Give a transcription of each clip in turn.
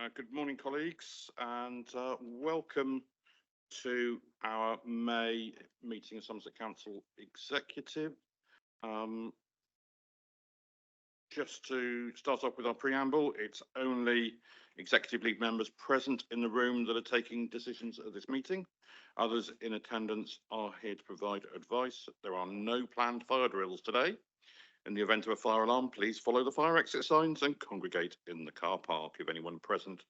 Good morning, colleagues, and welcome to our May meeting of Somerset Council Executive. Just to start off with our preamble, it's only Executive League members present in the room that are taking decisions at this meeting. Others in attendance are here to provide advice. There are no planned fire drills today. In the event of a fire alarm, please follow the fire exit signs and congregate in the car park. If anyone present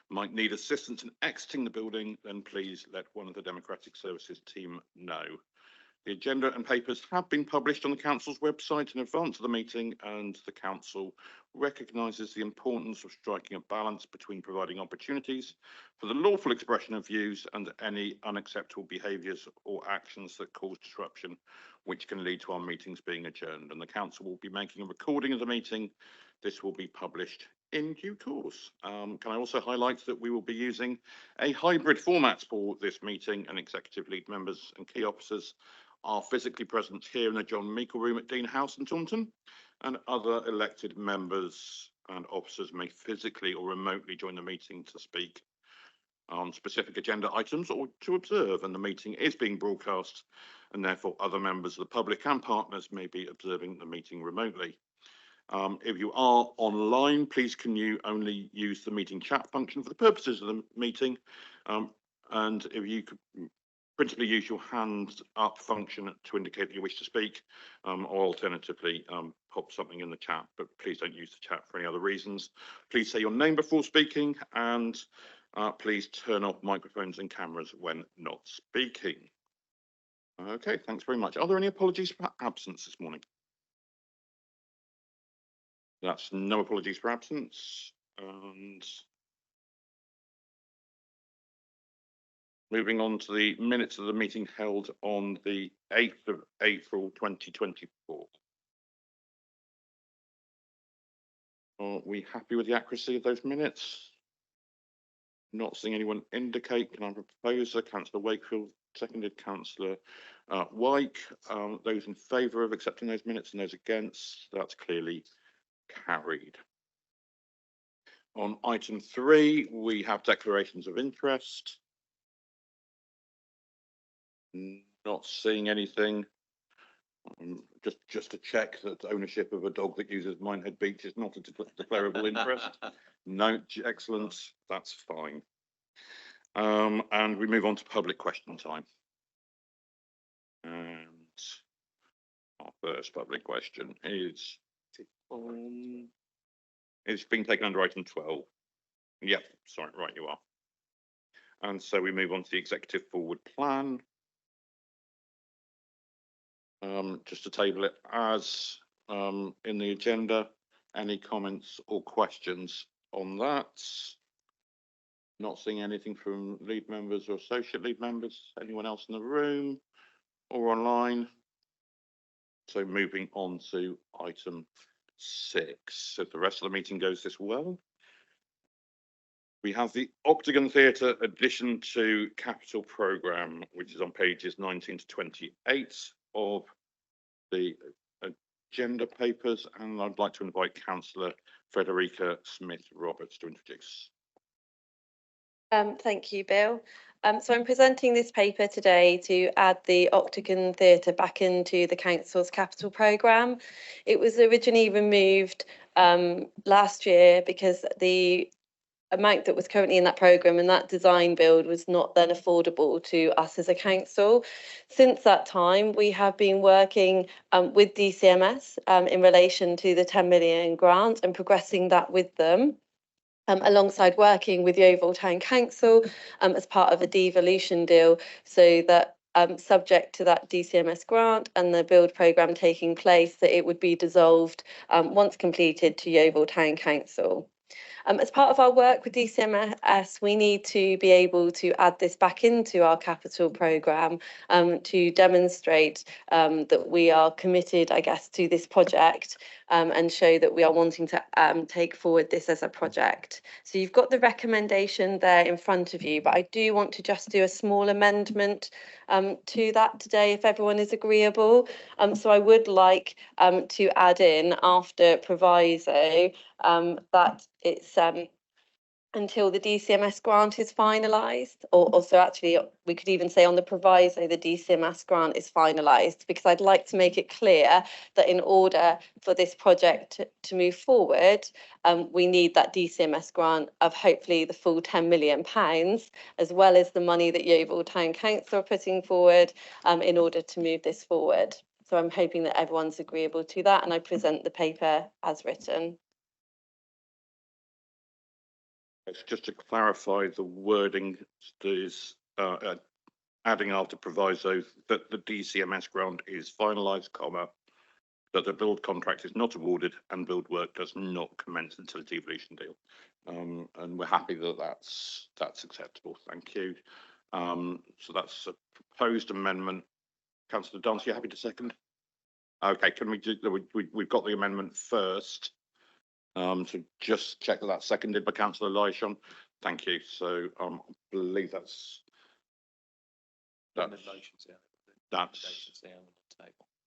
might need assistance in exiting the building, then please let one of the Democratic Services team know. The agenda and papers have been published on the Council's website in advance of the meeting, and the Council recognises the importance of striking a balance between providing opportunities for the lawful expression of views and any unacceptable behaviours or actions that cause disruption, which can lead to our meetings being adjourned. And the Council will be making a recording of the meeting. This will be published in due course. Can I also highlight that we will be using a hybrid format for this meeting, and Executive League members and key officers are physically present here in the John Meikle room at Dean House in Taunton, and other elected members and officers may physically or remotely join the meeting to speak on specific agenda items or to observe, and the meeting is being broadcast, and therefore other members of the public and partners may be observing the meeting remotely. If you are online, please can you only use the meeting chat function for the purposes of the meeting, and if you could principally use your hands up function to indicate that you wish to speak, or alternatively pop something in the chat, but please don't use the chat for any other reasons. Please say your name before speaking, and please turn off microphones and cameras when not speaking. Okay, thanks very much. Are there any apologies for absence this morning? That's no apologies for absence. And moving on to the minutes of the meeting held on the 8th of April 2024. Are we happy with the accuracy of those minutes? Not seeing anyone indicate. Can I propose Councillor Wakefield, seconded Councillor Wyke. Those in favour of accepting those minutes and those against, that's clearly carried. On item 3, we have declarations of interest. Not seeing anything. Just to check that ownership of a dog that uses Minehead Beach is not a declarable interest. No, excellent, that's fine. And we move on to public question time. And our first public question is it's being taken under item 12. Yep, sorry, right you are. And so we move on to the executive forward plan. Just to table it as in the agenda. Any comments or questions on that? Not seeing anything from lead members or associate lead members. Anyone else in the room or online? So moving on to item 6. If the rest of the meeting goes this well. We have the Octagon Theatre addition to capital programme, which is on pages 19 to 28 of the agenda papers, and I'd like to invite Councillor Frederica Smith-Roberts to introduce. Thank you, Bill. So I'm presenting this paper today to add the Octagon Theatre back into the Council's capital programme. It was originally removed last year because the amount that was currently in that programme and that design build was not then affordable to us as a council. Since that time, we have been working with DCMS in relation to the 10 million grant and progressing that with them. Alongside working with Yeovil Town Council as part of a devolution deal, so that subject to that DCMS grant and the build programme taking place, that it would be dissolved once completed to Yeovil Town Council. As part of our work with DCMS, we need to be able to add this back into our capital programme to demonstrate that we are committed, I guess, to this project and show that we are wanting to take forward this as a project. So you've got the recommendation there in front of you, but I do want to just do a small amendment to that today, if everyone is agreeable. So I would like to add in after proviso that it's until the DCMS grant is finalised, or so actually we could even say on the proviso the DCMS grant is finalised, because I'd like to make it clear that in order for this project to move forward, we need that DCMS grant of hopefully the full £10 million, as well as the money that Yeovil Town Council are putting forward in order to move this forward. So I'm hoping that everyone's agreeable to that, and I present the paper as written. Just to clarify, the wording is adding after proviso that the DCMS grant is finalised, that the build contract is not awarded and build work does not commence until a devolution deal. And we're happy that that's acceptable. Thank you. So that's a proposed amendment. Councillor Dance, you happy to second? Okay, can we do, we've got the amendment first. So just check that that's seconded by Councillor Lyshawn. Thank you. So I believe that's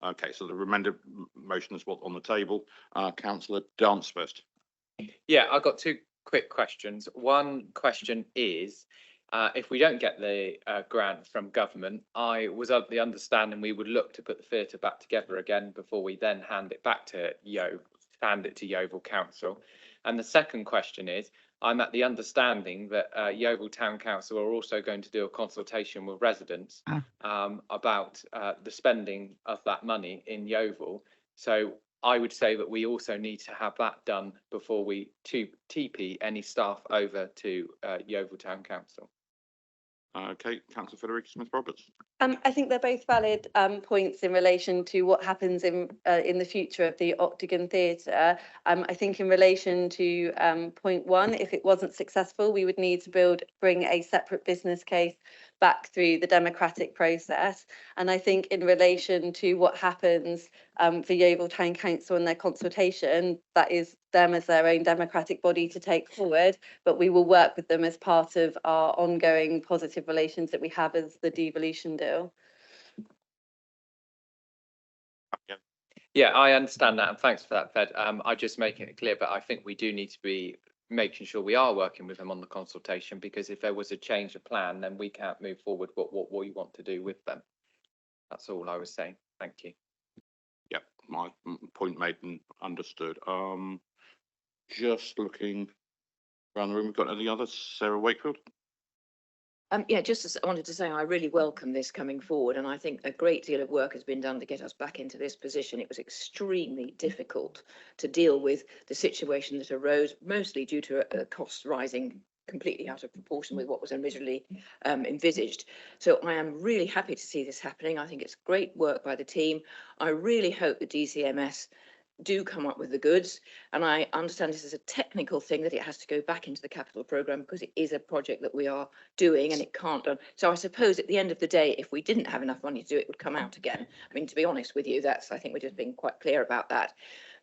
okay. So the amended motion is what on the table. Councillor Dance first. Yeah, I've got two quick questions. One question is, if we don't get the grant from government, I was of the understanding we would look to put the theatre back together again before we then hand it back to Yeovil Council. And the second question is, I'm at the understanding that Yeovil Town Council are also going to do a consultation with residents about the spending of that money in Yeovil. So I would say that we also need to have that done before we TP any staff over to Yeovil Town Council. Okay, Councillor Federica Smith-Roberts. I think they're both valid points in relation to what happens in the future of the Octagon Theatre. I think in relation to point one, if it wasn't successful, we would need to bring a separate business case back through the democratic process. And I think in relation to what happens for Yeovil Town Council and their consultation, that is them as their own democratic body to take forward, but we will work with them as part of our ongoing positive relations that we have as the devolution deal. Yeah, I understand that, and thanks for that, Fed. I'm just making it clear, but I think we do need to be making sure we are working with them on the consultation, because if there was a change of plan, then we can't move forward what we want to do with them. That's all I was saying. Thank you. Yep, my point made and understood. Just looking around the room, we've got any others? Sarah Wakefield. Yeah, just as I wanted to say, I really welcome this coming forward, and I think a great deal of work has been done to get us back into this position. It was extremely difficult to deal with the situation that arose, mostly due to costs rising completely out of proportion with what was originally envisaged. So I am really happy to see this happening. I think it's great work by the team. I really hope the DCMS do come up with the goods, and I understand this is a technical thing, that it has to go back into the capital programme because it is a project that we are doing and it can't done. So I suppose at the end of the day, if we didn't have enough money to do it, it would come out again. I mean, to be honest with you, I think we're just being quite clear about that.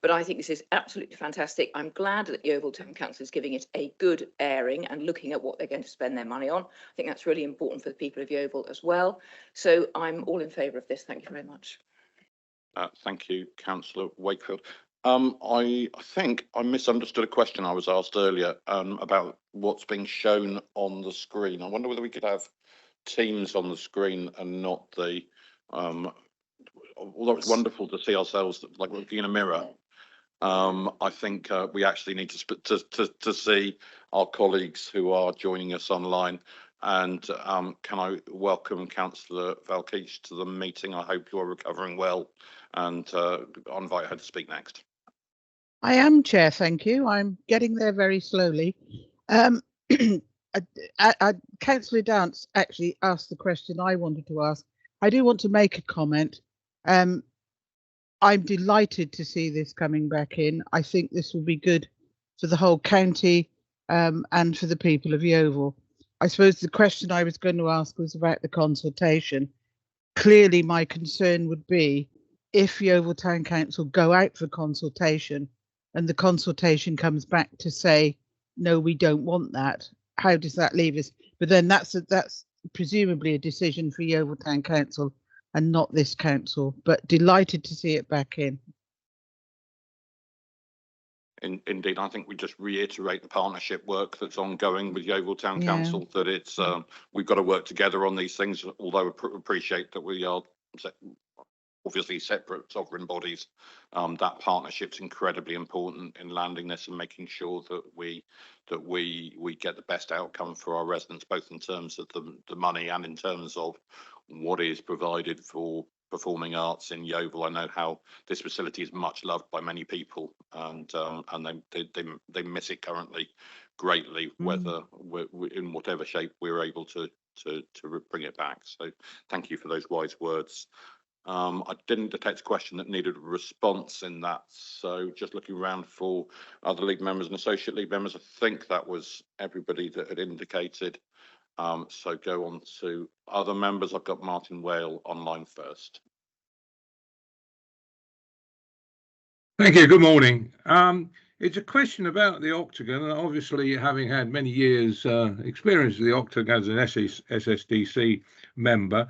But I think this is absolutely fantastic. I'm glad that Yeovil Town Council is giving it a good airing and looking at what they're going to spend their money on. I think that's really important for the people of Yeovil as well. So I'm all in favour of this. Thank you very much. Thank you, Councillor Wakefield. I think I misunderstood a question I was asked earlier about what's being shown on the screen. I wonder whether we could have Teams on the screen and not the. Although it's wonderful to see ourselves like looking in a mirror, I think we actually need to see our colleagues who are joining us online. And can I welcome Councillor Valkeach to the meeting? I hope you are recovering well, and I'll invite her to speak next. I am, Chair, thank you. I'm getting there very slowly. Councillor Dance actually asked the question I wanted to ask. I do want to make a comment. I'm delighted to see this coming back in. I think this will be good for the whole county and for the people of Yeovil. I suppose the question I was going to ask was about the consultation. Clearly, my concern would be if Yeovil Town Council go out for consultation and the consultation comes back to say, no, we don't want that. How does that leave us? But then that's presumably a decision for Yeovil Town Council and not this council. But delighted to see it back in. Indeed, I think we just reiterate the partnership work that's ongoing with Yeovil Town Yeah. Council, that it's, we've got to work together on these things, although I appreciate that we are obviously separate sovereign bodies. That partnership's incredibly important in landing this and making sure that we get the best outcome for our residents, both in terms of the money and in terms of what is provided for performing arts in Yeovil. I know how this facility is much loved by many people, and they miss it currently greatly, whether in whatever shape we're able to bring it back. So thank you for those wise words. I didn't detect a question that needed a response in that, so just looking around for other league members and associate league members, I think that was everybody that had indicated. So go on to other members. I've got Martin Whale online first. Thank you. Good morning. It's a question about the Octagon, and obviously having had many years experience with the Octagon as an SSDC member.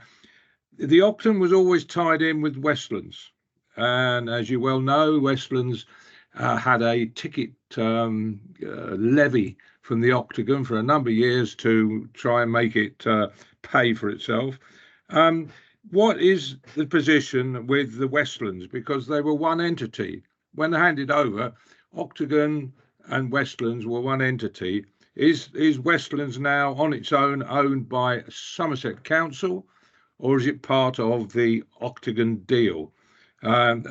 The Octagon was always tied in with Westlands, and as you well know, Westlands had a ticket levy from the Octagon for a number of years to try and make it pay for itself. What is the position with the Westlands? Because they were one entity. When they handed over, Octagon and Westlands were one entity. Is Westlands now on its own, owned by Somerset Council, or is it part of the Octagon deal? I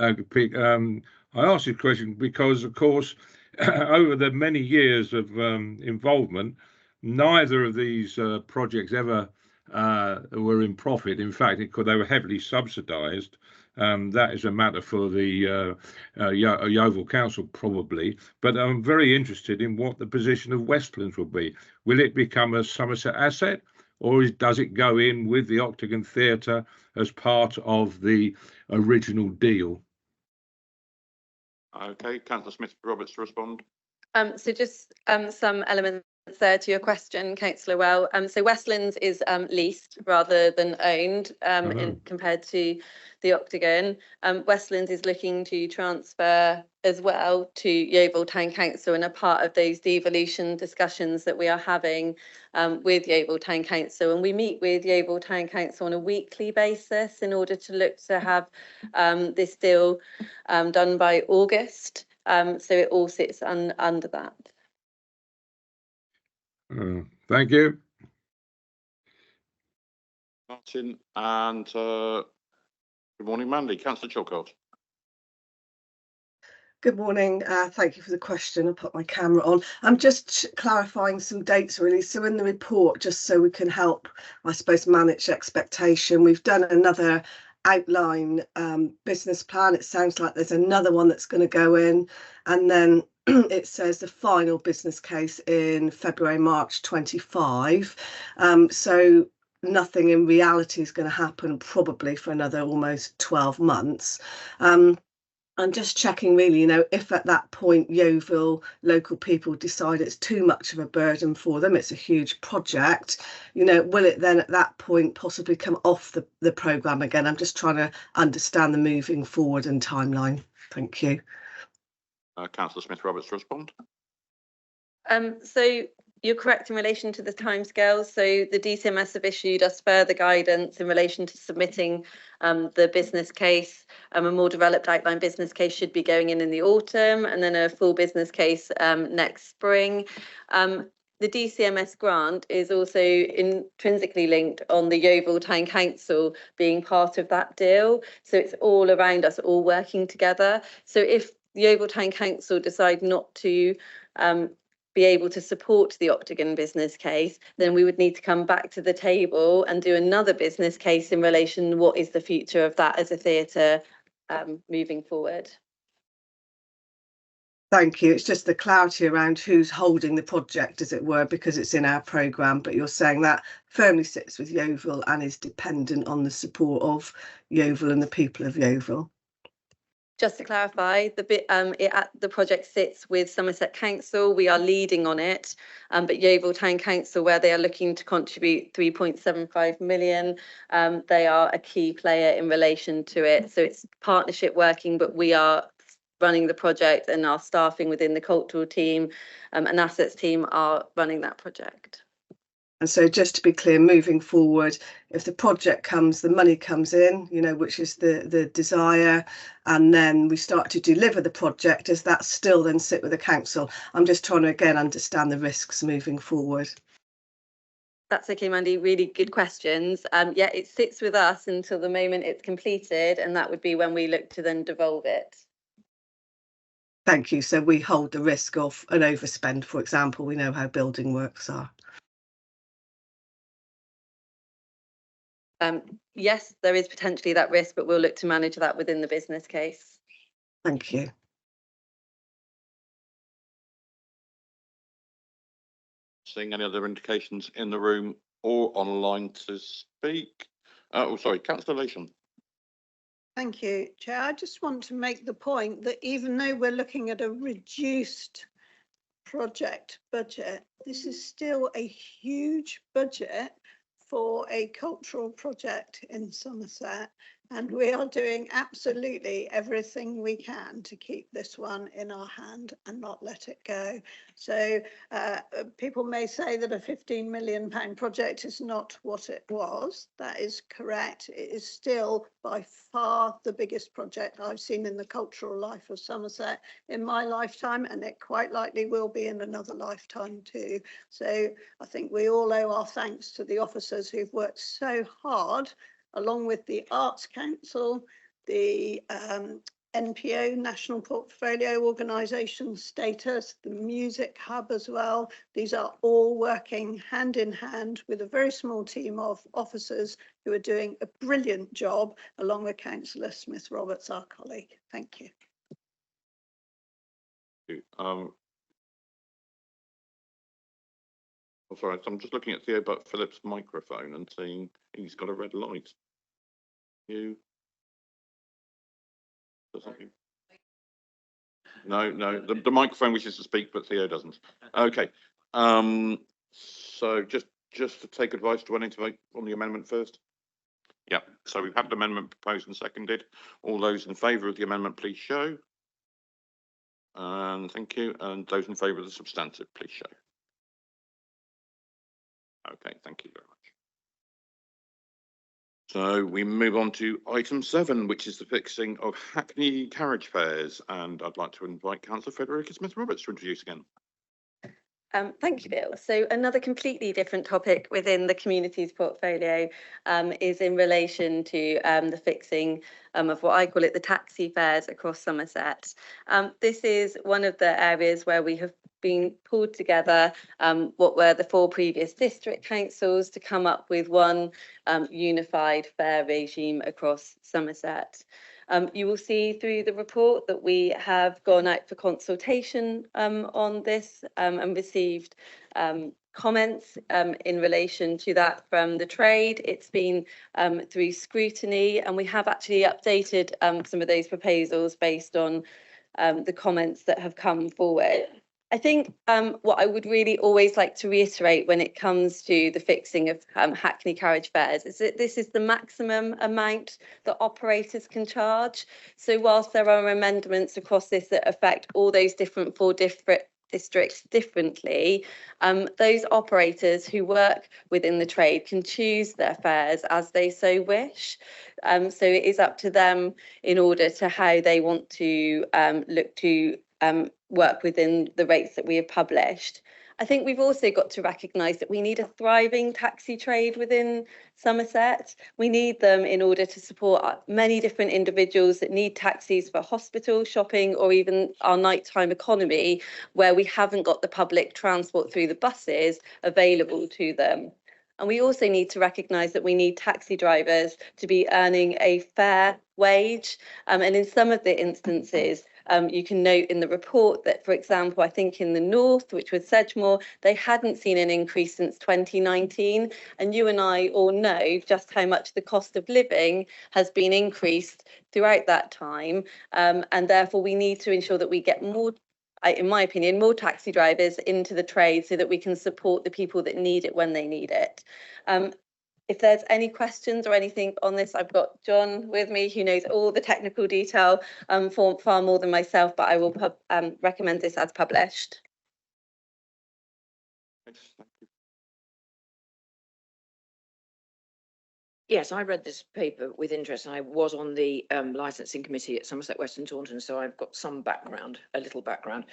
ask this question because, of course, over the many years of involvement, neither of these projects ever were in profit. In fact, they were heavily subsidised. That is a matter for the Yeovil Council probably, but I'm very interested in what the position of Westlands will be. Will it become a Somerset asset, or does it go in with the Octagon Theatre as part of the original deal? Okay, Councillor Smith-Roberts to respond. So just some elements there to your question, Councillor Well. So Westlands is leased rather than owned compared to the Octagon. Westlands is looking to transfer as well to Yeovil Town Council, and a part of those devolution discussions that we are having with Yeovil Town Council. And we meet with Yeovil Town Council on a weekly basis in order to look to have this deal done by August. So it all sits under that. Thank you. Martin, and good morning, Mandy. Councillor Chilcott. Good morning. Thank you for the question. I'll put my camera on. I'm just clarifying some dates really. So in the report, just so we can help, I suppose, manage expectation, we've done another outline business plan. It sounds like there's another one that's going to go in, and then it says the final business case in February, March 25. So nothing in reality is going to happen probably for another almost 12 months. I'm just checking really, if at that point Yeovil local people decide it's too much of a burden for them, it's a huge project, will it then at that point possibly come off the programme again? I'm just trying to understand the moving forward and timeline. Thank you. Councillor Smith-Roberts to respond. So you're correct in relation to the timescales. So the DCMS have issued us further guidance in relation to submitting the business case. A more developed outline business case should be going in the autumn, and then a full business case next spring. The DCMS grant is also intrinsically linked on the Yeovil Town Council being part of that deal. So it's all around us all working together. So if the Yeovil Town Council decide not to be able to support the Octagon business case, then we would need to come back to the table and do another business case in relation to what is the future of that as a theatre moving forward. Thank you. It's just the clarity around who's holding the project, as it were, because it's in our programme, but you're saying that firmly sits with Yeovil and is dependent on the support of Yeovil and the people of Yeovil. Just to clarify, the project sits with Somerset Council. We are leading on it, but Yeovil Town Council, where they are looking to contribute 3.75 million, they are a key player in relation to it. So it's partnership working, but we are running the project, and our staffing within the cultural team and assets team are running that project. And so just to be clear, moving forward, if the project comes, the money comes in, you know, which is the desire, and then we start to deliver the project, does that still then sit with the council? I'm just trying to, again, understand the risks moving forward. That's okay, Mandy. Really good questions. Yeah, it sits with us until the moment it's completed, and that would be when we look to then devolve it. Thank you. So we hold the risk of an overspend, for example. We know how building works are. Yes, there is potentially that risk, but we'll look to manage that within the business case. Thank you. Seeing any other indications in the room or online to speak? Oh, sorry, Councillor Lation. Thank you, Chair. I just want to make the point that even though we're looking at a reduced project budget, this is still a huge budget for a cultural project in Somerset, and we are doing absolutely everything we can to keep this one in our hand and not let it go. So people may say that a £15 million project is not what it was. That is correct. It is still by far the biggest project I've seen in the cultural life of Somerset in my lifetime, and it quite likely will be in another lifetime too. So I think we all owe our thanks to the officers who've worked so hard, along with the Arts Council, the NPO, National Portfolio Organisation status, the Music Hub as well. These are all working hand in hand with a very small team of officers who are doing a brilliant job, along with Councillor Smith-Roberts, our colleague. Thank you. Oh, sorry, so I'm just looking at Theo Phillips' microphone and seeing he's got a red light. No, the microphone wishes to speak, but Theo doesn't. Okay. So just to take advice, do I need to vote on the amendment first? Yeah, so we've had the amendment proposed and seconded. All those in favour of the amendment, please show. And thank you. And those in favour of the substantive, please show. Okay, thank you very much. So we move on to item 7, which is the fixing of Hackney carriage fares. And I'd like to invite Councillor Frederica Smith-Roberts to introduce again. Thank you, Bill. So another completely different topic within the community's portfolio is in relation to the fixing of what I call it the taxi fares across Somerset. This is one of the areas where we have been pulled together what were the 4 previous district councils to come up with one unified fare regime across Somerset. You will see through the report that we have gone out for consultation on this and received comments in relation to that from the trade. It's been through scrutiny, and we have actually updated some of those proposals based on the comments that have come forward. I think what I would really always like to reiterate when it comes to the fixing of Hackney carriage fares is that this is the maximum amount that operators can charge. So whilst there are amendments across this that affect all those 4 different districts differently, those operators who work within the trade can choose their fares as they so wish. So it is up to them in order to how they want to look to work within the rates that we have published. I think we've also got to recognise that we need a thriving taxi trade within Somerset. We need them in order to support many different individuals that need taxis for hospital, shopping, or even our nighttime economy, where we haven't got the public transport through the buses available to them. And we also need to recognise that we need taxi drivers to be earning a fair wage. And in some of the instances, you can note in the report that, for example, I think in the north, which was Sedgemoor, they hadn't seen an increase since 2019. And you and I all know just how much the cost of living has been increased throughout that time. And therefore, we need to ensure that we get more, in my opinion, more taxi drivers into the trade so that we can support the people that need it when they need it. if there's any questions or anything on this, I've got John with me who knows all the technical detail for far more than myself, but I will recommend this as published. Thank you. Yes, I read this paper with interest. I was on the licensing committee at Somerset West and Taunton, so I've got some background, a little background.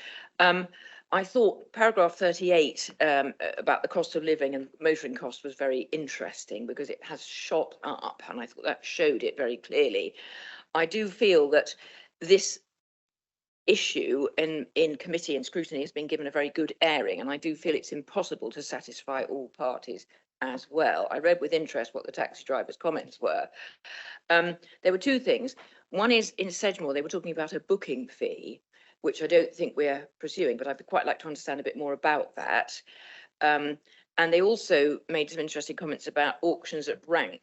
I thought paragraph 38 about the cost of living and motoring costs was very interesting because it has shot up, and I thought that showed it very clearly. I do feel that this issue in committee and scrutiny has been given a very good airing, and I do feel it's impossible to satisfy all parties as well. I read with interest what the taxi drivers' comments were. There were two things. One is in Sedgemoor, they were talking about a booking fee, which I don't think we're pursuing, but I'd quite like to understand a bit more about that. And they also made some interesting comments about auctions at rank.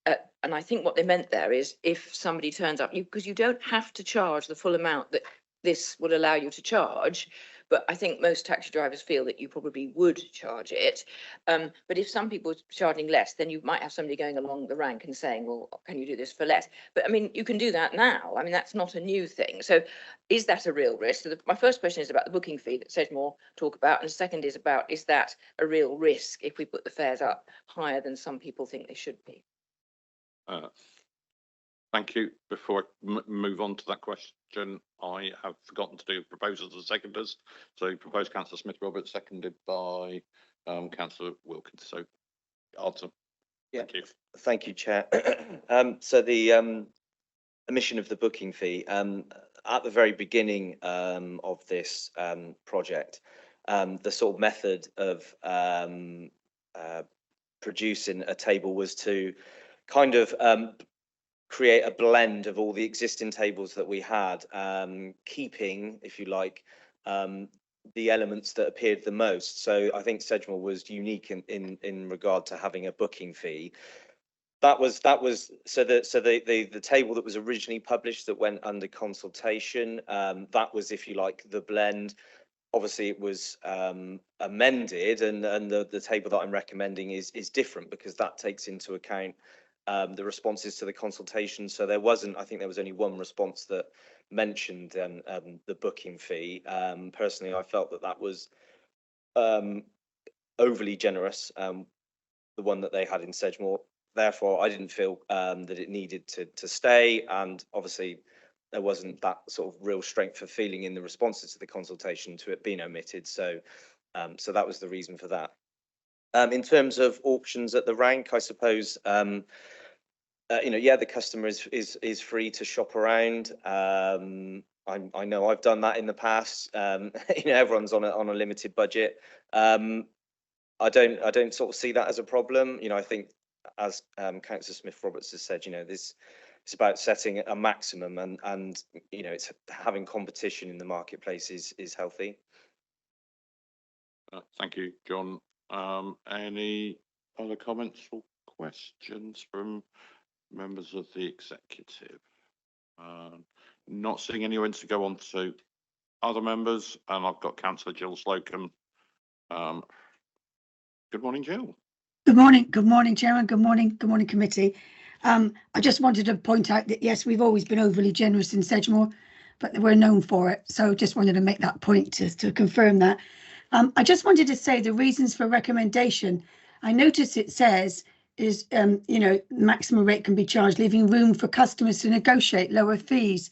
And I think what they meant there is if somebody turns up, because you don't have to charge the full amount that this would allow you to charge, but I think most taxi drivers feel that you probably would charge it. But if some people are charging less, then you might have somebody going along the rank and saying, well, can you do this for less? But I mean, you can do that now. I mean, that's not a new thing. So is that a real risk? So my first question is about the booking fee that Sedgemoor talk about. And the second is about, is that a real risk if we put the fares up higher than some people think they should be? Thank you. Before I move on to that question, I have forgotten to do proposals and seconders. So proposed Councillor Smith-Roberts, seconded by Councillor Wilkins. So answer. Yeah. Thank you. Thank you, Chair. So the omission of the booking fee at the very beginning of this project, the sort of method of producing a table was to kind of create a blend of all the existing tables that we had, keeping, if you like, the elements that appeared the most. So I think Sedgemoor was unique in regard to having a booking fee. That was so the table that was originally published that went under consultation, that was, if you like, the blend. Obviously it was amended, and the table that I'm recommending is different because that takes into account the responses to the consultation. So there wasn't, I think there was only one response that mentioned the booking fee. Personally, I felt that was overly generous, the one that they had in Sedgemoor. Therefore, I didn't feel that it needed to stay, and obviously there wasn't that sort of real strength of feeling in the responses to the consultation to it being omitted. So so that was the reason for that. In terms of auctions at the rank, I suppose yeah, the customer is free to shop around. I know I've done that in the past. Everyone's on a limited budget. I don't sort of see that as a problem. I think, as Councillor Smith-Roberts has said, this it's about setting a maximum, and it's having competition in the marketplace is healthy. Thank you, John. Any other comments or questions from members of the executive? Not seeing anyone to go on to other members, and I've got Councillor Jill Slocum. Good morning, Jill. Good morning, Chairman. Good morning, committee. I just wanted to point out that yes, we've always been overly generous in Sedgemoor, but we're known for it. So just wanted to make that point to confirm that. I just wanted to say the reasons for recommendation. I notice it says is, maximum rate can be charged, leaving room for customers to negotiate lower fees.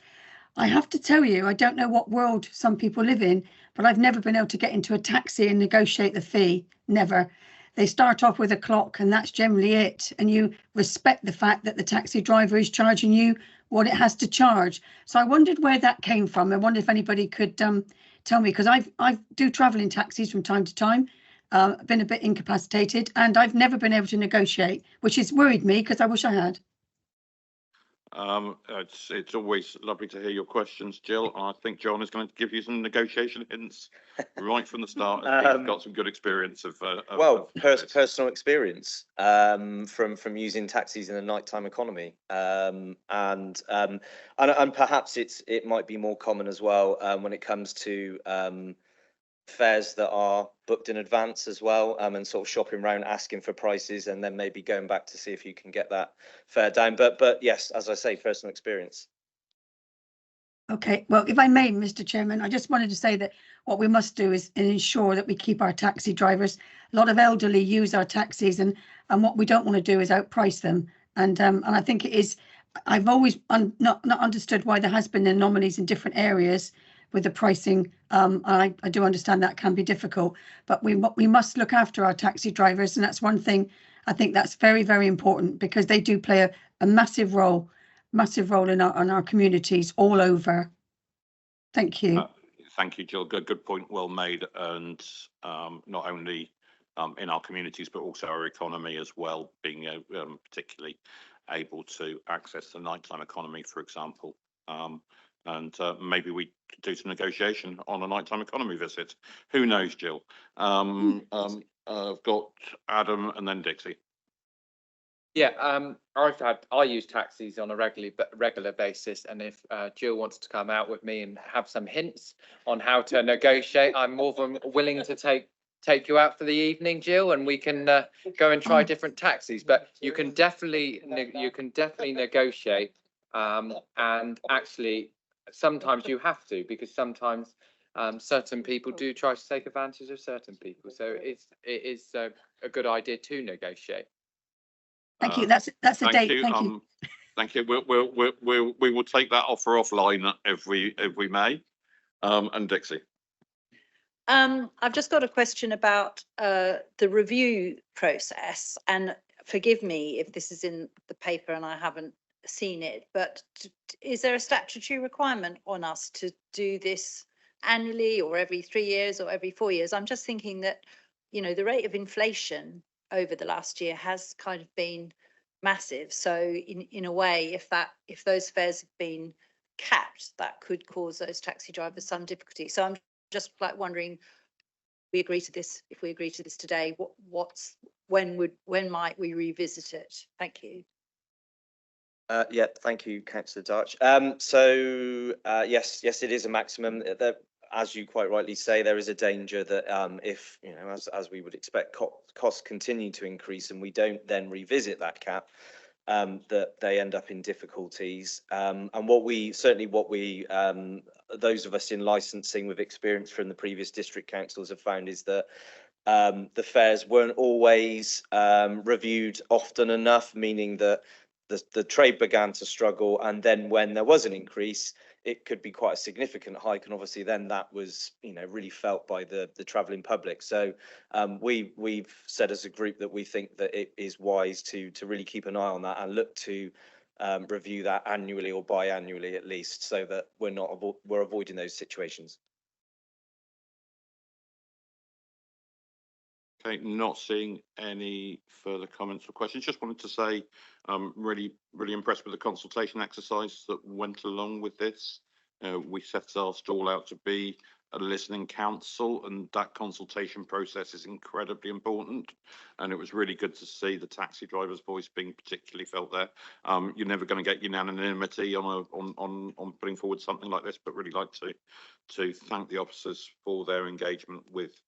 I have to tell you, I don't know what world some people live in, but I've never been able to get into a taxi and negotiate the fee. Never. They start off with a clock and that's generally it. And you respect the fact that the taxi driver is charging you what it has to charge. So I wondered where that came from. I wonder if anybody could tell me, because I do travel in taxis from time to time. I've been a bit incapacitated and I've never been able to negotiate, which has worried me because I wish I had. It's always lovely to hear your questions, Jill. I think John is going to give you some negotiation hints right from the start. He's got some good experience of personal experience from using taxis in the nighttime economy, and perhaps it might be more common as well when it comes to fares that are booked in advance as well, and sort of shopping around asking for prices and then maybe going back to see if you can get that fare down. But yes, as I say, personal experience. Okay, well, if I may, Mr. Chairman, I just wanted to say that what we must do is ensure that we keep our taxi drivers. A lot of elderly use our taxis, and what we don't want to do is outprice them. And I think it is. I've always not understood why there has been anomalies in different areas with the pricing. I do understand that can be difficult, but we must look after our taxi drivers, and that's one thing I think that's very, very important, because they do play a massive role in our communities all over. Thank you. Thank you, Jill. Good point, well made. And not only in our communities, but also our economy as well, being particularly able to access the nighttime economy, for example. And maybe we could do some negotiation on a nighttime economy visit. Who knows, Jill? I've got Adam and then Dixie. Yeah, I use taxis on a regular basis, and if Jill wants to come out with me and have some hints on how to negotiate, I'm more than willing to take you out for the evening, Jill, and we can go and try different taxis. But you can definitely negotiate, and actually sometimes you have to, because sometimes certain people do try to take advantage of certain people. So it is a good idea to negotiate. Thank you. That's a date. You. Thank you. Thank you. We will take that offer offline if we may. And Dixie. I've just got a question about the review process, and forgive me if this is in the paper and I haven't seen it, but is there a statutory requirement on us to do this annually or every 3 years or every 4 years? I'm just thinking that, you know, the rate of inflation over the last year has kind of been massive. So in a way, if those fares have been capped, that could cause those taxi drivers some difficulty. So I'm just like wondering, we agree to this, if we agree to this today, when might we revisit it? Thank you. Yeah, thank you, Councillor Darch. Yes, it is a maximum. As you quite rightly say, there is a danger that if, you know, as we would expect, costs continue to increase and we don't then revisit that cap, that they end up in difficulties. And those of us in licensing with experience from the previous district councils have found is that the fares weren't always reviewed often enough, meaning that the trade began to struggle, and then when there was an increase, it could be quite a significant hike, and obviously then that was, you know, really felt by the travelling public. So we've said as a group that we think that it is wise to really keep an eye on that and look to review that annually or biannually at least, so that we're avoiding those situations. Okay, not seeing any further comments or questions. Just wanted to say I'm really impressed with the consultation exercise that went along with this. We set our stall out to be a listening council, and that consultation process is incredibly important. And it was really good to see the taxi driver's voice being particularly felt there. You're never going to get unanimity on putting forward something like this, but really like to thank the officers for their engagement with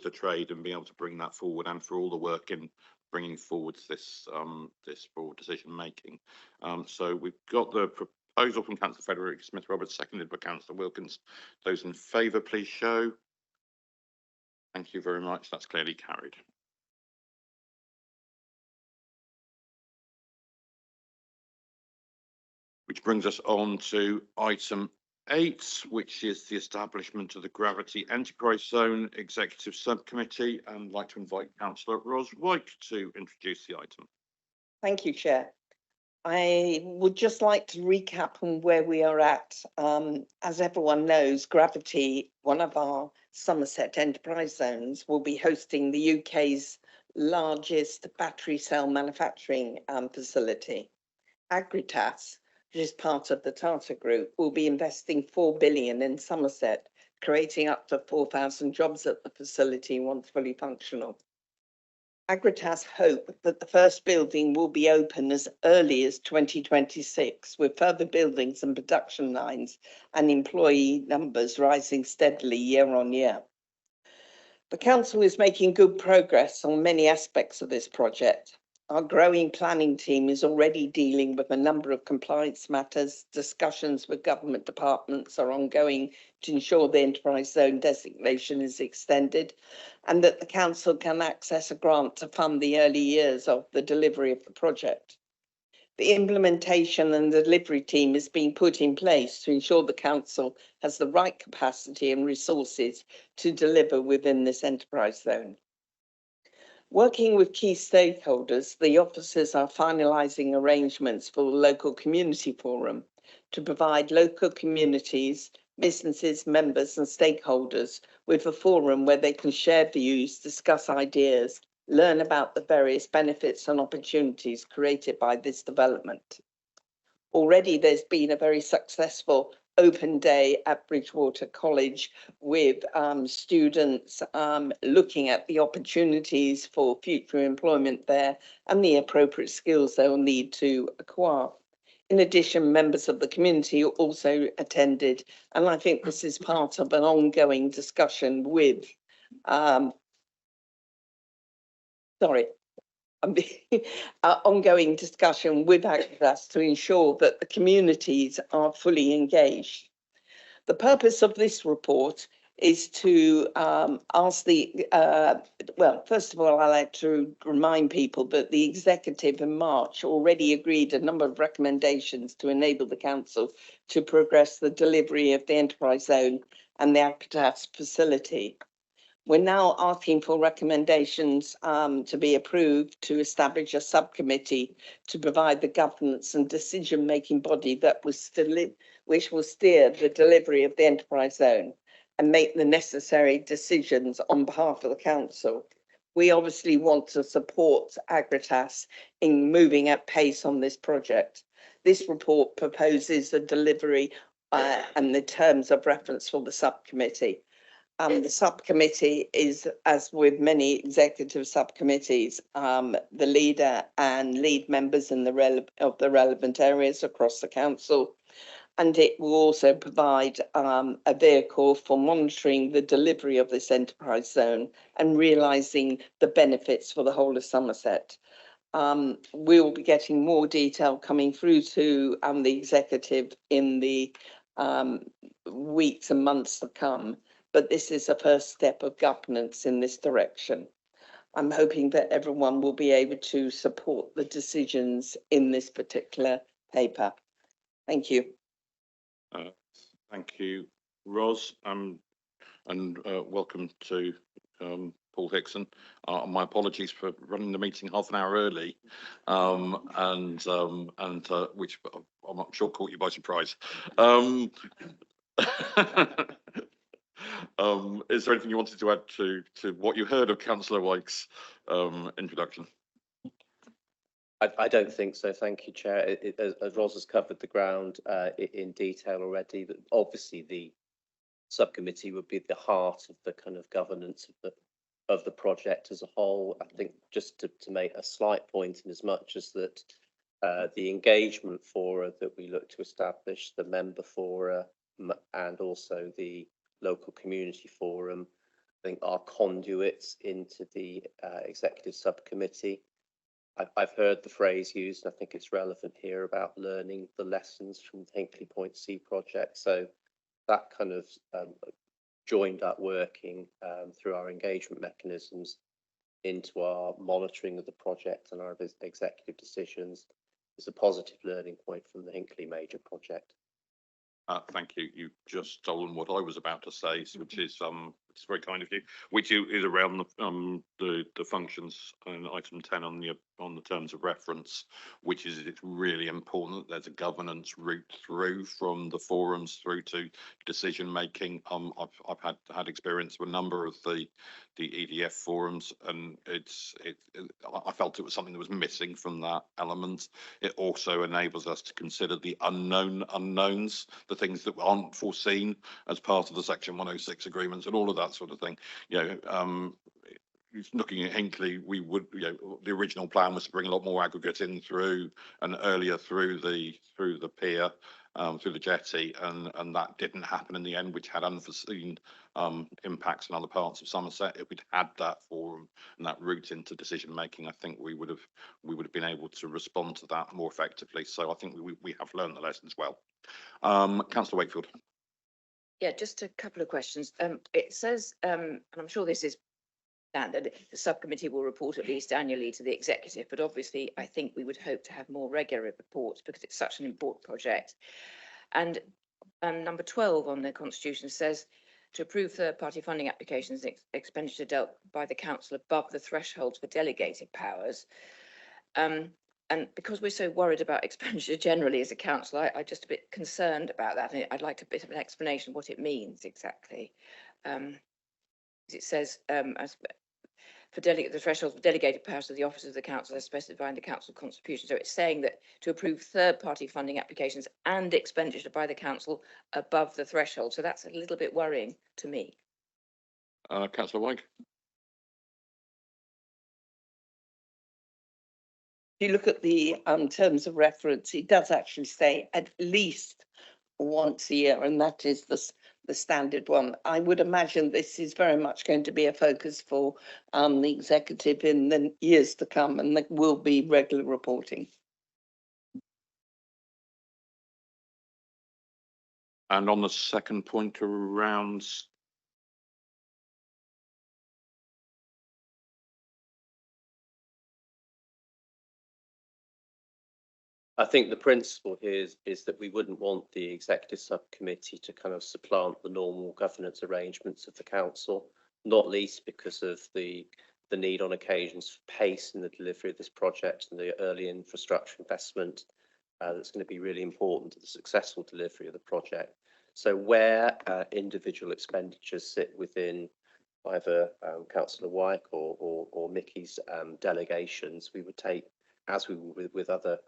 the trade and being able to bring that forward, and for all the work in bringing forward this broad decision making. So we've got the proposal from Councillor Frederick Smith-Roberts, seconded by Councillor Wilkins. Those in favour, please show. Thank you very much. That's clearly carried. Which brings us on to item 8, which is the establishment of the Gravity Enterprise Zone Executive Subcommittee. And I'd like to invite Councillor Ros Wyke to introduce the item. Thank you, Chair. I would just like to recap on where we are at. As everyone knows, Gravity, one of our Somerset enterprise zones, will be hosting the UK's largest battery cell manufacturing facility. Agritas, which is part of the Tata Group, will be investing 4 billion in Somerset, creating up to 4,000 jobs at the facility once fully functional. Agritas hope that the first building will be open as early as 2026, with further buildings and production lines and employee numbers rising steadily year on year. The council is making good progress on many aspects of this project. Our growing planning team is already dealing with a number of compliance matters. Discussions with government departments are ongoing to ensure the enterprise zone designation is extended and that the council can access a grant to fund the early years of the delivery of the project. The implementation and delivery team is being put in place to ensure the council has the right capacity and resources to deliver within this enterprise zone. Working with key stakeholders, the officers are finalising arrangements for the local community forum to provide local communities, businesses, members and stakeholders with a forum where they can share views, discuss ideas, learn about the various benefits and opportunities created by this development. Already there's been a very successful open day at Bridgewater College with students looking at the opportunities for future employment there and the appropriate skills they'll need to acquire. In addition, members of the community also attended, and I think this is part of an ongoing discussion with ongoing discussion with Agratas to ensure that the communities are fully engaged. The purpose of this report is to ask the, well, first of all, I'd like to remind people that the executive in March already agreed a number of recommendations to enable the council to progress the delivery of the enterprise zone and the Agratas facility. We're now asking for recommendations to be approved to establish a subcommittee to provide the governance and decision-making body that which will steer the delivery of the enterprise zone and make the necessary decisions on behalf of the council. We obviously want to support Agratas in moving at pace on this project. This report proposes a delivery and the terms of reference for the subcommittee. The subcommittee is, as with many executive subcommittees, the leader and lead members in the relevant areas across the council. And it will also provide a vehicle for monitoring the delivery of this enterprise zone and realising the benefits for the whole of Somerset. We will be getting more detail coming through to the executive in the weeks and months to come. But this is a first step of governance in this direction. I'm hoping that everyone will be able to support the decisions in this particular paper. Thank you. Thank you, Ros, and welcome to Paul Hickson. My apologies for running the meeting half an hour early, which I'm not sure caught you by surprise. Is there anything you wanted to add to what you heard of Councillor White's introduction? I don't think so. Thank you, Chair. As Ros has covered the ground in detail already, that obviously the subcommittee would be the heart of the kind of governance of the project as a whole. I think just to make a slight point, in as much as that the engagement fora that we look to establish, the member fora and also the local community forum, I think are conduits into the executive subcommittee. I've heard the phrase used, and I think it's relevant here, about learning the lessons from the Hinkley Point C project. So that kind of joined up working through our engagement mechanisms into our monitoring of the project and our executive decisions is a positive learning point from the Hinkley major project. Thank you. You've just stolen what I was about to say, which is very kind of you. Which is around the functions and item 10 on the terms of reference, which is it's really important that there's a governance route through from the forums through to decision making. I've had experience with a number of the EDF forums, and I felt it was something that was missing from that element. It also enables us to consider the unknown unknowns, the things that aren't foreseen as part of the Section 106 agreements and all of that sort of thing. Looking at Hinkley, we would, the original plan was to bring a lot more aggregate in through and earlier through the pier, through the jetty, and that didn't happen in the end, which had unforeseen impacts in other parts of Somerset. If we'd had that forum and that route into decision making, I think we would have been able to respond to that more effectively. So I think we have learned the lessons well. Councillor Wakefield. Yeah, just a couple of questions. It says, and I'm sure this is standard, the subcommittee will report at least annually to the executive, but obviously I think we would hope to have more regular reports because it's such an important project. And number 12 on the constitution says to approve third-party funding applications and expenditure dealt by the council above the thresholds for delegated powers. And because we're so worried about expenditure generally as a council, I'm just a bit concerned about that. And I'd like a bit of an explanation of what it means exactly. It says, as for the thresholds for delegated powers of the officers of the council as specified in the council constitution. So it's saying that to approve third-party funding applications and expenditure by the council above the threshold. So that's a little bit worrying to me. Councillor White. If you look at the terms of reference, it does actually say at least once a year, and that is the standard one. I would imagine this is very much going to be a focus for the executive in the years to come, and there will be regular reporting. And on the second point around I think the principle here is that we wouldn't want the executive subcommittee to kind of supplant the normal governance arrangements of the council, not least because of the need on occasions for pace in the delivery of this project and the early infrastructure investment that's going to be really important to the successful delivery of the project. So where individual expenditures sit within either Councillor Wyke or Mickey's delegations, we would take, as we will with other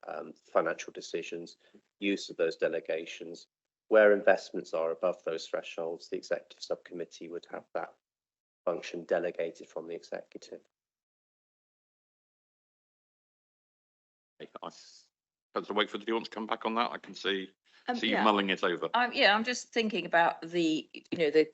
financial decisions, use of those delegations. Where investments are above those thresholds, the executive subcommittee would have that function delegated from the executive. Councillor Wakefield, do you want to come back on that? I can see you Yeah. mulling it over. Yeah, I'm just thinking about the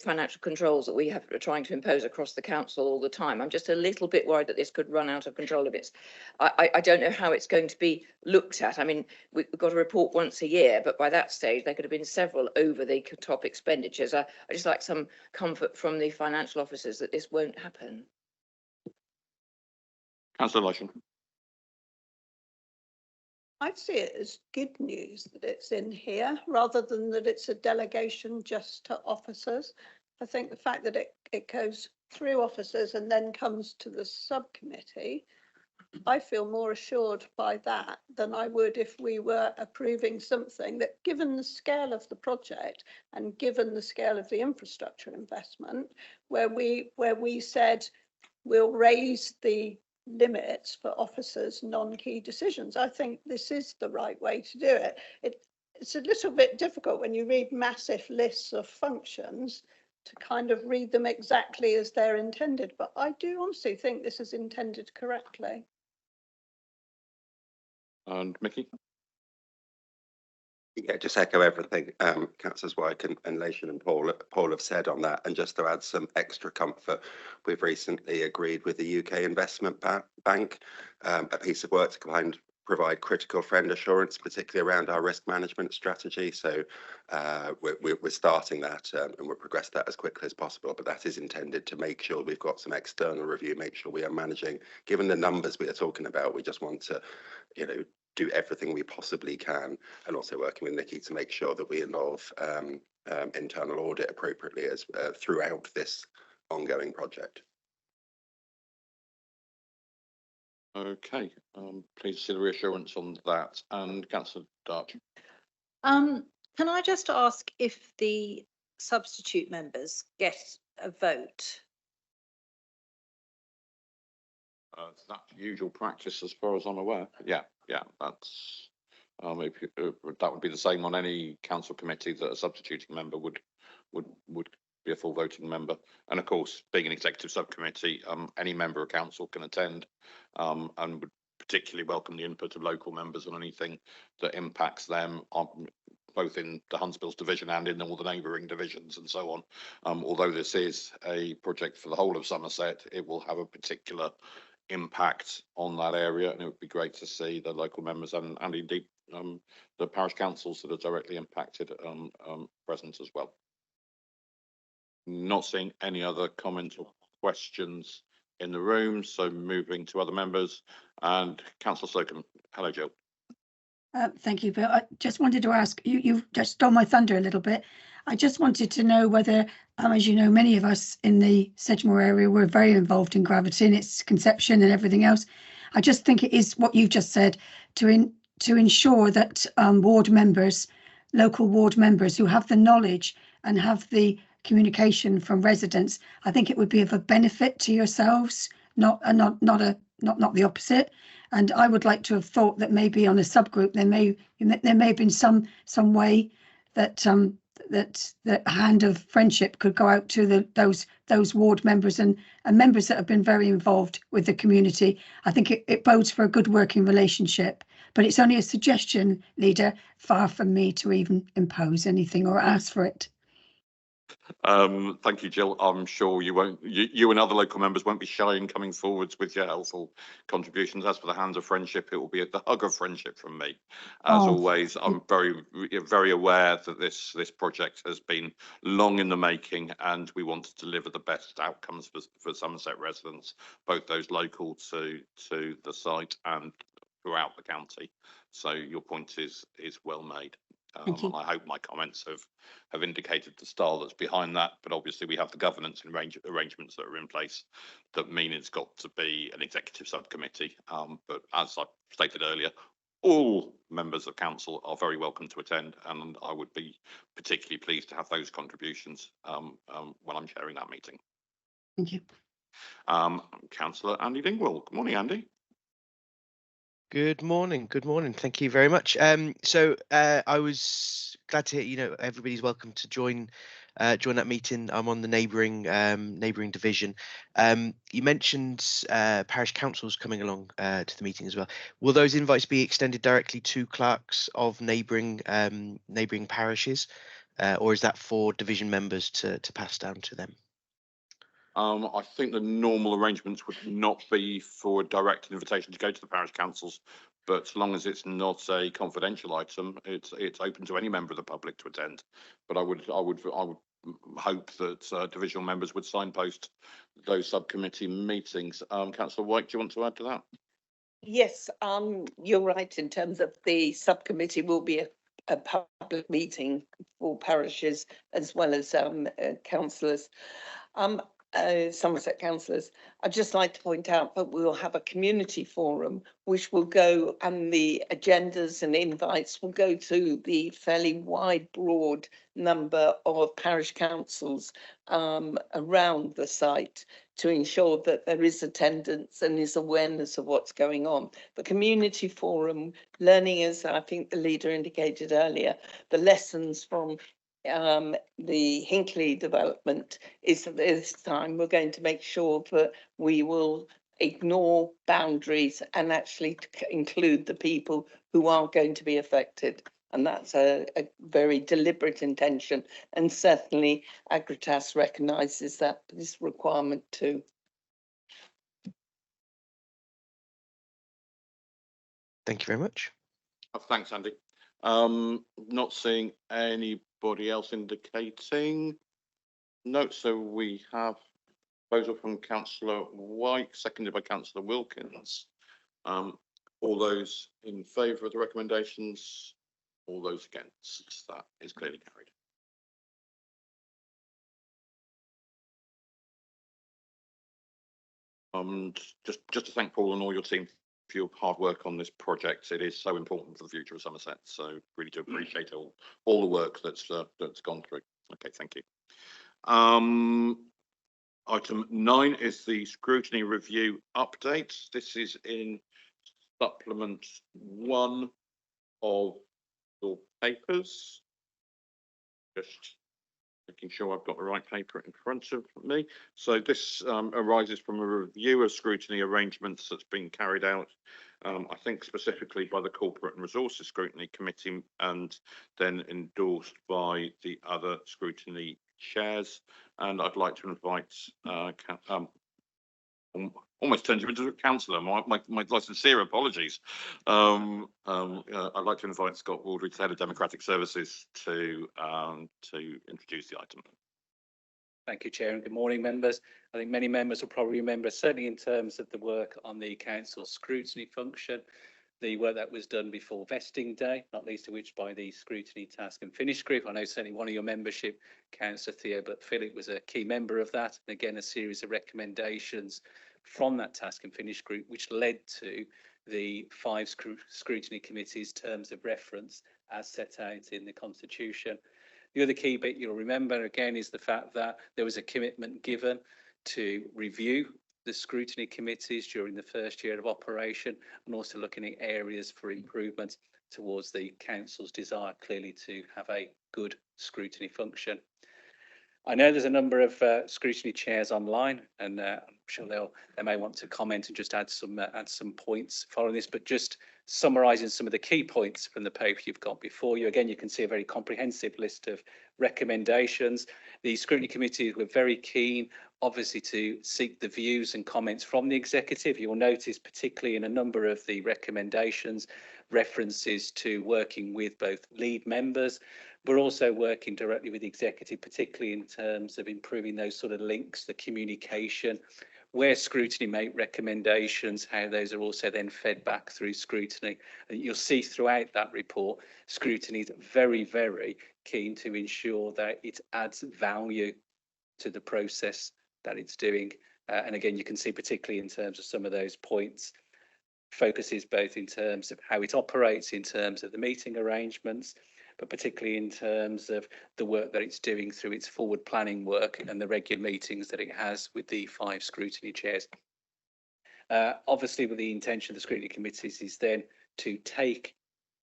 financial controls that we are trying to impose across the council all the time. I'm just a little bit worried that this could run out of control if it's, I don't know how it's going to be looked at. I mean, we've got a report once a year, but by that stage, there could have been several over the top expenditures. I just like some comfort from the financial officers that this won't happen. Councillor Lysham. I'd see it as good news that it's in here rather than that it's a delegation just to officers. I think the fact that it goes through officers and then comes to the subcommittee, I feel more assured by that than I would if we were approving something that, given the scale of the project and given the scale of the infrastructure investment, where we said we'll raise the limits for officers' non-key decisions. I think this is the right way to do it. It's a little bit difficult when you read massive lists of functions to kind of read them exactly as they're intended, but I do honestly think this is intended correctly. And Mickey? Yeah, just echo everything Councillors Wyke and Lation and Paul have said on that. And just to add some extra comfort, we've recently agreed with the UK Investment Bank a piece of work to provide critical friend assurance, particularly around our risk management strategy. So we're starting that and we'll progress that as quickly as possible. But that is intended to make sure we've got some external review, make sure we are managing, given the numbers we are talking about, we just want to, do everything we possibly can, and also working with Nikki to make sure that we involve internal audit appropriately as throughout this ongoing project. Okay, please see the reassurance on that. And Councillor Darch. Can I just ask if the substitute members get a vote? That's usual practice as far as I'm aware. Yeah, that's that would be the same on any council committee, that a substituting member would be a full voting member. And of course, being an executive subcommittee, any member of council can attend and would particularly welcome the input of local members on anything that impacts them. both in the Huntsbills division and in all the neighbouring divisions and so on. Although this is a project for the whole of Somerset, it will have a particular impact on that area, and it would be great to see the local members and indeed the parish councils that are directly impacted present as well. Not seeing any other comments or questions in the room, so moving to other members, and Councillor Slocum. Hello, Jill. Thank you, Bill. I just wanted to ask, you've just stole my thunder a little bit. I just wanted to know whether, as you know, many of us in the Sedgemoor area were very involved in Gravity and its conception and everything else. I just think it is what you've just said to ensure that ward members, local ward members who have the knowledge and have the communication from residents, I think it would be of a benefit to yourselves, not the opposite. And I would like to have thought that maybe on a subgroup there may have been some way that that hand of friendship could go out to those ward members and members that have been very involved with the community. I think it bodes for a good working relationship. But it's only a suggestion, Leader, far from me to even impose anything or ask for it. Thank you, Jill. I'm sure you and other local members won't be shy in coming forwards with your helpful contributions. As for the hands of friendship, it will be the hug of friendship from me. As always, I'm very aware that this project has been long in the making, and we want to deliver the best outcomes for Somerset residents, both those local to the site and throughout the county. So your point is well made. And I hope my comments have indicated the style that's behind that. But obviously, we have the governance and arrangements that are in place that mean it's got to be an executive subcommittee. But as I stated earlier, all members of council are very welcome to attend, and I would be particularly pleased to have those contributions when I'm chairing that meeting. Thank you. Councillor Andy Dingwall. Good morning, Andy. Good morning. Good morning. Thank you very much. So I was glad to hear, everybody's welcome to join that meeting. I'm on the neighbouring division. You mentioned parish councils coming along to the meeting as well. Will those invites be extended directly to clerks of neighbouring parishes, or is that for division members to pass down to them? I think the normal arrangements would not be for a direct invitation to go to the parish councils, but so long as it's not a confidential item, it's open to any member of the public to attend. But I would hope that divisional members would signpost those subcommittee meetings. Councillor White, do you want to add to that? Yes, you're right in terms of the subcommittee will be a public meeting for parishes as well as councillors. Somerset councillors. I'd just like to point out that we will have a community forum which will go, and the agendas and invites will go to the fairly wide, broad number of parish councils around the site to ensure that there is attendance and is awareness of what's going on. The community forum, learning, as I think the leader indicated earlier, the lessons from the Hinckley development is that this time we're going to make sure that we will ignore boundaries and actually include the people who are going to be affected. And that's a very deliberate intention. And certainly Agritas recognises that this requirement too. Thank you very much. Thanks, Andy. Not seeing anybody else indicating. No, so we have proposal from Councillor White, seconded by Councillor Wilkins. All those in favour of the recommendations, all those against, that is clearly carried. Just to thank Paul and all your team for your hard work on this project. It is so important for the future of Somerset. So really do appreciate all the work that's gone through. Okay, thank you. Item 9 is the scrutiny review update. This is in supplement 1 of your papers. Just making sure I've got the right paper in front of me. So this arises from a review of scrutiny arrangements that's been carried out I think specifically by the Corporate and Resources Scrutiny Committee and then endorsed by the other scrutiny chairs. And I'd like to invite, almost turned you into a councillor, my sincere apologies. I'd like to invite Scott Waldridge, Head of Democratic Services, to introduce the item. Thank you, Chair, and good morning, members. I think many members will probably remember, certainly in terms of the work on the council's scrutiny function, the work that was done before vesting day, not least of which by the Scrutiny Task and Finish Group. I know certainly one of your membership, Councillor Theo Philip, was a key member of that. And again, a series of recommendations from that Task and Finish Group, which led to the 5 scrutiny committees' terms of reference as set out in the Constitution. The other key bit you'll remember, again, is the fact that there was a commitment given to review the scrutiny committees during the first year of operation, and also looking at areas for improvement towards the council's desire, clearly, to have a good scrutiny function. I know there's a number of scrutiny chairs online, and I'm sure they may want to comment and just add some points following this, but just summarising some of the key points from the paper you've got before you. Again, you can see a very comprehensive list of recommendations. The scrutiny committees were very keen, obviously, to seek the views and comments from the executive. You'll notice, particularly in a number of the recommendations, references to working with both lead members, but also working directly with the executive, particularly in terms of improving those sort of links, the communication, where scrutiny make recommendations, how those are also then fed back through scrutiny. And you'll see throughout that report, scrutiny is very, very keen to ensure that it adds value to the process that it's doing. And again, you can see particularly in terms of some of those points, focuses both in terms of how it operates, in terms of the meeting arrangements, but particularly in terms of the work that it's doing through its forward planning work and the regular meetings that it has with the 5 scrutiny chairs. Obviously, with the intention of the scrutiny committees is then to take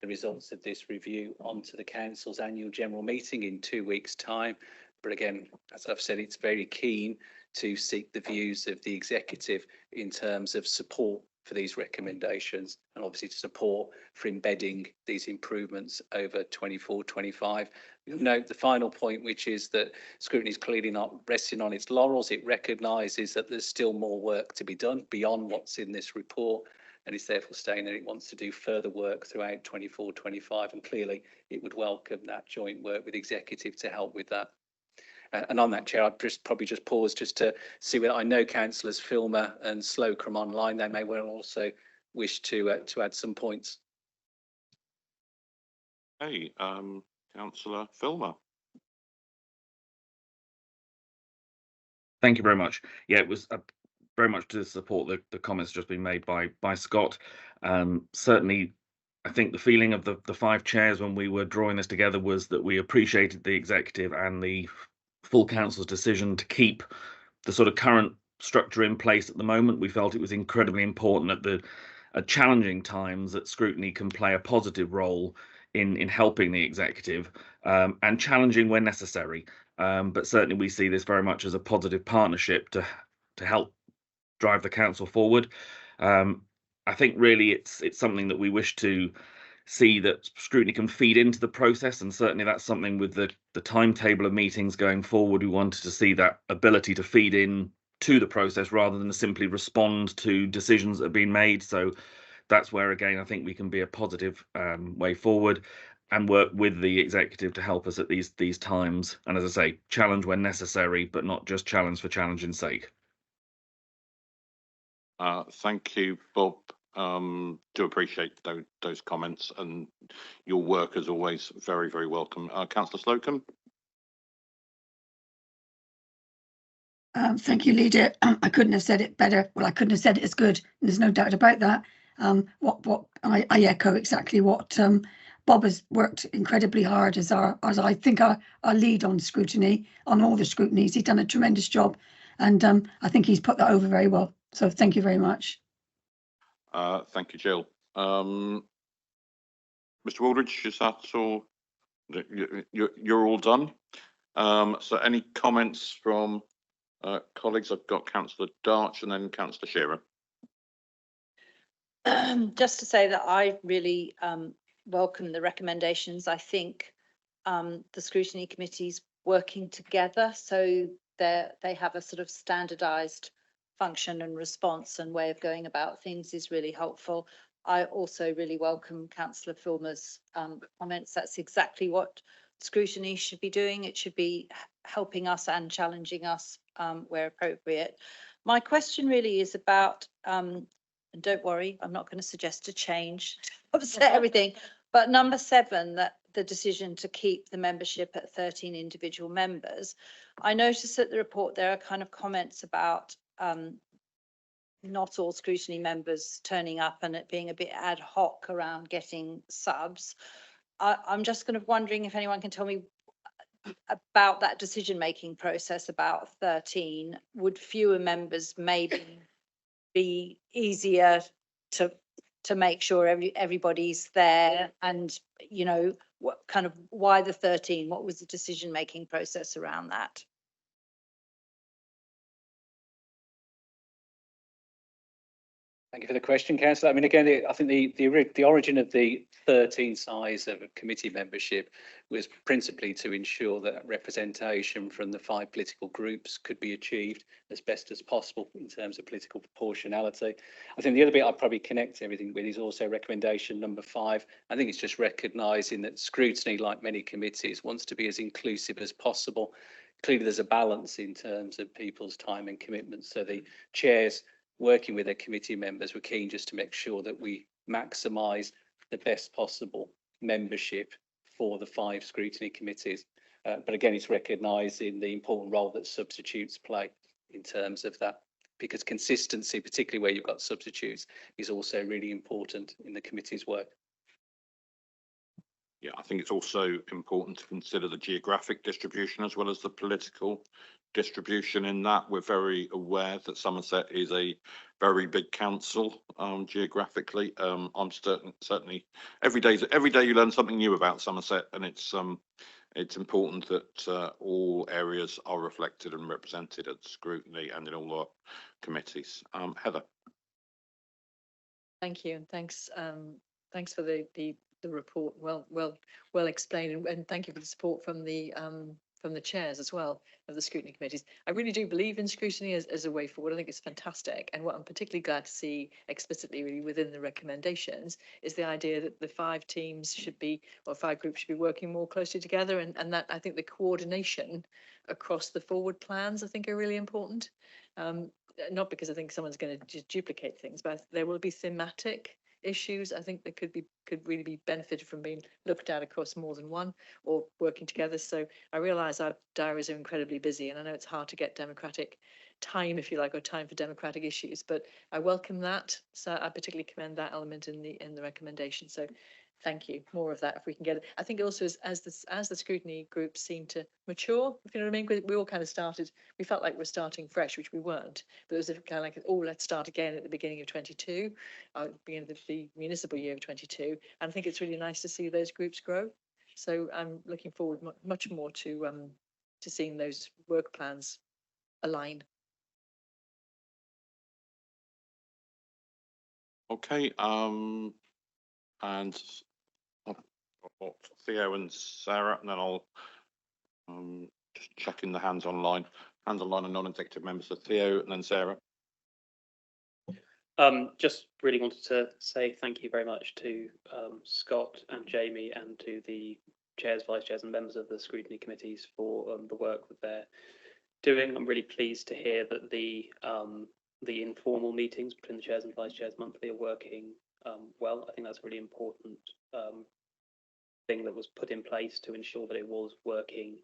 the results of this review onto the council's annual general meeting in 2 weeks' time. But again, as I've said, it's very keen to seek the views of the executive in terms of support for these recommendations, and obviously to support for embedding these improvements over 24-25. You'll note the final point, which is that scrutiny is clearly not resting on its laurels. It recognises that there's still more work to be done beyond what's in this report, and it's therefore saying that it wants to do further work throughout 24-25, and clearly it would welcome that joint work with executive to help with that. And on that, Chair, I'd probably just pause just to see whether I know councillors Filmer and Slocum online. They may well also wish to add some points. Hey, Councillor Filmer. Thank you very much. Yeah, it was very much to support the comments just been made by Scott. Certainly, I think the feeling of the 5 chairs when we were drawing this together was that we appreciated the executive and the full council's decision to keep the sort of current structure in place at the moment. We felt it was incredibly important at challenging times that scrutiny can play a positive role in helping the executive and challenging when necessary. But certainly we see this very much as a positive partnership to help drive the council forward. I think really it's something that we wish to see that scrutiny can feed into the process, and certainly that's something with the timetable of meetings going forward. We wanted to see that ability to feed in to the process rather than simply respond to decisions that have been made. So that's where, again, I think we can be a positive way forward and work with the executive to help us at these times. And as I say, challenge when necessary, but not just challenge for challenging's sake. Thank you, Bob. Do appreciate those comments, and your work is always very, very welcome. Councillor Slocum. Thank you, Leader. I couldn't have said it better. Well, I couldn't have said it as good. There's no doubt about that. I echo exactly what Bob has worked incredibly hard as I think our lead on scrutiny, on all the scrutinies. He's done a tremendous job, and I think he's put that over very well. So thank you very much. Thank you, Jill. Mr. Waldridge, is that all? You're all done. So any comments from colleagues? I've got Councillor Darch and then Councillor Shearer. just to say that I really welcome the recommendations. I think the scrutiny committees working together, so they have a sort of standardised function and response and way of going about things is really helpful. I also really welcome Councillor Filmer's comments. That's exactly what scrutiny should be doing. It should be helping us and challenging us where appropriate. My question really is about, and don't worry, I'm not going to suggest a change to upset everything, but number 7, that the decision to keep the membership at 13 individual members. I noticed that the report there are kind of comments about not all scrutiny members turning up and it being a bit ad hoc around getting subs. I'm just kind of wondering if anyone can tell me about that decision-making process about 13. Would fewer members maybe be easier to make sure everybody's there, and you know, what kind of, why the 13? What was the decision-making process around that? Thank you for the question, Councillor. I mean, again, I think the origin of the 13 size of committee membership was principally to ensure that representation from the 5 political groups could be achieved as best as possible in terms of political proportionality. I think the other bit I'd probably connect everything with is also recommendation number 5. I think it's just recognising that scrutiny, like many committees, wants to be as inclusive as possible. Clearly, there's a balance in terms of people's time and commitment. So the chairs working with their committee members were keen just to make sure that we maximise the best possible membership for the 5 scrutiny committees. But again, it's recognising the important role that substitutes play in terms of that, because consistency, particularly where you've got substitutes, is also really important in the committee's work. Yeah, I think it's also important to consider the geographic distribution as well as the political distribution. In that, we're very aware that Somerset is a very big council geographically. I'm certainly every day you learn something new about Somerset, and it's important that all areas are reflected and represented at scrutiny and in all our committees. Heather. Thank you, and thanks for the report. Well explained, and thank you for the support from the chairs as well of the scrutiny committees. I really do believe in scrutiny as a way forward. I think it's fantastic, and what I'm particularly glad to see explicitly really within the recommendations is the idea that the 5 teams should be, or 5 groups should be working more closely together, and that I think the coordination across the forward plans I think are really important. Not because I think someone's going to just duplicate things, but there will be thematic issues I think that could really be benefited from being looked at across more than one or working together. So I realise our diaries are incredibly busy, and I know it's hard to get democratic time, if you like, or time for democratic issues, but I welcome that. So I particularly commend that element in the recommendation. So thank you. More of that if we can get it. I think also as the scrutiny groups seem to mature, if you know what I mean, we all kind of started, we felt like we're starting fresh, which we weren't, but it was kind of like, oh, let's start again at the beginning of 22, beginning of the municipal year of 22. And I think it's really nice to see those groups grow. So I'm looking forward much more to seeing those work plans align. Okay, and Theo and Sarah, and then I'll just checking the hands online and non-executive members. So Theo and then Sarah. Just really wanted to say thank you very much to Scott and Jamie and to the chairs, vice chairs and members of the scrutiny committees for the work that they're doing. I'm really pleased to hear that the informal meetings between the chairs and vice chairs monthly are working well. I think that's a really important thing that was put in place to ensure that it was working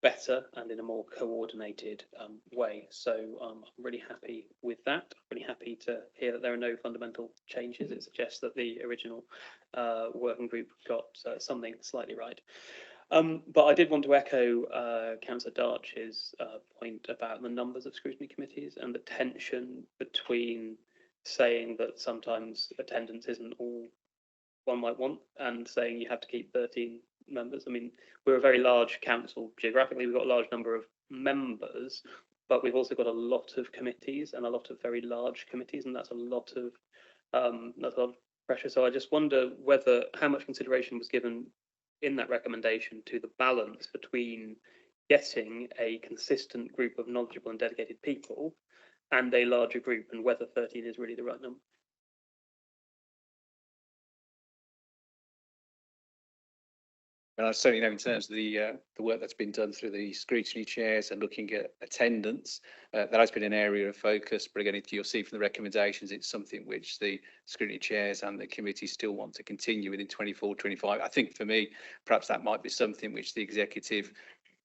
better and in a more coordinated way. So I'm really happy with that. I'm really happy to hear that there are no fundamental changes. It suggests that the original working group got something slightly right. But I did want to echo Councillor Darch's point about the numbers of scrutiny committees and the tension between saying that sometimes attendance isn't all one might want and saying you have to keep 13 members. I mean, we're a very large council geographically, we've got a large number of members, but we've also got a lot of committees and a lot of very large committees, and that's a lot of pressure. So I just wonder how much consideration was given in that recommendation to the balance between getting a consistent group of knowledgeable and dedicated people and a larger group, and whether 13 is really the right number. And I certainly know in terms of the work that's been done through the scrutiny chairs and looking at attendance, that has been an area of focus. But again, you'll see from the recommendations, it's something which the scrutiny chairs and the committee still want to continue with in 24-25. I think for me, perhaps that might be something which the executive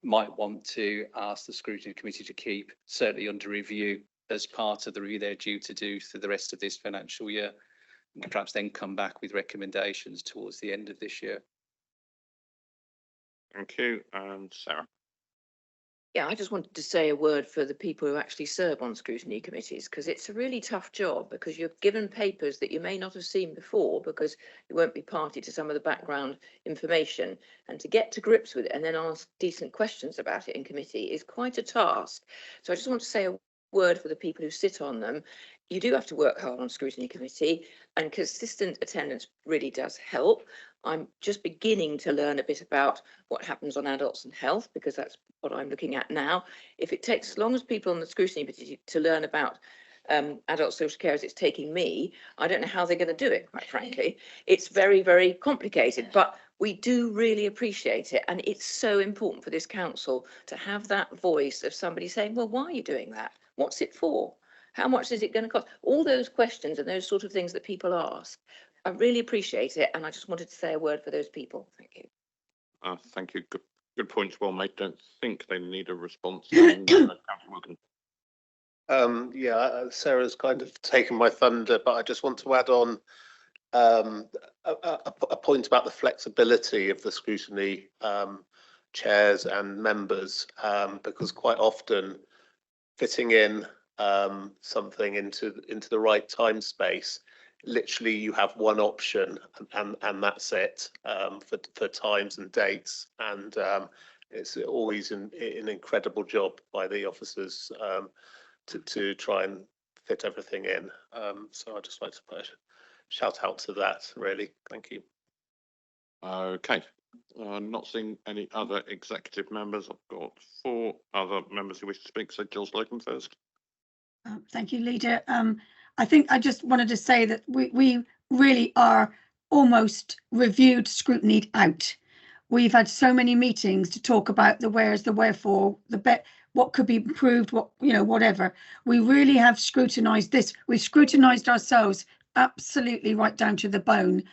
might want to ask the scrutiny committee to keep certainly under review as part of the review they're due to do through the rest of this financial year, and perhaps then come back with recommendations towards the end of this year. Thank you. And Sarah. Yeah, I just wanted to say a word for the people who actually serve on scrutiny committees, because it's a really tough job, because you're given papers that you may not have seen before because you won't be party to some of the background information, and to get to grips with it and then ask decent questions about it in committee is quite a task. So I just want to say a word for the people who sit on them. You do have to work hard on scrutiny committee, and consistent attendance really does help. I'm just beginning to learn a bit about what happens on adults and health, because that's what I'm looking at now. If it takes as long as people on the scrutiny committee to learn about adult social care as it's taking me, I don't know how they're going to do it, quite frankly. It's very, very complicated, but we do really appreciate it. And it's so important for this council to have that voice of somebody saying, well, why are you doing that? What's it for? How much is it going to cost? All those questions and those sort of things that people ask. I really appreciate it, and I just wanted to say a word for those people. Thank you. Thank you. Good points, well made. Don't think they need a response. Councillor Wilkins. Yeah, Sarah's kind of taken my thunder, but I just want to add on a point about the flexibility of the scrutiny chairs and members, because quite often fitting in something into the right time space, literally you have one option and that's it for times and dates, and it's always an incredible job by the officers to try and fit everything in. So I'd just like to put a shout out to that, really. Thank you. Okay. Not seeing any other executive members. I've got 4 other members who wish to speak. So Jill Slocum first. Thank you, Leader. I think I just wanted to say that we really are almost reviewed, scrutinied out. We've had so many meetings to talk about the where's, the wherefore, what could be improved, whatever. We really have scrutinised this. We've scrutinised ourselves absolutely right down to the bone.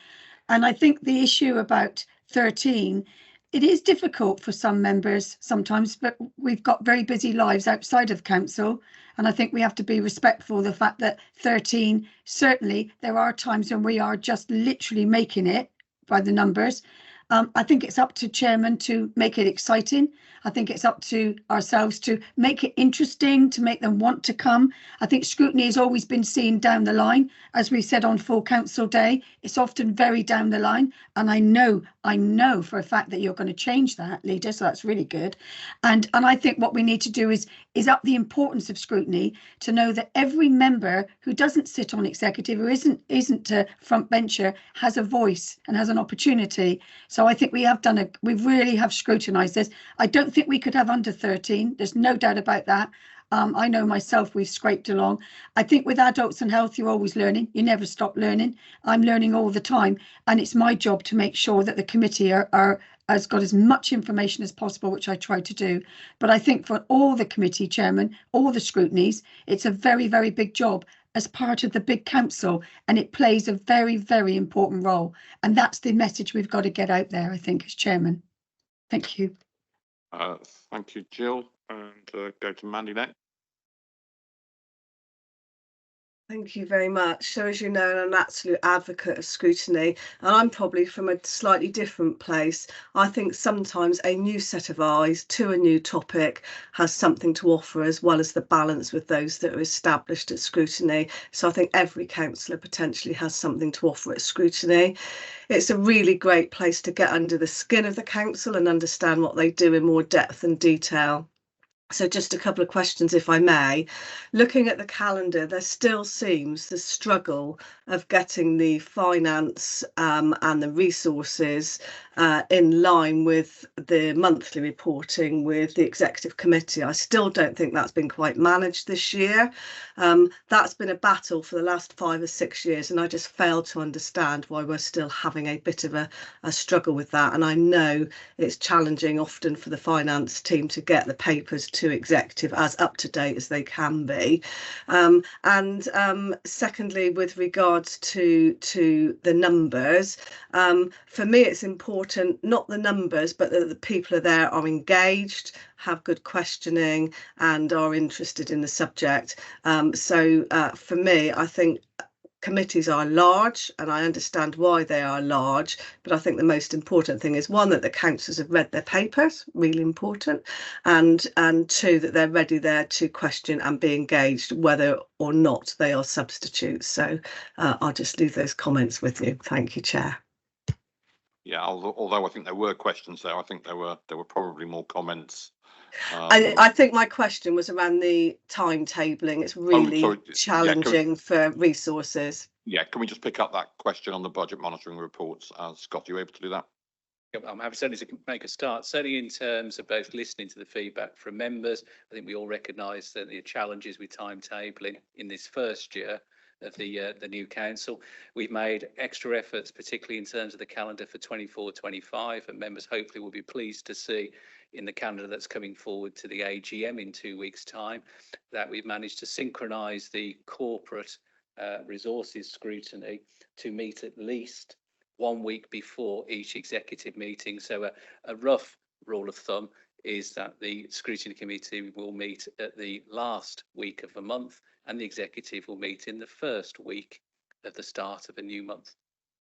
And I think the issue about 13, it is difficult for some members sometimes, but we've got very busy lives outside of council. And I think we have to be respectful of the fact that 13, certainly there are times when we are just literally making it by the numbers. I think it's up to chairman to make it exciting. I think it's up to ourselves to make it interesting, to make them want to come. I think scrutiny has always been seen down the line. As we said on full council day, it's often very down the line. And I know for a fact that you're going to change that, Leader, so that's really good. And I think what we need to do is up the importance of scrutiny, to know that every member who doesn't sit on executive, who isn't a front bencher, has a voice and has an opportunity. So I think we really have scrutinised this. I don't think we could have under 13. There's no doubt about that. I know myself, we've scraped along. I think with adults and health, you're always learning. You never stop learning. I'm learning all the time. And it's my job to make sure that the committee has got as much information as possible, which I try to do. But I think for all the committee chairmen, all the scrutinies, it's a very, very big job as part of the big council, and it plays a very, very important role. And that's the message we've got to get out there, I think, as chairman. Thank you. Thank you, Jill. And go to Mandy next. Thank you very much. So as you know, I'm an absolute advocate of scrutiny, and I'm probably from a slightly different place. I think sometimes a new set of eyes to a new topic has something to offer, as well as the balance with those that are established at scrutiny. So I think every councillor potentially has something to offer at scrutiny. It's a really great place to get under the skin of the council and understand what they do in more depth and detail. So just a couple of questions, if I may. Looking at the calendar, there still seems the struggle of getting the finance and the resources in line with the monthly reporting with the executive committee. I still don't think that's been quite managed this year. That's been a battle for the last 5 or 6 years, and I just fail to understand why we're still having a bit of a struggle with that. And I know it's challenging often for the finance team to get the papers to executive as up to date as they can be. Secondly, with regards to the numbers, for me it's important not the numbers but that the people are there are engaged, have good questioning and are interested in the subject. For me, I think committees are large and I understand why they are large, but I think the most important thing is one, that the councillors have read their papers, really important, and two, that they're ready there to question and be engaged whether or not they are substitutes. So I'll just leave those comments with you. Thank you, Chair. Yeah, although I think there were questions there, I think there were probably more comments. I think my question was around the timetabling. It's really challenging for resources. Yeah, can we just pick up that question on the budget monitoring reports? Scott, are you able to do that? I'm happy certainly to make a start, certainly in terms of both listening to the feedback from members. I think we all recognise that the challenges with timetabling in this first year of the new council. We've made extra efforts, particularly in terms of the calendar for 24-25, and members hopefully will be pleased to see in the calendar that's coming forward to the AGM in 2 weeks' time that we've managed to synchronise the corporate resources scrutiny to meet at least 1 week before each executive meeting. So a rough rule of thumb is that the scrutiny committee will meet at the last week of the month and the executive will meet in the first week of the start of a new month.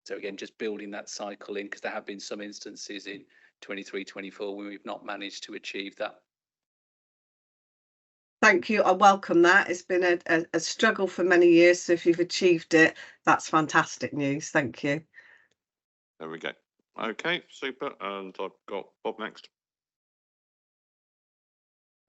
So again, just building that cycle in, because there have been some instances in 23-24 when we've not managed to achieve that. Thank you. I welcome that. It's been a struggle for many years. So if you've achieved it, that's fantastic news. Thank you. There we go. Okay, super. And I've got Bob next.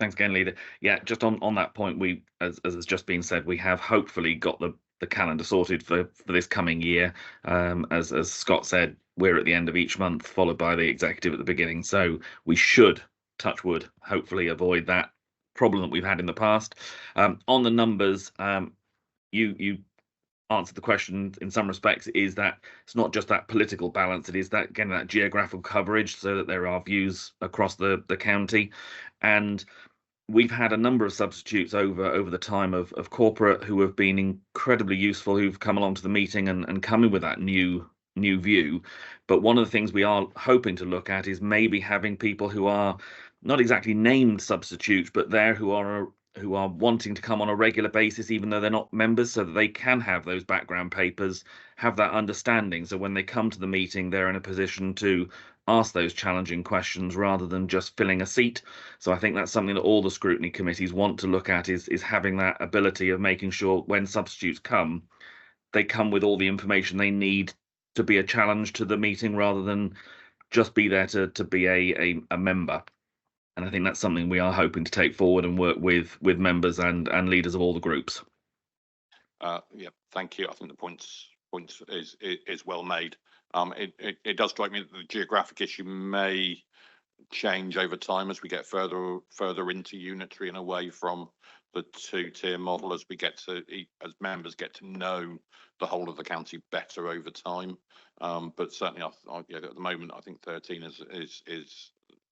Thanks again, Leader. Yeah, just on that point, we, as has just been said, we have hopefully got the calendar sorted for this coming year. As Scott said, we're at the end of each month, followed by the executive at the beginning. So we should, touch wood, hopefully avoid that problem that we've had in the past. On the numbers, you answered the question in some respects, is that it's not just that political balance, it is that getting that geographical coverage so that there are views across the county. And we've had a number of substitutes over the time of corporate who have been incredibly useful, who've come along to the meeting and come in with that new view. But one of the things we are hoping to look at is maybe having people who are not exactly named substitutes, but there who are wanting to come on a regular basis, even though they're not members, so that they can have those background papers, have that understanding. So when they come to the meeting, they're in a position to ask those challenging questions rather than just filling a seat. So I think that's something that all the scrutiny committees want to look at, is having that ability of making sure when substitutes come, they come with all the information they need to be a challenge to the meeting rather than just be there to be a member. And I think that's something we are hoping to take forward and work with members and leaders of all the groups. Yeah, thank you. I think the points is well made. It does strike me that the geographic issue may change over time as we get further into unitary and away from the two-tier model, as members get to know the whole of the county better over time. But certainly, at the moment, I think 13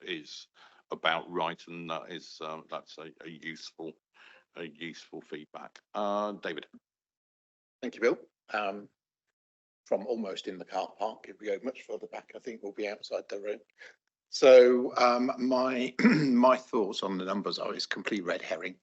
is about right, and that's a useful feedback. David. Thank you, Bill. From almost in the car park, if we go much further back, I think we'll be outside the room. So my thoughts on the numbers are it's complete red herring,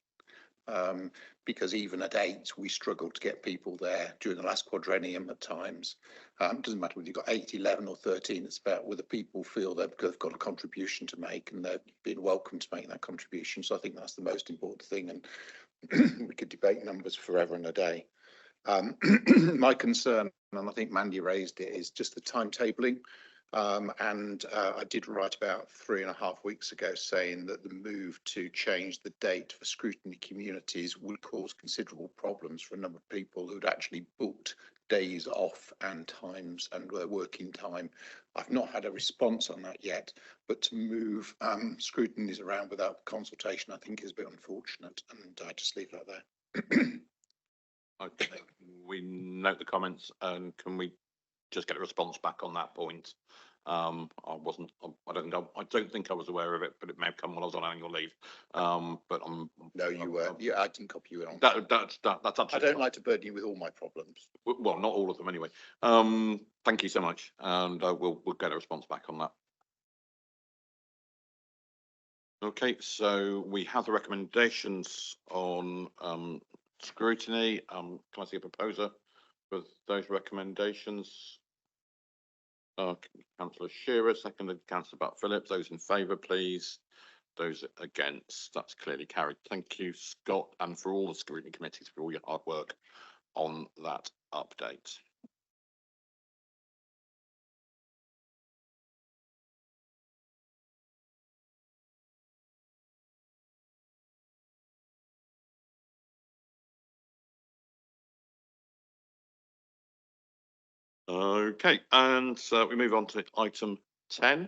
because even at 8 we struggled to get people there during the last quadrennium at times. It doesn't matter whether you've got 8, 11 or 13, it's about whether people feel they've got a contribution to make and they're being welcome to make that contribution. So I think that's the most important thing, and we could debate numbers forever and a day. My concern, and I think Mandy raised it, is just the timetabling. And I did write about 3.5 weeks ago saying that the move to change the date for scrutiny communities would cause considerable problems for a number of people who'd actually booked days off and times and their working time. I've not had a response on that yet, but to move scrutinies around without consultation, I think is a bit unfortunate, and I just leave that there. Okay, we note the comments, and can we just get a response back on that point? I don't think I was aware of it, but it may have come while I was on annual leave. But no, you were. Yeah, I didn't copy you in on that's absolutely. I don't like to burden you with all my problems. Well, not all of them anyway. Thank you so much, and we'll get a response back on that. Okay, so we have the recommendations on scrutiny. Can I see a proposer for those recommendations? Councillor Shearer, seconded Councillor Butt-Phillips. Those in favour, please. Those against, that's clearly carried. Thank you, Scott, and for all the scrutiny committees for all your hard work on that update. Okay, and we move on to item 10,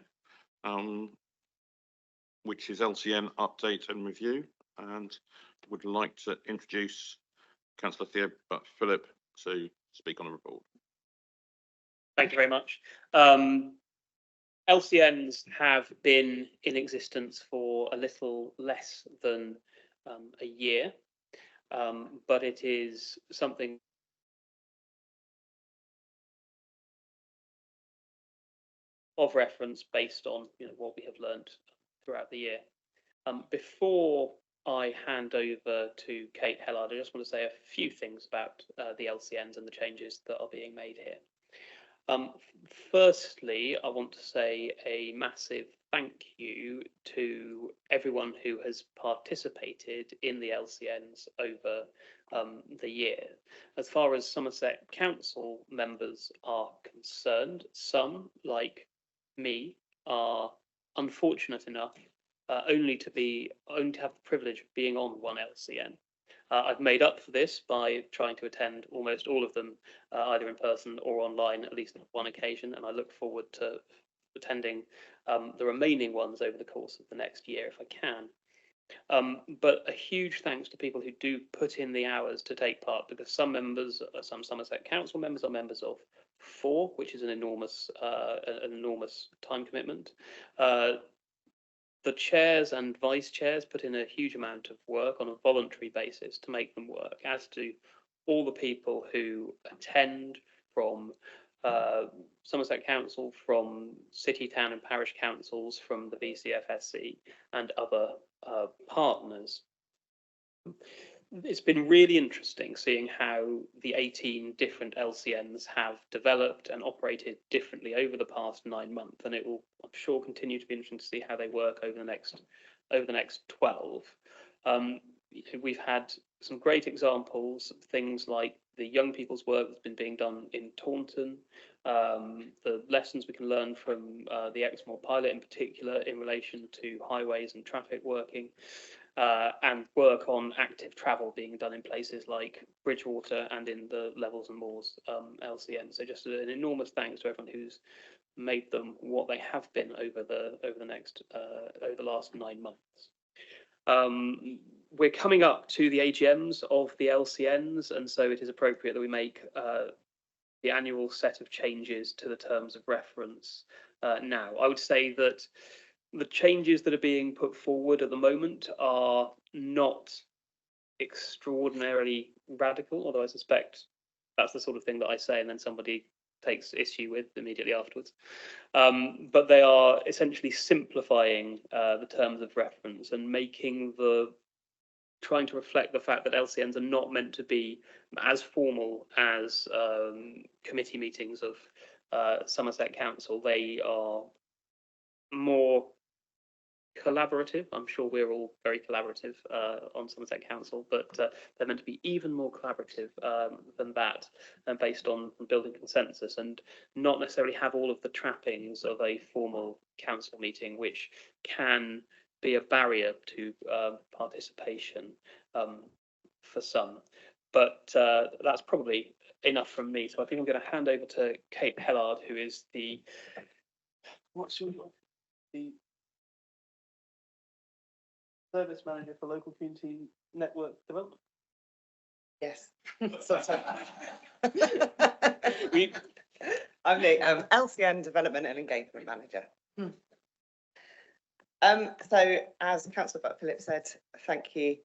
which is LCN update and review, and would like to introduce Councillor Theo Butt-Phillips to speak on the report. Thank you very much. LCNs have been in existence for a little less than a year, but it is something of reference based on what we have learned throughout the year. Before I hand over to Kate Hellard, I just want to say a few things about the LCNs and the changes that are being made here. Firstly, I want to say a massive thank you to everyone who has participated in the LCNs over the year. As far as Somerset Council members are concerned, some, like me, are unfortunate enough only to have the privilege of being on one LCN. I've made up for this by trying to attend almost all of them, either in person or online, at least on one occasion, and I look forward to attending the remaining ones over the course of the next year if I can. But a huge thanks to people who do put in the hours to take part, because some Somerset Council members are members of 4, which is an enormous time commitment. The chairs and vice chairs put in a huge amount of work on a voluntary basis to make them work, as do all the people who attend from Somerset Council, from city, town and parish councils, from the BCFSC and other partners. It's been really interesting seeing how the 18 different LCNs have developed and operated differently over the past 9 months, and it will, I'm sure, continue to be interesting to see how they work over the next 12. We've had some great examples of things like the young people's work that's been being done in Taunton, the lessons we can learn from the Exmoor pilot in particular in relation to highways and traffic working, and work on active travel being done in places like Bridgewater and in the Levels and Moors LCN. So just an enormous thanks to everyone who's made them what they have been over the last 9 months. We're coming up to the AGMs of the LCNs, and so it is appropriate that we make the annual set of changes to the terms of reference now. I would say that the changes that are being put forward at the moment are not extraordinarily radical, although I suspect that's the sort of thing that I say and then somebody takes issue with immediately afterwards. But they are essentially simplifying the terms of reference and trying to reflect the fact that LCNs are not meant to be as formal as committee meetings of Somerset Council. They are more collaborative. I'm sure we're all very collaborative on Somerset Council, but they're meant to be even more collaborative than that, and based on building consensus, and not necessarily have all of the trappings of a formal council meeting, which can be a barrier to participation for some. But that's probably enough from me. So I think I'm going to hand over to Kate Hellard, who is the Service Manager for Local Community Network Development. Yes. I'm the LCN Development and Engagement Manager. So as Councillor Butt-Phillips said, thank you.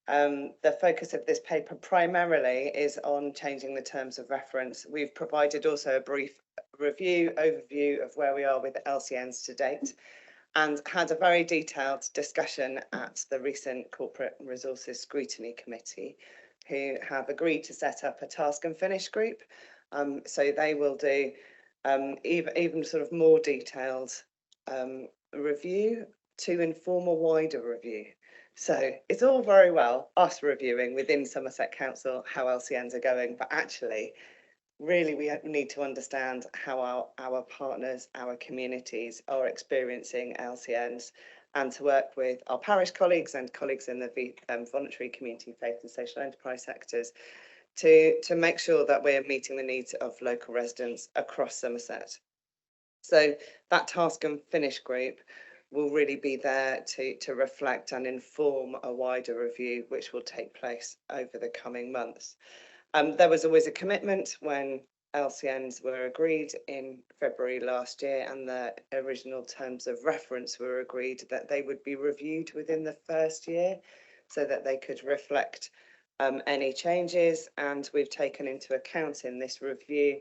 The focus of this paper primarily is on changing the terms of reference. We've provided also a brief overview of where we are with LCNs to date, and had a very detailed discussion at the recent Corporate Resources Scrutiny Committee, who have agreed to set up a task and finish group. So they will do even sort of more detailed review to inform a wider review. So it's all very well us reviewing within Somerset Council how LCNs are going, but actually really we need to understand how our partners, our communities are experiencing LCNs, and to work with our parish colleagues and colleagues in the voluntary community, faith and social enterprise sectors to make sure that we're meeting the needs of local residents across Somerset. So that task and finish group will really be there to reflect and inform a wider review, which will take place over the coming months. There was always a commitment when LCNs were agreed in February last year, and the original terms of reference were agreed that they would be reviewed within the first year so that they could reflect any changes. And we've taken into account in this review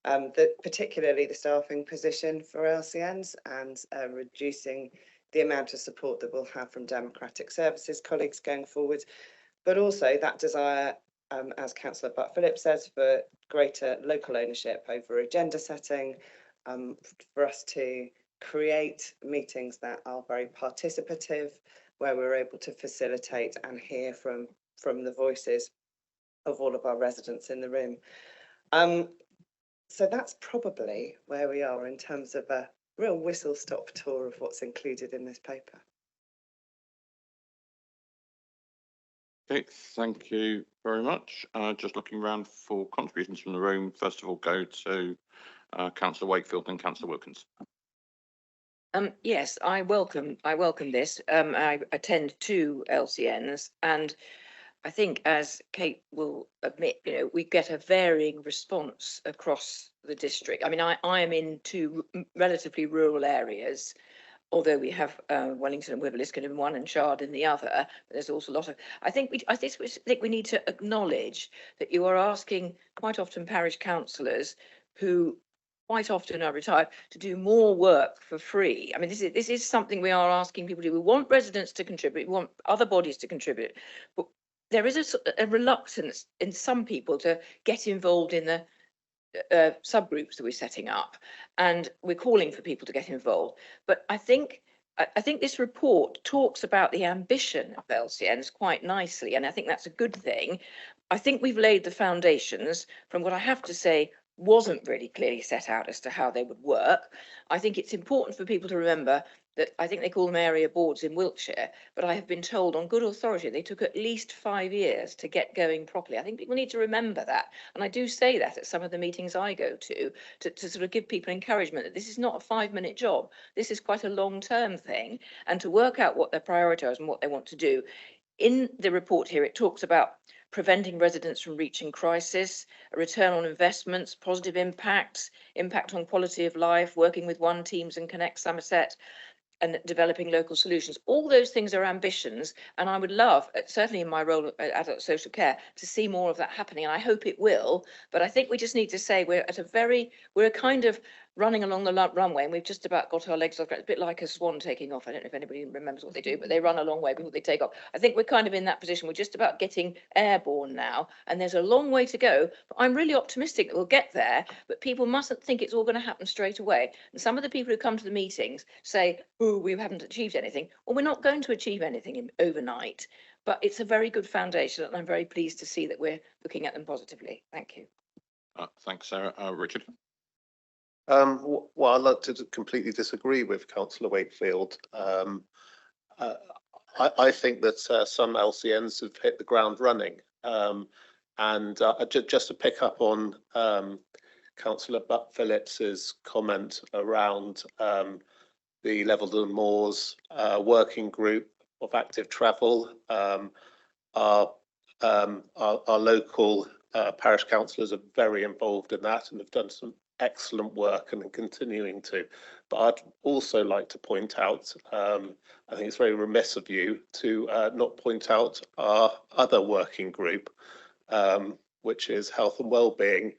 that particularly the staffing position for LCNs and reducing the amount of support that we'll have from democratic services colleagues going forward, but also that desire, as Councillor Butt-Phillips says, for greater local ownership over agenda setting, for us to create meetings that are very participative, where we're able to facilitate and hear from the voices of all of our residents in the room. So that's probably where we are in terms of a real whistle-stop tour of what's included in this paper. Okay, thank you very much. Just looking around for contributions from the room. First of all, go to Councillor Wakefield and Councillor Wilkins. Yes, I welcome this. I attend 2 LCNs, and I think, as Kate will admit, we get a varying response across the district. I mean, I am in 2 relatively rural areas, although we have Wellington and Wiveliscombe in one and Shard in the other. There's also a lot of. I think we need to acknowledge that you are asking quite often parish councillors who quite often are retired to do more work for free. I mean, this is something we are asking people to do. We want residents to contribute. We want other bodies to contribute, but there is a reluctance in some people to get involved in the subgroups that we're setting up, and we're calling for people to get involved. But I think this report talks about the ambition of LCNs quite nicely, and I think that's a good thing. I think we've laid the foundations from what I have to say wasn't really clearly set out as to how they would work. I think it's important for people to remember that I think they call them area boards in Wiltshire, but I have been told on good authority they took at least 5 years to get going properly. I think people need to remember that. And I do say that at some of the meetings I go to sort of give people encouragement that this is not a 5-minute job. This is quite a long-term thing, and to work out what they're prioritising and what they want to do. In the report here, it talks about preventing residents from reaching crisis, a return on investments, positive impacts, impact on quality of life, working with One Teams and Connect Somerset, and developing local solutions. All those things are ambitions, and I would love, certainly in my role at adult social care, to see more of that happening, and I hope it will. But I think we just need to say we're a kind of running along the runway, and we've just about got our legs off. It's a bit like a swan taking off. I don't know if anybody remembers what they do, but they run a long way before they take off. I think we're kind of in that position. We're just about getting airborne now, and there's a long way to go. But I'm really optimistic that we'll get there, but people mustn't think it's all going to happen straight away. And some of the people who come to the meetings say, oh, we haven't achieved anything. Well, we're not going to achieve anything overnight, but it's a very good foundation, and I'm very pleased to see that we're looking at them positively. Thank you. Thanks, Sarah. Richard? Well, I'd like to completely disagree with Councillor Wakefield. I think that some LCNs have hit the ground running. Just to pick up on Councillor Butt-Phillips's comment around the Level and Moors working group of active travel, our local parish councillors are very involved in that and have done some excellent work and are continuing to. But I'd also like to point out, I think it's very remiss of you to not point out our other working group, which is Health and Wellbeing,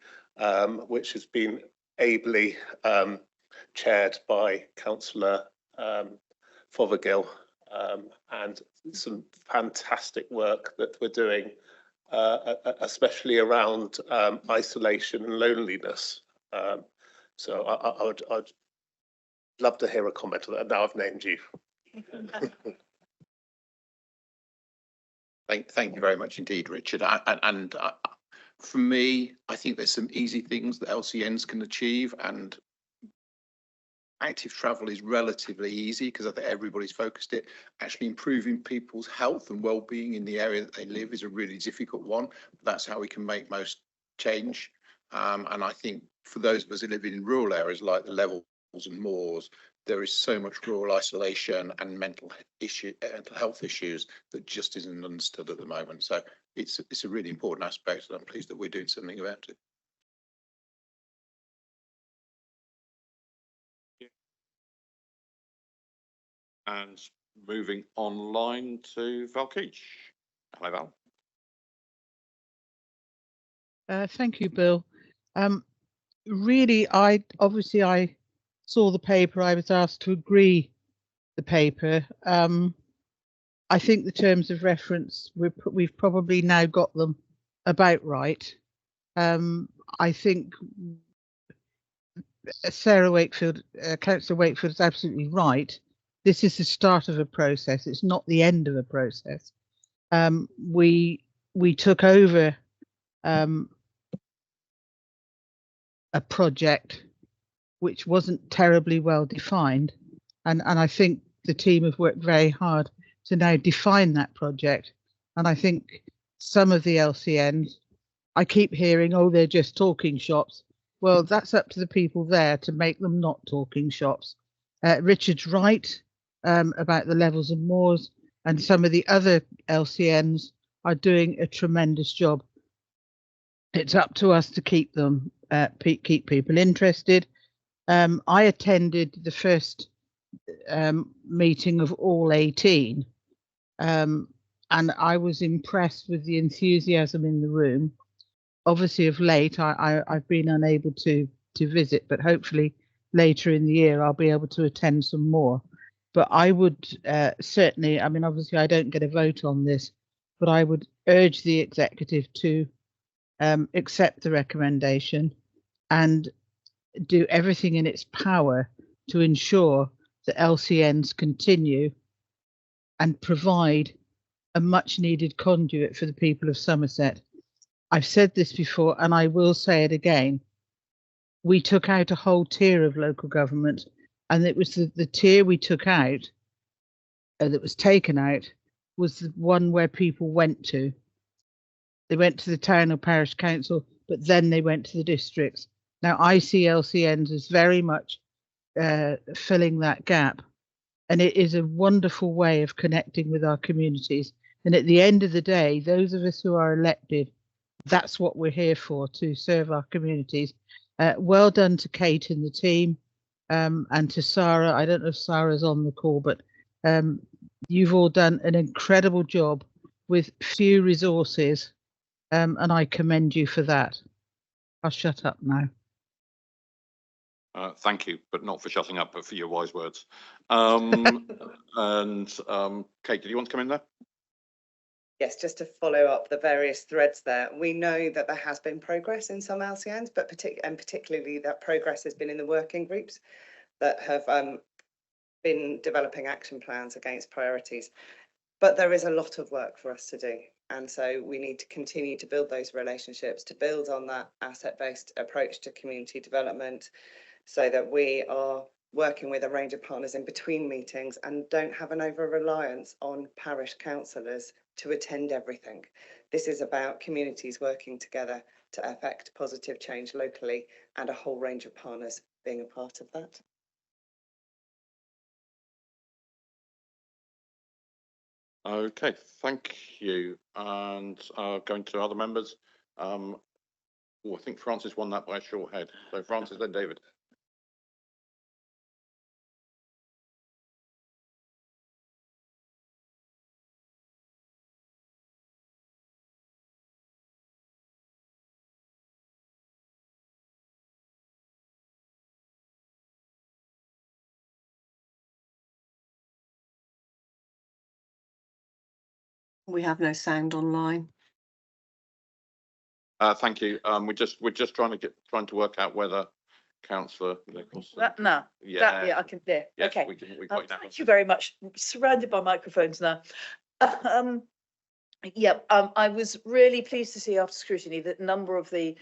which has been ably chaired by Councillor Fothergill, and some fantastic work that we're doing, especially around isolation and loneliness. So I'd love to hear a comment on that. Now I've named you. Thank you very much indeed, Richard. For me, I think there's some easy things that LCNs can achieve, and active travel is relatively easy because I think everybody's focused it. Actually improving people's health and well-being in the area that they live is a really difficult one. That's how we can make most change. And I think for those of us who live in rural areas like the Levels and Moors, there is so much rural isolation and mental health issues that just isn't understood at the moment. So it's a really important aspect, and I'm pleased that we're doing something about it. And moving online to Val Keach. Hello, Val. Thank you, Bill. Really, I saw the paper. I was asked to agree the paper. I think the terms of reference, we've probably now got them about right. I think Sarah Wakefield, Councillor Wakefield is absolutely right. This is the start of a process. It's not the end of a process. We took over a project which wasn't terribly well defined, and I think the team have worked very hard to now define that project. And I think some of the LCNs, I keep hearing, oh, they're just talking shops. Well, that's up to the people there to make them not talking shops. Richard's right about the Levels and Moors, and some of the other LCNs are doing a tremendous job. It's up to us to keep them, keep people interested. I attended the first meeting of all 18, and I was impressed with the enthusiasm in the room. Obviously, of late, I've been unable to visit, but hopefully later in the year I'll be able to attend some more. But I would certainly, I mean, obviously I don't get a vote on this, but I would urge the executive to accept the recommendation and do everything in its power to ensure that LCNs continue and provide a much needed conduit for the people of Somerset. I've said this before and I will say it again. We took out a whole tier of local government, and it was the tier we took out, that was taken out, was the one where people went to. They went to the town or parish council, but then they went to the districts. Now I see LCNs as very much filling that gap, and it is a wonderful way of connecting with our communities. And at the end of the day, those of us who are elected, that's what we're here for, to serve our communities. Well done to Kate and the team, and to Sarah. I don't know if Sarah's on the call, but you've all done an incredible job with few resources, and I commend you for that. I'll shut up now. Thank you, but not for shutting up, but for your wise words. Kate, did you want to come in there? Yes, just to follow up the various threads there. We know that there has been progress in some LCNs, but particularly that progress has been in the working groups that have been developing action plans against priorities. But there is a lot of work for us to do. And so we need to continue to build those relationships, to build on that asset-based approach to community development, so that we are working with a range of partners in between meetings and don't have an over-reliance on parish councillors to attend everything. This is about communities working together to effect positive change locally, and a whole range of partners being a part of that. Okay, thank you. And going to other members. I think Francis won that by a short head. So Francis, then David. We have no sound online. Thank you. We're just trying to work out whether Councillor Nicholson. No. Yeah. I can. There. Yes, Okay. we got you now. Thank you very much. Surrounded by microphones now. I was really pleased to see after scrutiny that a number of the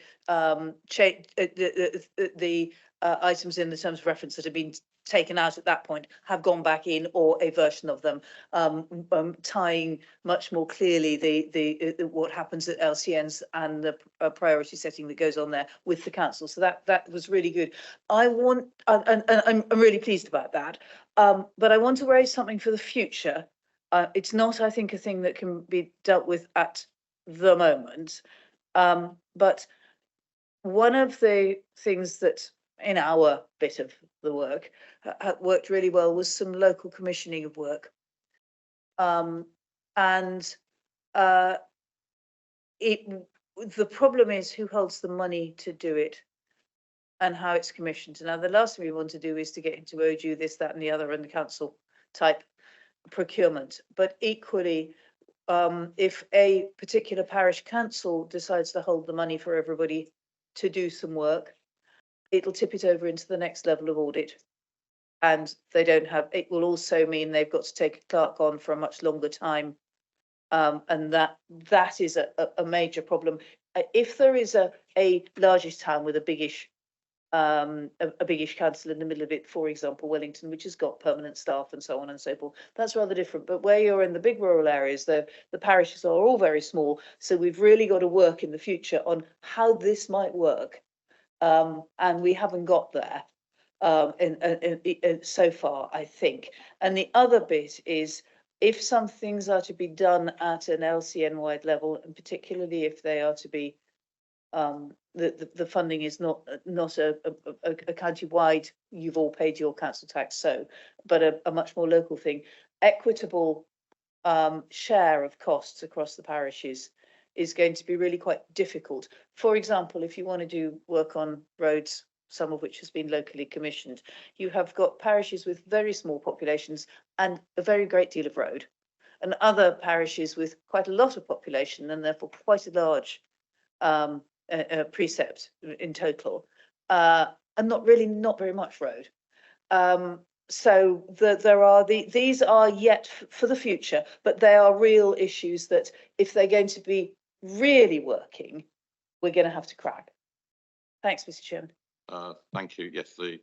items in the terms of reference that have been taken out at that point have gone back in, or a version of them, tying much more clearly the what happens at LCNs and the priority setting that goes on there with the council. So that was really good. I'm really pleased about that. But I want to raise something for the future. It's not, I think, a thing that can be dealt with at the moment. But one of the things that in our bit of the work worked really well was some local commissioning of work. The problem is who holds the money to do it and how it's commissioned. Now, the last thing we want to do is to get into OJU, this, that, and the other, and the council type procurement. But equally, if a particular parish council decides to hold the money for everybody to do some work, it'll tip it over into the next level of audit. And they don't have, it will also mean they've got to take a clerk on for a much longer time. And that is a major problem. If there is a largish town with a biggish council in the middle of it, for example, Wellington, which has got permanent staff and so on and so forth, that's rather different. But where you're in the big rural areas, the parishes are all very small. So we've really got to work in the future on how this might work. And we haven't got there so far, I think. And the other bit is, if some things are to be done at an LCN-wide level, and particularly if they are to be, the funding is not a county-wide, you've all paid your council tax, but a much more local thing. Equitable share of costs across the parishes is going to be really quite difficult. For example, if you want to do work on roads, some of which has been locally commissioned, you have got parishes with very small populations and a very great deal of road, and other parishes with quite a lot of population and therefore quite a large precept in total, and not very much road. So there are these are yet for the future, but they are real issues that, if they're going to be really working, we're going to have to crack. Thanks, Mr. Chairman. Thank you. Yes, the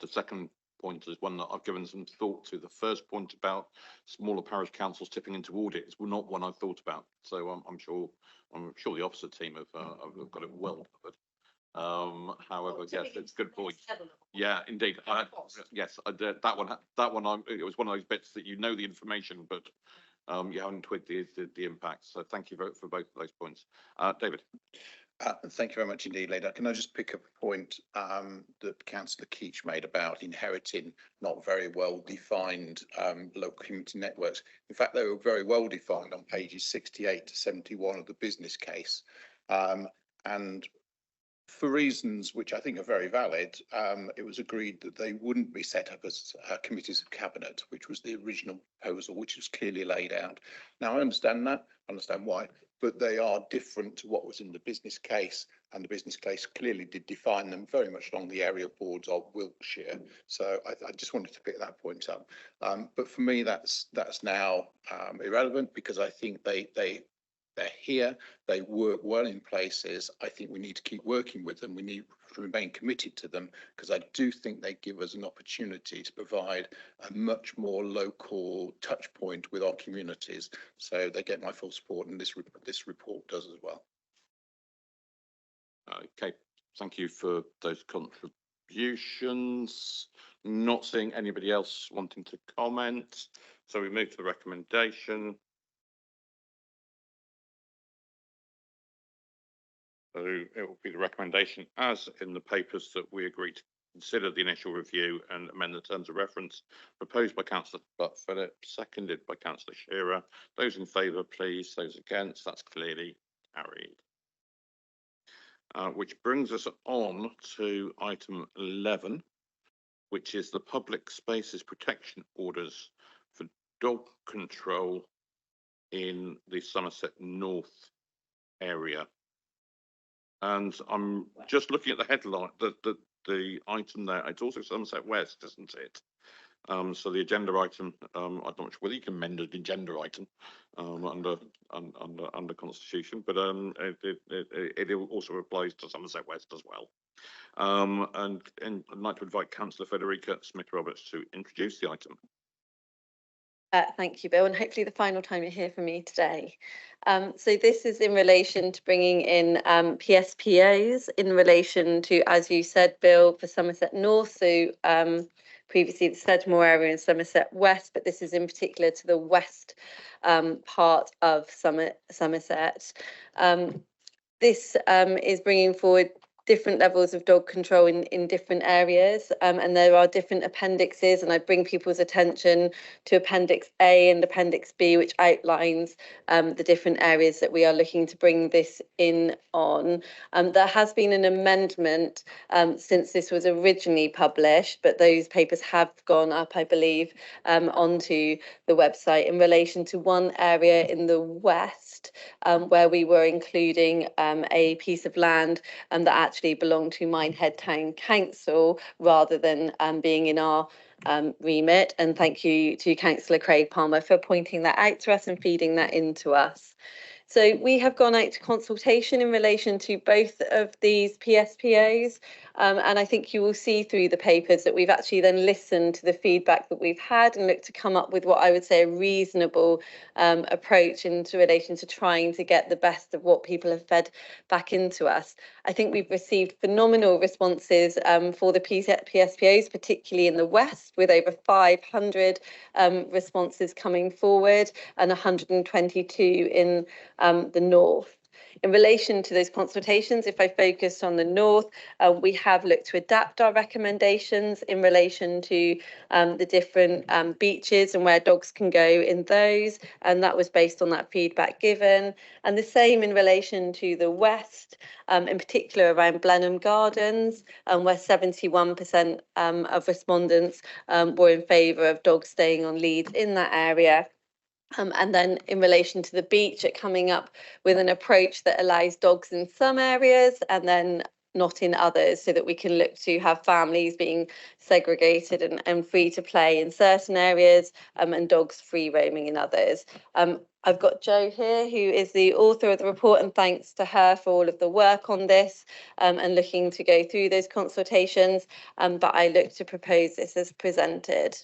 second point is one that I've given some thought to. The first point about smaller parish councils tipping into audit is not one I've thought about. So I'm sure the officer team have got it well covered. However, yes, it's a good point. Yeah, indeed. Yes, that one. It was one of those bits that you know the information, but you haven't twigged the impact. So thank you for both of those points. David. Thank you very much indeed, Leda. Can I just pick up a point that Councillor Keach made about inheriting not very well defined local community networks? In fact, they were very well defined on pages 68 to 71 of the business case. And for reasons which I think are very valid, it was agreed that they wouldn't be set up as committees of cabinet, which was the original proposal, which was clearly laid out. Now, I understand that, I understand why, but they are different to what was in the business case, and the business case clearly did define them very much along the area boards of Wiltshire. So I just wanted to pick that point up. But for me, that's now irrelevant, because I think they're here, they work well in places. I think we need to keep working with them. We need to remain committed to them, because I do think they give us an opportunity to provide a much more local touch point with our communities. So they get my full support, and this report does as well. Okay, thank you for those contributions. Not seeing anybody else wanting to comment, so we move to the recommendation. So it will be the recommendation as in the papers that we agreed to consider the initial review and amend the terms of reference, proposed by Councillor Butt-Phillips, seconded by Councillor Shearer. Those in favour, please. Those against, that's clearly carried. Which brings us on to item 11, which is the public spaces protection orders for dog control in the Somerset North area. And I'm just looking at the headline, the item there. It's also Somerset West, isn't it? So the agenda item, I'm not sure whether you can amend an agenda item under Constitution, but it also applies to Somerset West as well. And I'd like to invite Councillor Federica Smith-Roberts to introduce the item. Thank you, Bill, and hopefully the final time you hear from me today. So this is in relation to bringing in PSPOs in relation to, as you said, Bill, for Somerset North, so previously the Sedgemoor area and Somerset West, but this is in particular to the west part of Somerset. This is bringing forward different levels of dog control in different areas, and there are different appendixes, and I bring people's attention to Appendix A and Appendix B, which outlines the different areas that we are looking to bring this in on. There has been an amendment since this was originally published, but those papers have gone up, I believe, onto the website in relation to one area in the west where we were including a piece of land that actually belong to Minehead Town Council rather than being in our remit. And thank you to Councillor Craig Palmer for pointing that out to us and feeding that into us. So we have gone out to consultation in relation to both of these PSPOs, and I think you will see through the papers that we've actually then listened to the feedback that we've had and looked to come up with what I would say a reasonable approach into relation to trying to get the best of what people have fed back into us. I think we've received phenomenal responses for the PSPOs, particularly in the West, with over 500 responses coming forward and 122 in the North. In relation to those consultations, if I focus on the North, we have looked to adapt our recommendations in relation to the different beaches and where dogs can go in those, and that was based on that feedback given. And the same in relation to the West, in particular around Blenheim Gardens, where 71% of respondents were in favour of dogs staying on leads in that area. And then in relation to the beach, it coming up with an approach that allows dogs in some areas and then not in others, so that we can look to have families being segregated and free to play in certain areas and dogs free roaming in others. I've got Jo here, who is the author of the report, and thanks to her for all of the work on this and looking to go through those consultations. But I look to propose this as presented.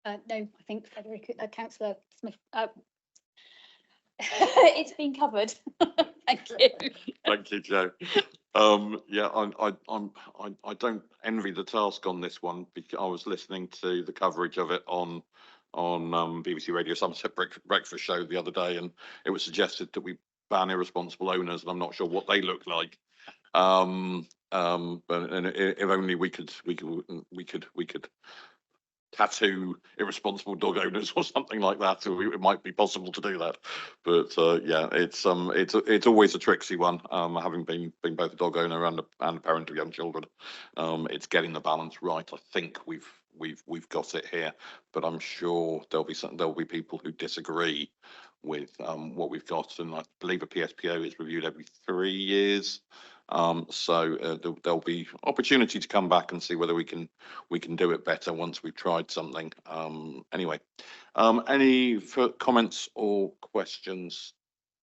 No, I think Federica, Councillor Smith, it's been covered. Thank you. Thank you, Jo. Yeah, I don't envy the task on this one, because I was listening to the coverage of it on BBC Radio Somerset Breakfast Show the other day, and it was suggested that we ban irresponsible owners, and I'm not sure what they look like. But if only we could tattoo irresponsible dog owners or something like that. So it might be possible to do that. But yeah, it's always a tricksy one. Having been both a dog owner and a parent of young children, it's getting the balance right. I think we've got it here, but I'm sure there'll be people who disagree with what we've got, and I believe a PSPO is reviewed every 3 years. So there'll be opportunity to come back and see whether we can do it better once we've tried something. Anyway, any comments or questions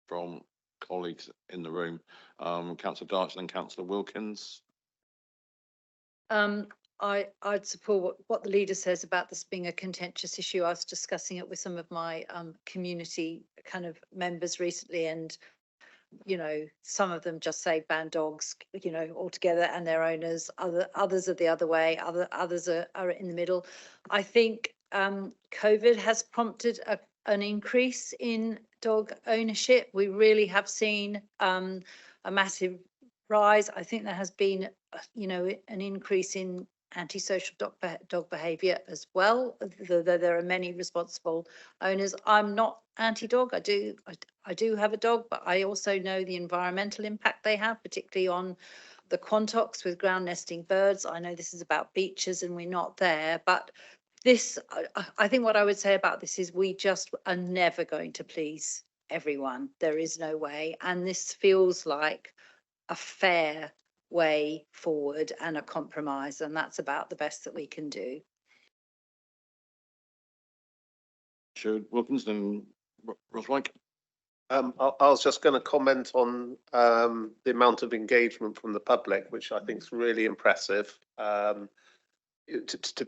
from colleagues in the room? Councillor Darch and Councillor Wilkins. I'd support what the leader says about this being a contentious issue. I was discussing it with some of my community kind of members recently, and some of them just say ban dogs, altogether, and their owners. Others are the other way. Others are in the middle. I think COVID has prompted an increase in dog ownership. We really have seen a massive rise. I think there has been, an increase in antisocial dog behaviour as well. Though there are many responsible owners. I'm not anti-dog. I do have a dog, but I also know the environmental impact they have, particularly on the quantox with ground nesting birds. I know this is about beaches and we're not there, but this, I think what I would say about this is we just are never going to please everyone. There is no way. And this feels like a fair way forward and a compromise, and that's about the best that we can do. Sure, Wilkins, then Roswike. I was just going to comment on the amount of engagement from the public, which I think is really impressive. To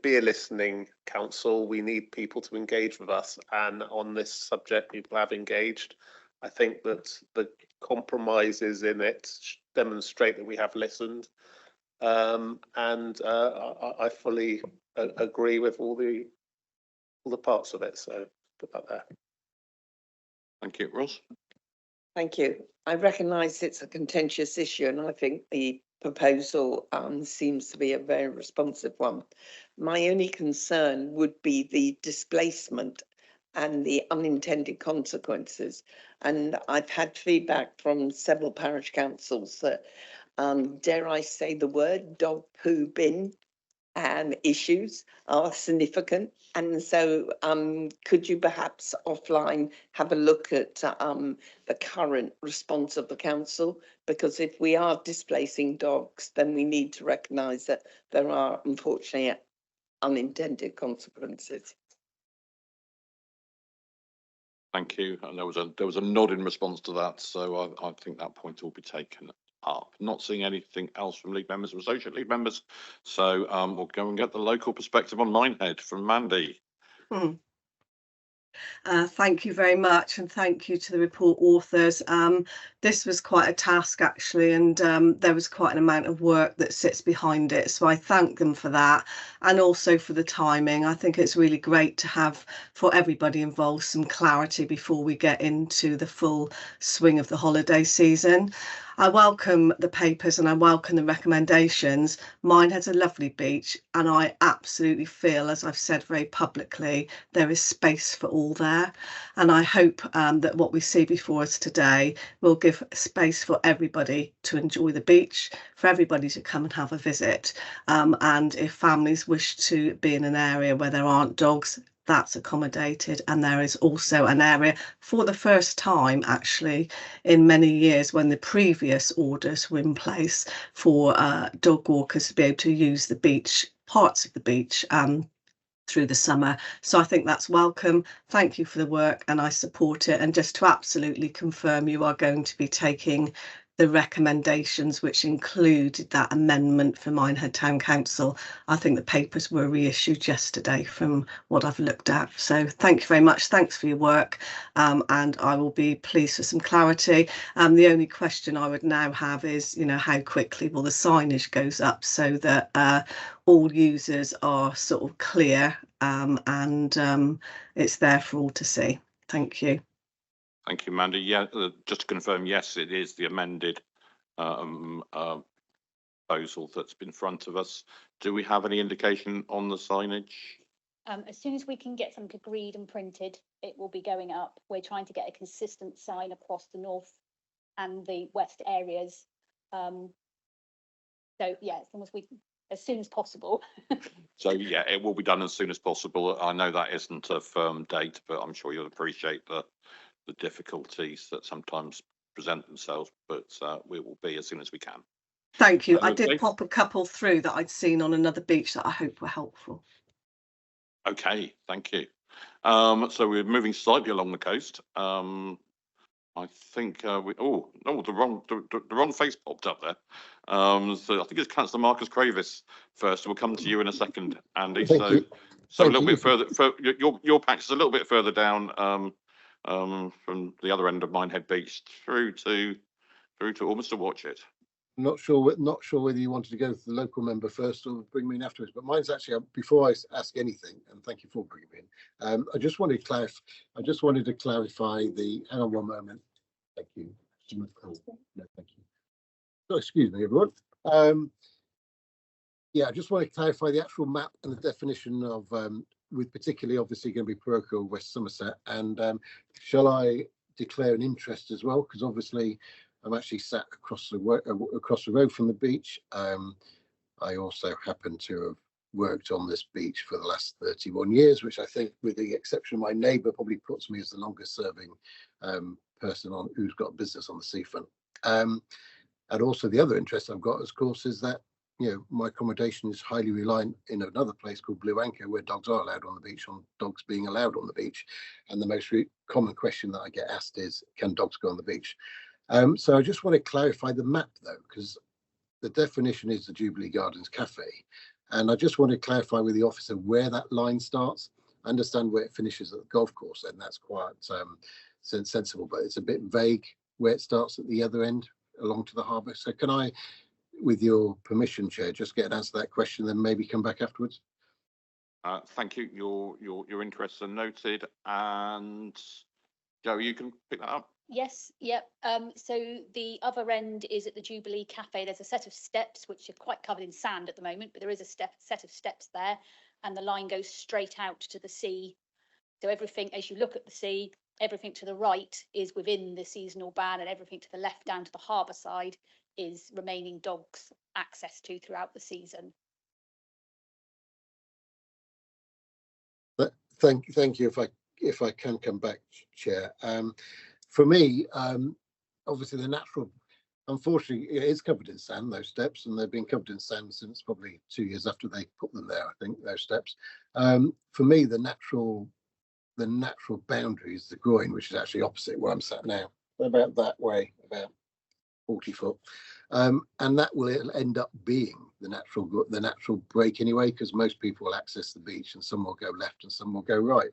be a listening council, we need people to engage with us, and on this subject, people have engaged. I think that the compromises in it demonstrate that we have listened, and I fully agree with all the parts of it. So put that there. Thank you, Ross. Thank you. I recognise it's a contentious issue, and I think the proposal seems to be a very responsive one. My only concern would be the displacement and the unintended consequences. And I've had feedback from several parish councils that, dare I say the word, dog poo bin issues are significant. And so could you perhaps offline have a look at the current response of the council? Because if we are displacing dogs, then we need to recognise that there are unfortunately unintended consequences. Thank you. And there was a nod in response to that, so I think that point will be taken up. Not seeing anything else from league members or associate league members, so we'll go and get the local perspective on Minehead from Mandy. Thank you very much, and thank you to the report authors. This was quite a task actually, and there was quite an amount of work that sits behind it, so I thank them for that, and also for the timing. I think it's really great to have, for everybody involved, some clarity before we get into the full swing of the holiday season. I welcome the papers and I welcome the recommendations. Minehead's a lovely beach, and I absolutely feel, as I've said very publicly, there is space for all there. And I hope that what we see before us today will give space for everybody to enjoy the beach, for everybody to come and have a visit. And if families wish to be in an area where there aren't dogs, that's accommodated, and there is also an area for the first time actually in many years, when the previous orders were in place, for dog walkers to be able to use the beach, parts of the beach, through the summer. So I think that's welcome. Thank you for the work, and I support it. And just to absolutely confirm, you are going to be taking the recommendations which included that amendment for Minehead Town Council. I think the papers were reissued yesterday from what I've looked at. So thank you very much. Thanks for your work, and I will be pleased for some clarity. The only question I would now have is, how quickly will the signage goes up so that all users are sort of clear, and it's there for all to see. Thank you. Thank you, Mandy. Yeah, just to confirm, yes, it is the amended proposal that's been in front of us. Do we have any indication on the signage? As soon as we can get something agreed and printed, it will be going up. We're trying to get a consistent sign across the north and the west areas. So yeah, as soon as possible. So yeah, it will be done as soon as possible. I know that isn't a firm date, but I'm sure you'll appreciate the difficulties that sometimes present themselves, but we will be as soon as we can. Thank you. I Okay. did pop a couple through that I'd seen on another beach that I hope were helpful. Okay, thank you. So we're moving slightly along the coast. I think the wrong face popped up there. So I think it's Councillor Marcus Cravis first. We'll come to you in a second, Andy. Thank you. So a Thank little you. bit further. Your patch is a little bit further down from the other end of Minehead Beach through to almost to Watchet. Not sure whether you wanted to go to the local member first or bring me in afterwards, but mine's actually before I ask anything, and thank you for bringing me in. I just wanted to clarify the. Hang on one moment. Thank you. No, thank you. Oh, excuse me, everyone. Yeah, I just want to clarify the actual map and the definition of, with particularly obviously going to be Paroco West Somerset, and shall I declare an interest as well? Because obviously I'm actually sat across the road from the beach. I also happen to have worked on this beach for the last 31 years, which I think, with the exception of my neighbour, probably puts me as the longest serving person on who's got business on the seafront. And also the other interest I've got, of course, is that, you know, my accommodation is highly reliant in another place called Blue Anchor, where dogs are allowed on the beach, on dogs being allowed on the beach. And the most common question that I get asked is, can dogs go on the beach? So I just want to clarify the map, though, because the definition is the Jubilee Gardens Cafe. And I just want to clarify with the officer where that line starts. I understand where it finishes at the golf course, and that's quite sensible, but it's a bit vague where it starts at the other end along to the harbour. So can I, with your permission, Chair, just get an answer to that question, then maybe come back afterwards? Thank you. Your interests are noted, and Joe, you can pick that up. Yes, yep. So the other end is at the Jubilee Cafe. There's a set of steps which are quite covered in sand at the moment, but there is a set of steps there, and the line goes straight out to the sea. So everything, as you look at the sea, everything to the right is within the seasonal ban, and everything to the left down to the harbour side is remaining dogs access to throughout the season. Thank you. If I can come back, Chair. For me, obviously the natural, unfortunately, it is covered in sand, those steps, and they've been covered in sand since probably 2 years after they put them there, I think, those steps. For me, the natural boundary is the groin, which is actually opposite where I'm sat now, about that way, about 40 foot. And that will end up being the natural break anyway, because most people will access the beach and some will go left and some will go right.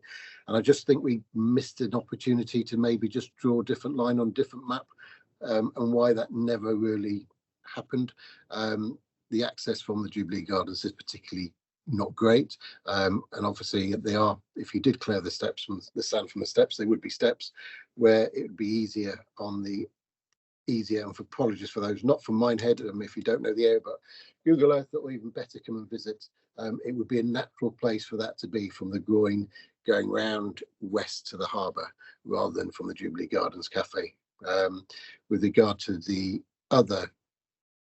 And I just think we missed an opportunity to maybe just draw a different line on a different map, and why that never really happened. The access from the Jubilee Gardens is particularly not great, and obviously they are, if you did clear the steps from the sand from the steps, they would be steps where it would be easier, and for apologies for those not from Minehead, if you don't know the area, but Google Earth, or even better, come and visit. It would be a natural place for that to be, from the groin going round west to the harbour, rather than from the Jubilee Gardens Cafe. With regard to the other,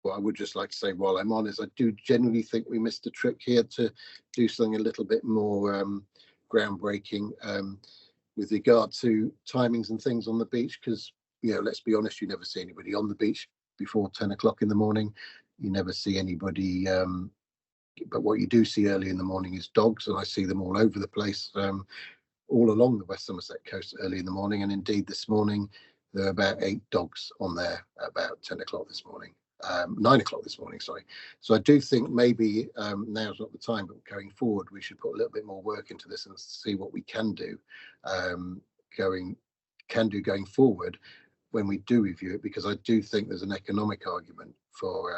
what I would just like to say while I'm on is, I do genuinely think we missed a trick here to do something a little bit more groundbreaking with regard to timings and things on the beach, because, you know, let's be honest, you never see anybody on the beach before 10 o'clock in the morning. You never see anybody, but what you do see early in the morning is dogs, and I see them all over the place, all along the West Somerset coast early in the morning. And indeed, this morning, there are about 8 dogs on there at about 10 o'clock this morning. 9 o'clock this morning, sorry. So I do think maybe now's not the time, but going forward, we should put a little bit more work into this and see what we can do, going forward when we do review it, because I do think there's an economic argument for,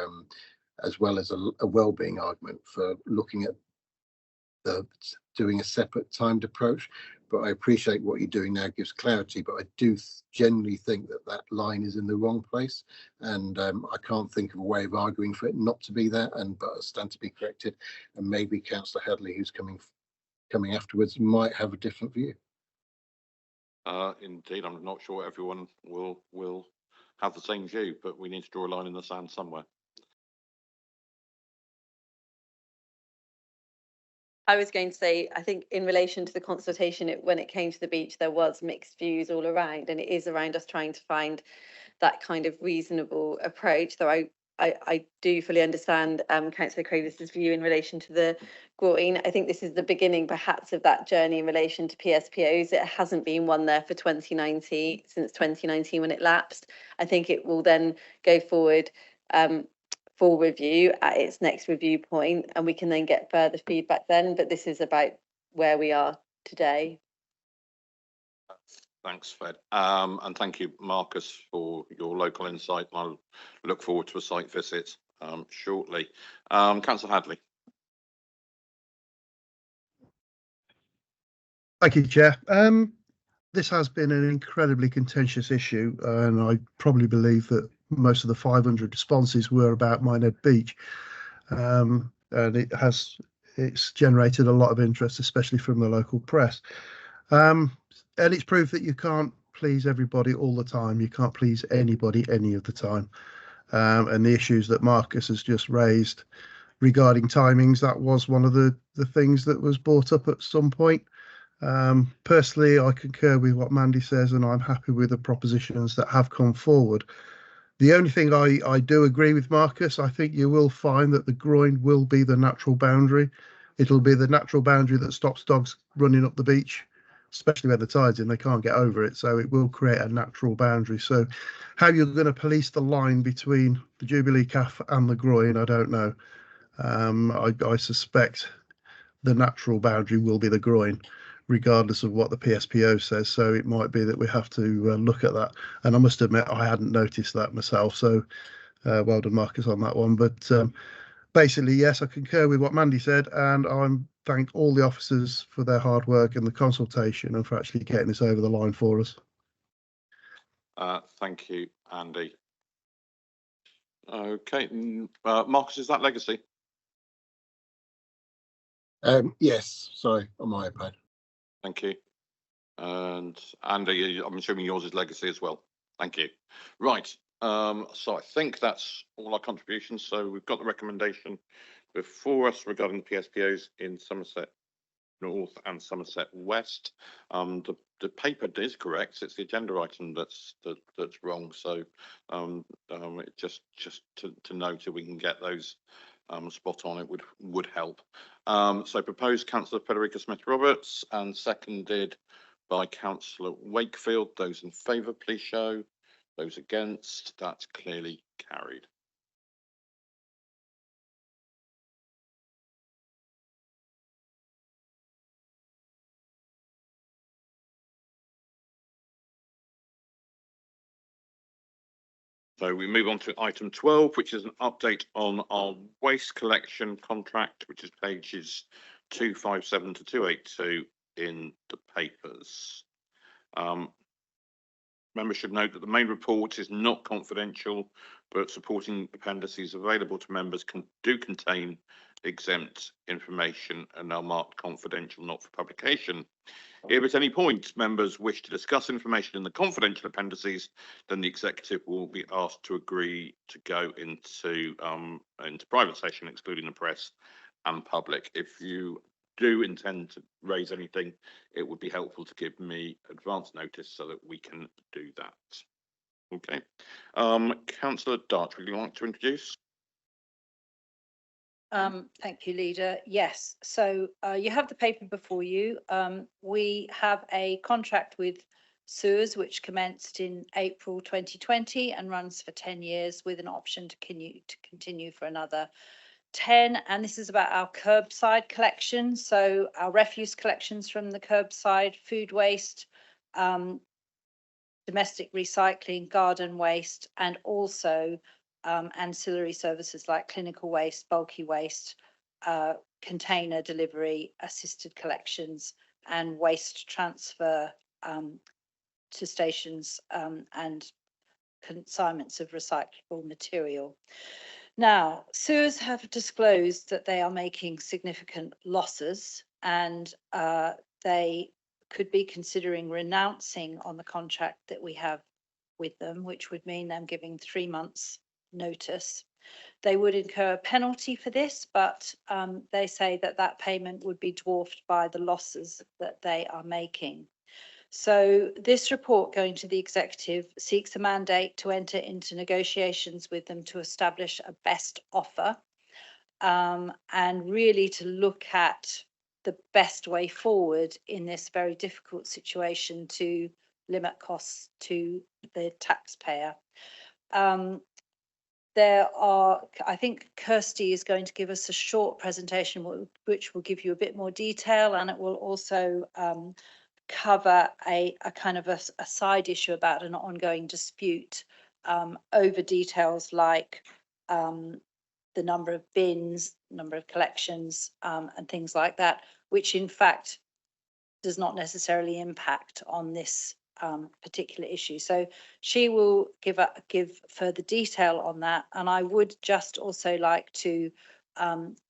as well as a well-being argument for looking at doing a separate timed approach. But I appreciate what you're doing now gives clarity, but I do generally think that line is in the wrong place, and I can't think of a way of arguing for it not to be there, but stand to be corrected. And maybe Councillor Hadley, who's coming coming afterwards might have a different view. Indeed, I'm not sure everyone will have the same view, but we need to draw a line in the sand somewhere. I was going to say, I think in relation to the consultation, when it came to the beach, there was mixed views all around, and it is around us trying to find that kind of reasonable approach. Though I do fully understand Councillor Cravis's view in relation to the groin. I think this is the beginning perhaps of that journey in relation to PSPOs. It hasn't been one there for 2019, since 2019 when it lapsed. I think it will then go forward for review at its next review point, and we can then get further feedback then, but this is about where we are today. Thanks, Fred. And thank you, Marcus, for your local insight. I'll look forward to a site visit shortly. Councillor Hadley. Thank you, Chair. This has been an incredibly contentious issue, and I probably believe that most of the 500 responses were about Minehead Beach, and it's generated a lot of interest, especially from the local press. And it's proof that you can't please everybody all the time. You can't please anybody any of the time. And the issues that Marcus has just raised regarding timings, that was one of the things that was brought up at some point. Personally, I concur with what Mandy says, and I'm happy with the propositions that have come forward. The only thing I do agree with Marcus, I think you will find that the groin will be the natural boundary. It'll be the natural boundary that stops dogs running up the beach, especially when the tide's in, they can't get over it. So it will create a natural boundary. So how you're going to police the line between the Jubilee Calf and the groin, I don't know. I suspect the natural boundary will be the groin, regardless of what the PSPO says. So it might be that we have to look at that. And I must admit, I hadn't noticed that myself. So well done, Marcus, on that one. But basically, yes, I concur with what Mandy said, and I'm thank all the officers for their hard work and the consultation and for actually getting this over the line for us. Thank you, Andy. Okay, Marcus, is that legacy? Yes, sorry, on my iPad. Thank you. And Andy, I'm assuming yours is legacy as well. Thank you. Right. So I think that's all our contributions. So we've got the recommendation before us regarding the PSPOs in Somerset North and Somerset West. The paper is correct. It's the agenda item that's wrong. So just to note, if we can get those spot on, it would help. So proposed Councillor Federica Smith-Roberts and seconded by Councillor Wakefield. Those in favour, please show. Those against, that's clearly carried. So we move on to item 12, which is an update on our waste collection contract, which is pages 257 to 282 in the papers. Members should note that the main report is not confidential, but supporting appendices available to members do contain exempt information and are marked confidential, not for publication. If at any point members wish to discuss information in the confidential appendices, then the executive will be asked to agree to go into private session, excluding the press and public. If you do intend to raise anything, it would be helpful to give me advance notice so that we can do that. Okay. Councillor Dart, would you like to introduce? Thank you, Leader. Yes, so you have the paper before you. We have a contract with Suez, which commenced in April 2020 and runs for 10 years with an option to continue for another 10. And this is about our curbside collection. So our refuse collections from the curbside, food waste, domestic recycling, garden waste, and also ancillary services like clinical waste, bulky waste, container delivery, assisted collections, and waste transfer to stations and consignments of recyclable material. Now, Suez have disclosed that they are making significant losses, and they could be considering renouncing on the contract that we have with them, which would mean them giving 3 months notice. They would incur a penalty for this, but they say that that payment would be dwarfed by the losses that they are making. So this report going to the executive seeks a mandate to enter into negotiations with them to establish a best offer, and really to look at the best way forward in this very difficult situation to limit costs to the taxpayer. I think Kirsty is going to give us a short presentation which will give you a bit more detail, and it will also cover a kind of a side issue about an ongoing dispute over details like the number of bins, number of collections, and things like that, which in fact does not necessarily impact on this particular issue. So she will give further detail on that. And I would just also like to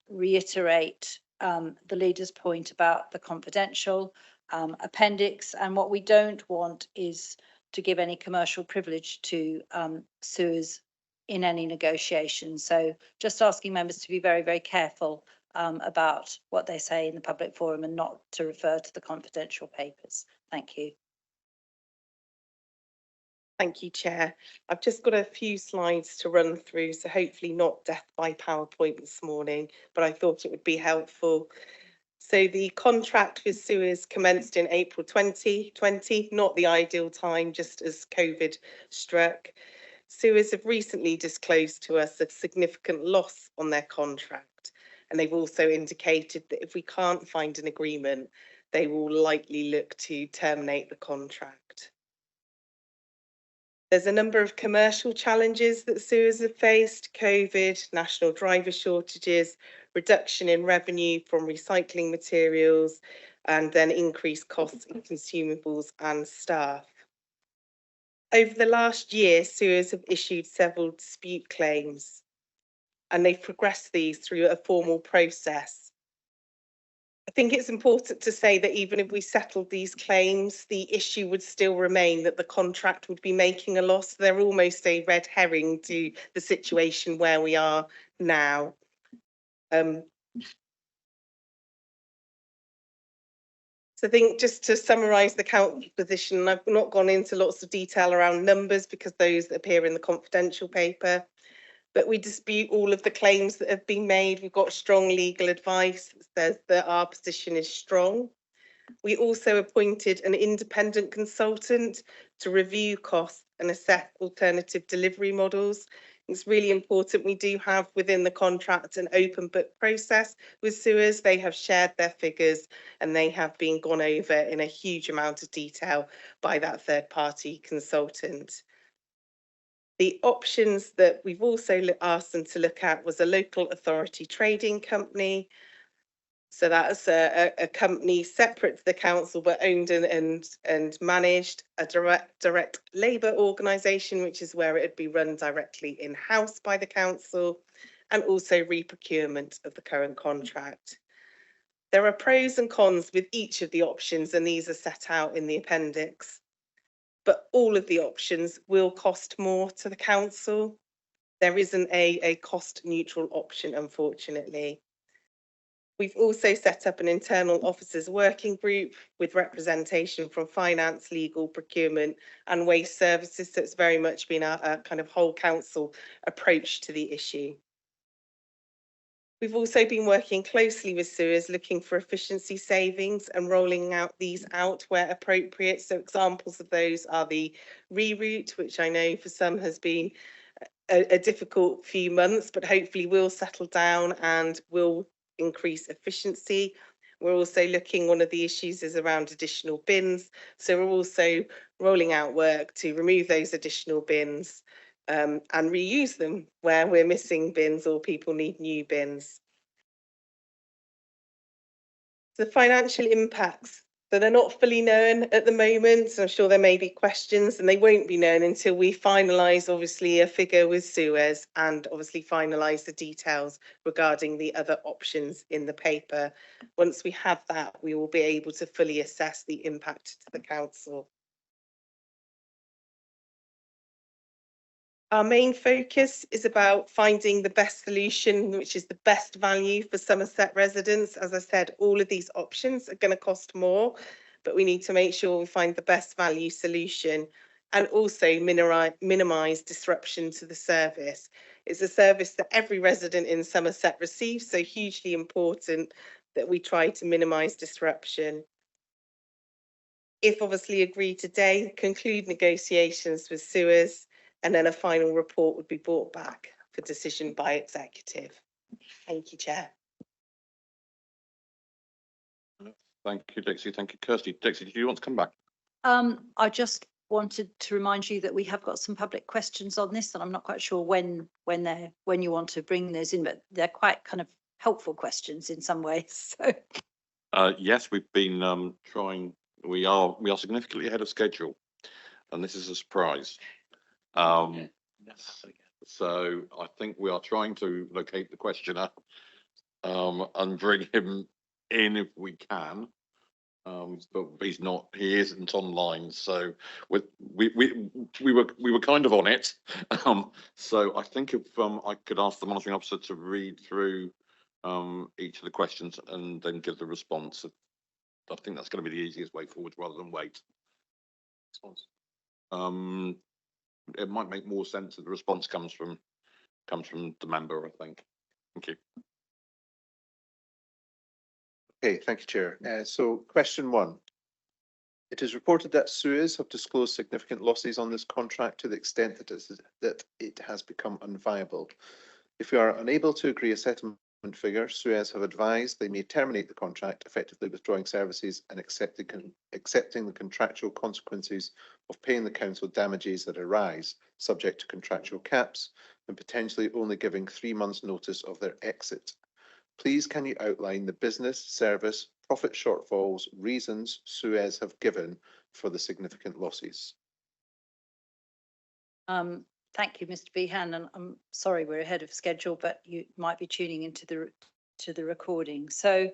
reiterate the leader's point about the confidential appendix. And what we don't want is to give any commercial privilege to Suez in any negotiation. So just asking members to be very, very careful about what they say in the public forum and not to refer to the confidential papers. Thank you. Thank you, Chair. I've just got a few slides to run through, so hopefully not death by PowerPoint this morning, but I thought it would be helpful. So the contract with Suez commenced in April 2020, not the ideal time, just as COVID struck. Suez have recently disclosed to us a significant loss on their contract, and they've also indicated that if we can't find an agreement, they will likely look to terminate the contract. There's a number of commercial challenges that Suez have faced: COVID, national driver shortages, reduction in revenue from recycling materials, and then increased costs in consumables and staff. Over the last year, Suez have issued several dispute claims, and they've progressed these through a formal process. I think it's important to say that even if we settled these claims, the issue would still remain that the contract would be making a loss. They're almost a red herring to the situation where we are now. So I think just to summarise the council position, and I've not gone into lots of detail around numbers because those appear in the confidential paper, but we dispute all of the claims that have been made. We've got strong legal advice that says that our position is strong. We also appointed an independent consultant to review costs and assess alternative delivery models. It's really important we do have within the contract an open book process with Suez. They have shared their figures and they have been gone over in a huge amount of detail by that third party consultant. The options that we've also asked them to look at was a local authority trading company. So that's a company separate to the council but owned and managed, a direct labour organisation, which is where it would be run directly in-house by the council, and also re-procurement of the current contract. There are pros and cons with each of the options, and these are set out in the appendix. But all of the options will cost more to the council. There isn't a cost neutral option, unfortunately. We've also set up an internal officers working group with representation from finance, legal, procurement and waste services. So it's very much been a kind of whole council approach to the issue. We've also been working closely with Suez, looking for efficiency savings and rolling out these out where appropriate. So examples of those are the reroute, which I know for some has been a difficult few months, but hopefully will settle down and will increase efficiency. We're also looking, one of the issues is around additional bins. So we're also rolling out work to remove those additional bins and reuse them where we're missing bins or people need new bins. The financial impacts So they're not fully known at the moment. So I'm sure there may be questions, and they won't be known until we finalise, obviously, a figure with Suez and obviously finalise the details regarding the other options in the paper. Once we have that, we will be able to fully assess the impact to the council. Our main focus is about finding the best solution, which is the best value for Somerset residents. As I said, all of these options are going to cost more, but we need to make sure we find the best value solution and also minimise disruption to the service. It's a service that every resident in Somerset receives, so hugely important that we try to minimise disruption. If obviously agreed today, conclude negotiations with Suez, and then a final report would be brought back for decision by executive. Thank you, Chair. Thank you, Dixie. Thank you, Kirsty. Dixie, do you want to come back? I just wanted to remind you that we have got some public questions on this, and I'm not quite sure when you want to bring those in, but they're quite kind of helpful questions in some ways. So. Yes, we've been trying. We are significantly ahead of schedule, and this is a surprise. So I think we are trying to locate the questioner and bring him in if we can. But he isn't online, so we were kind of on it. So I think if I could ask the monitoring officer to read through each of the questions and then give the response. I think that's going to be the easiest way forward rather than wait. It might make more sense if the response comes from the member, I think. Thank you. Okay, thank you, Chair. So question 1. It is reported that Suez have disclosed significant losses on this contract to the extent that it has become unviable. If we are unable to agree a settlement figure, Suez have advised they may terminate the contract, effectively withdrawing services and accepting the contractual consequences of paying the council damages that arise, subject to contractual caps, and potentially only giving 3 months' notice of their exit. Please can you outline the business, service, profit shortfalls, reasons Suez have given for the significant losses? Thank you, Mr. Behan, and I'm sorry we're ahead of schedule, but you might be tuning into the recording. So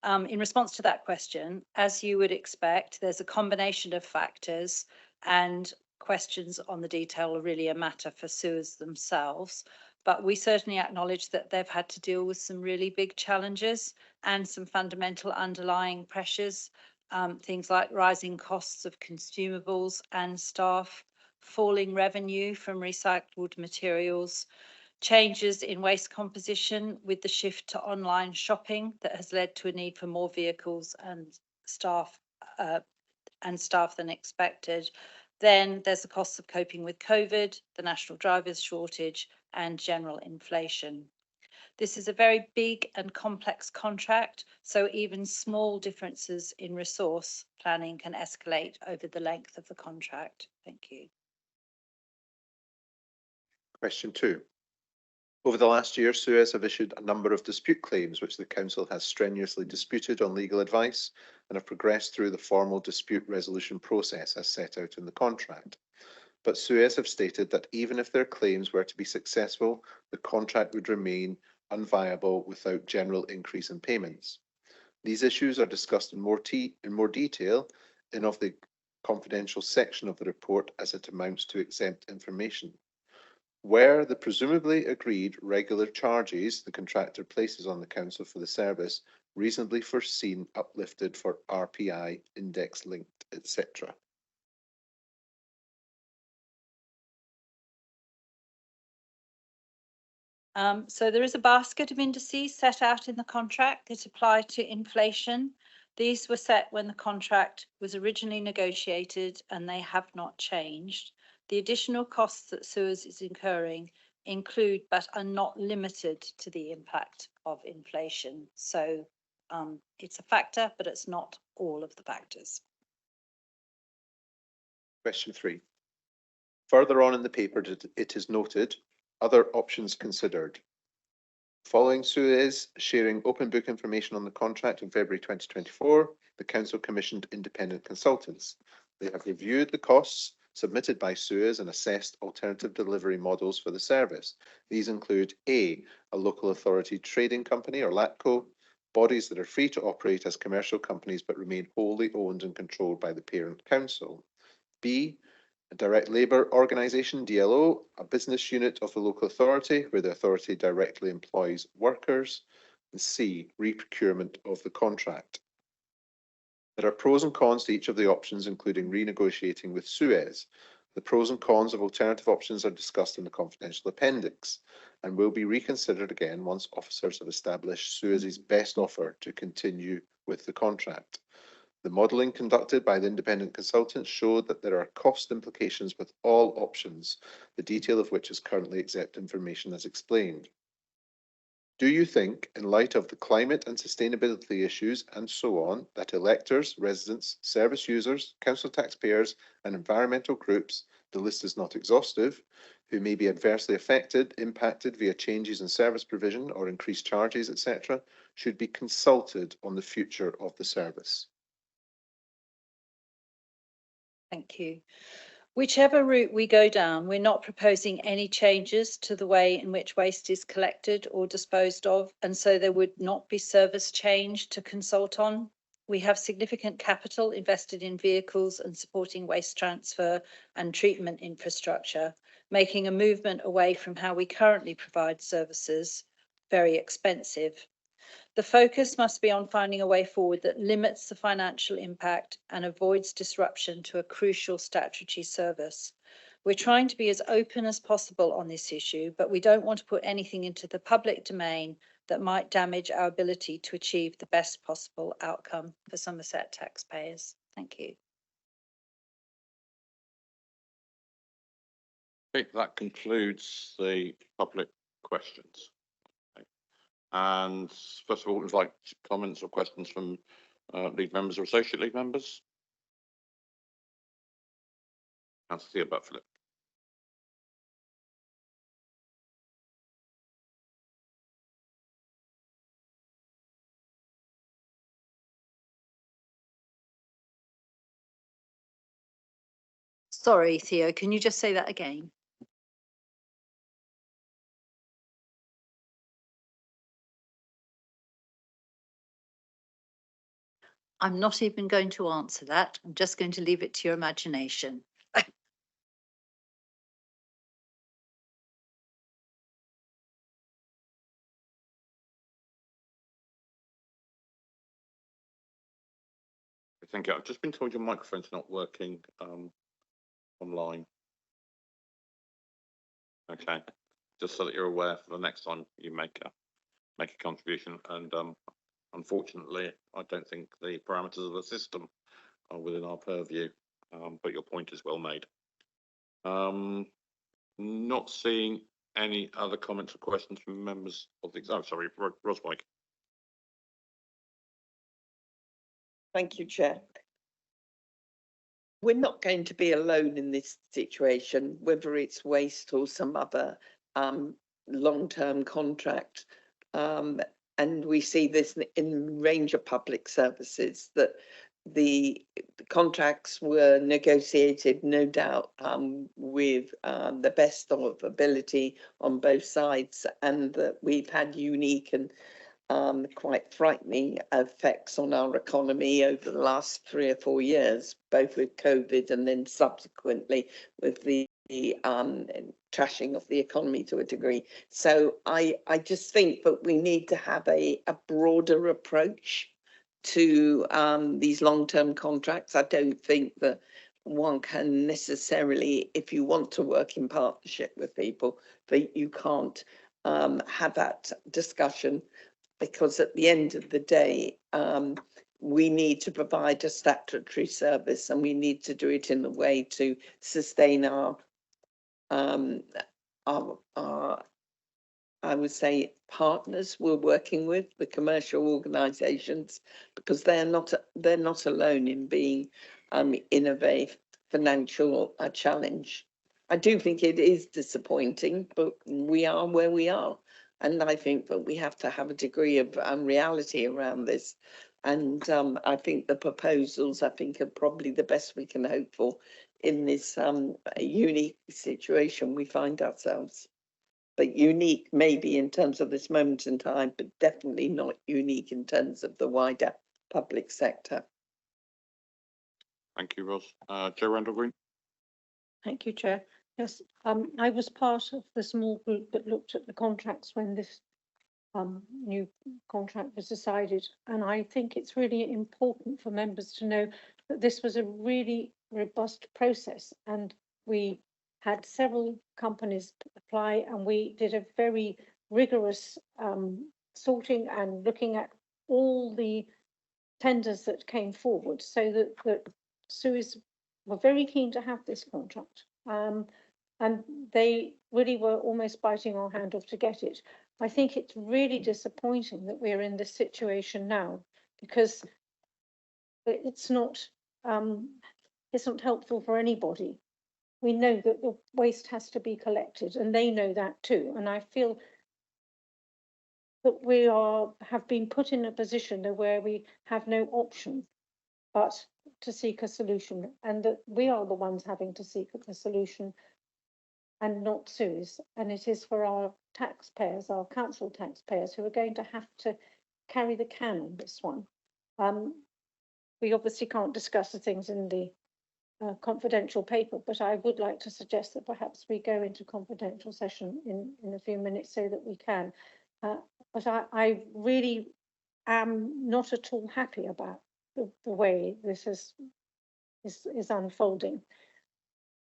in response to that question, as you would expect, there's a combination of factors, and questions on the detail are really a matter for Suez themselves. But we certainly acknowledge that they've had to deal with some really big challenges and some fundamental underlying pressures, things like rising costs of consumables and staff, falling revenue from recycled materials, changes in waste composition with the shift to online shopping that has led to a need for more vehicles and staff than expected. Then there's the costs of coping with COVID, the national drivers shortage, and general inflation. This is a very big and complex contract, so even small differences in resource planning can escalate over the length of the contract. Thank you. Question 2. Over the last year, Suez have issued a number of dispute claims which the council has strenuously disputed on legal advice and have progressed through the formal dispute resolution process as set out in the contract. But Suez have stated that even if their claims were to be successful, the contract would remain unviable without general increase in payments. These issues are discussed in more detail in the confidential section of the report as it amounts to exempt information. Where the presumably agreed regular charges the contractor places on the council for the service reasonably foreseen uplifted for RPI, index linked, etc. So there is a basket of indices set out in the contract that apply to inflation. These were set when the contract was originally negotiated and they have not changed. The additional costs that Suez is incurring include but are not limited to the impact of inflation. So it's a factor, but it's not all of the factors. Question 3. Further on in the paper, it is noted, other options considered. Following Suez sharing open book information on the contract in February 2024, the Council commissioned independent consultants. They have reviewed the costs submitted by Suez and assessed alternative delivery models for the service. These include A local authority trading company or LATCO, bodies that are free to operate as commercial companies but remain wholly owned and controlled by the parent council. B, a direct labour organisation, DLO, a business unit of the local authority where the authority directly employs workers. And C, re-procurement of the contract. There are pros and cons to each of the options, including renegotiating with Suez. The pros and cons of alternative options are discussed in the confidential appendix and will be reconsidered again once officers have established Suez's best offer to continue with the contract. The modelling conducted by the independent consultants showed that there are cost implications with all options, the detail of which is currently exempt information as explained. Do you think, in light of the climate and sustainability issues and so on, that electors, residents, service users, council taxpayers and environmental groups, the list is not exhaustive, who may be adversely affected, impacted via changes in service provision or increased charges, etc., should be consulted on the future of the service? Thank you. Whichever route we go down, we're not proposing any changes to the way in which waste is collected or disposed of, and so there would not be service change to consult on. We have significant capital invested in vehicles and supporting waste transfer and treatment infrastructure, making a movement away from how we currently provide services very expensive. The focus must be on finding a way forward that limits the financial impact and avoids disruption to a crucial statutory service. We're trying to be as open as possible on this issue, but we don't want to put anything into the public domain that might damage our ability to achieve the best possible outcome for Somerset taxpayers. Thank you. Okay, that concludes the public questions. And first of all, we'd like comments or questions from lead members or associate lead members. Councillor Butler. Sorry, Theo, can you just say that again? I'm not even going to answer that. I'm just going to leave it to your imagination. I think I've just been told your microphone's not working online. Okay, just so that you're aware for the next time you make a contribution. And unfortunately, I don't think the parameters of the system are within our purview, but your point is well made. Not seeing any other comments or questions from members of the, oh, sorry, Roswike. Thank you, Chair. We're not going to be alone in this situation, whether it's waste or some other long-term contract. And we see this in a range of public services, that the contracts were negotiated, no doubt, with the best of ability on both sides, and that we've had unique and quite frightening effects on our economy over the last 3 or 4 years, both with COVID and then subsequently with the trashing of the economy to a degree. So I just think that we need to have a broader approach to these long-term contracts. I don't think that one can necessarily, if you want to work in partnership with people, that you can't have that discussion, because at the end of the day, we need to provide a statutory service, and we need to do it in the way to sustain our I would say partners we're working with, the commercial organisations, because they're not alone in being in a very financial challenge. I do think it is disappointing, but we are where we are. And I think that we have to have a degree of reality around this. And I think the proposals, I think, are probably the best we can hope for in this unique situation we find ourselves. But unique maybe in terms of this moment in time, but definitely not unique in terms of the wider public sector. Thank you, Ros. Jo Randall-Green. Thank you, Chair. Yes, I was part of the small group that looked at the contracts when this new contract was decided. And I think it's really important for members to know that this was a really robust process, and we had several companies apply, and we did a very rigorous sorting and looking at all the tenders that came forward, so that Suez were very keen to have this contract. And they really were almost biting our hand off to get it. I think it's really disappointing that we're in this situation now, because it's not helpful for anybody. We know that the waste has to be collected, and they know that too. And I feel that we have been put in a position where we have no option but to seek a solution, and that we are the ones having to seek a solution, and not Suez. And it is for our taxpayers, our council taxpayers, who are going to have to carry the can on this one. We obviously can't discuss the things in the confidential paper, but I would like to suggest that perhaps we go into confidential session in a few minutes so that we can. But I really am not at all happy about the way this is unfolding.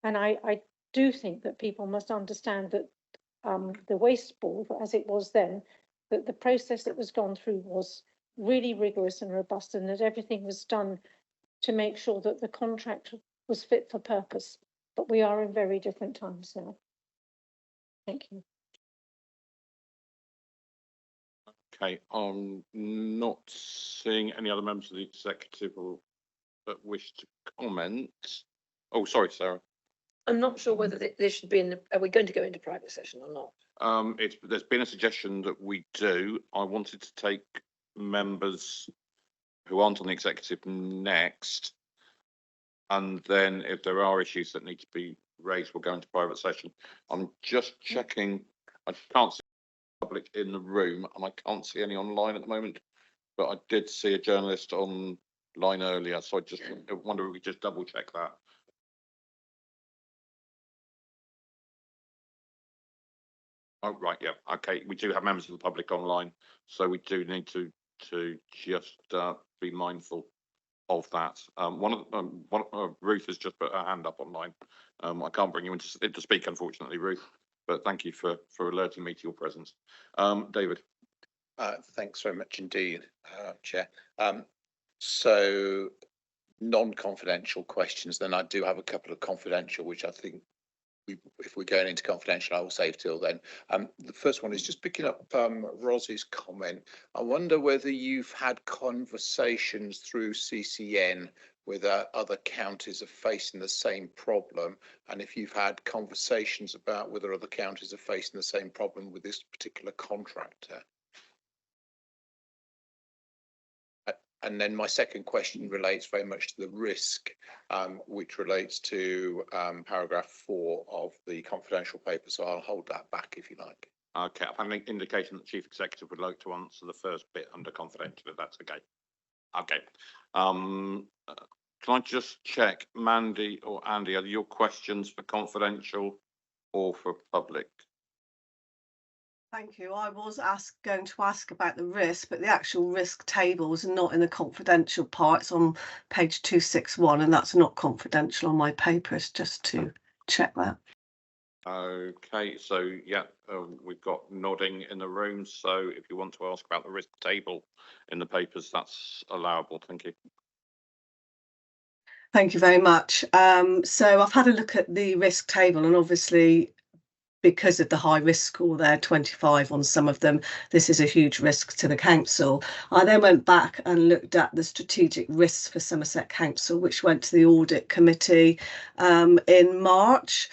And I do think that people must understand that the waste board, as it was then, that the process that was gone through was really rigorous and robust, and that everything was done to make sure that the contract was fit for purpose. But we are in very different times now. Thank you. Okay, I'm not seeing any other members of the executive that wish to comment. Oh, sorry, Sarah. I'm not sure whether this should be are we going to go into private session or not? There's been a suggestion that we do. I wanted to take members who aren't on the executive next, and then if there are issues that need to be raised, we'll go into private session. I'm just checking. I can't see the public in the room, and I can't see any online at the moment, but I did see a journalist online earlier, so I just wonder if we just double check that. Oh, right, yeah, okay, we do have members of the public online, so we do need to just be mindful of that. Ruth has just put her hand up online. I can't bring you in to speak, unfortunately, Ruth, but thank you for alerting me to your presence. David. Thanks very much indeed, Chair. So non-confidential questions, then I do have a couple of confidential, which I think if we're going into confidential, I will save till then. The first one is just picking up Rosie's comment. I wonder whether you've had conversations through CCN whether other counties are facing the same problem, and if you've had conversations about whether other counties are facing the same problem with this particular contractor. And then my second question relates very much to the risk, which relates to paragraph 4 of the confidential paper. So I'll hold that back if you like. Okay, I've had an indication that Chief Executive would like to answer the first bit under confidential, if that's okay. Okay. Can I just check, Mandy or Andy, are your questions for confidential or for public? Thank you. I was going to ask about the risk, but the actual risk table is not in the confidential part. It's on page 261, and that's not confidential on my papers, just to check that. Okay, so yeah, we've got nodding in the room. So if you want to ask about the risk table in the papers, that's allowable. Thank you. Thank you very much. So I've had a look at the risk table, and obviously, because of the high risk score there, 25 on some of them, this is a huge risk to the council. I then went back and looked at the strategic risks for Somerset Council, which went to the audit committee in March.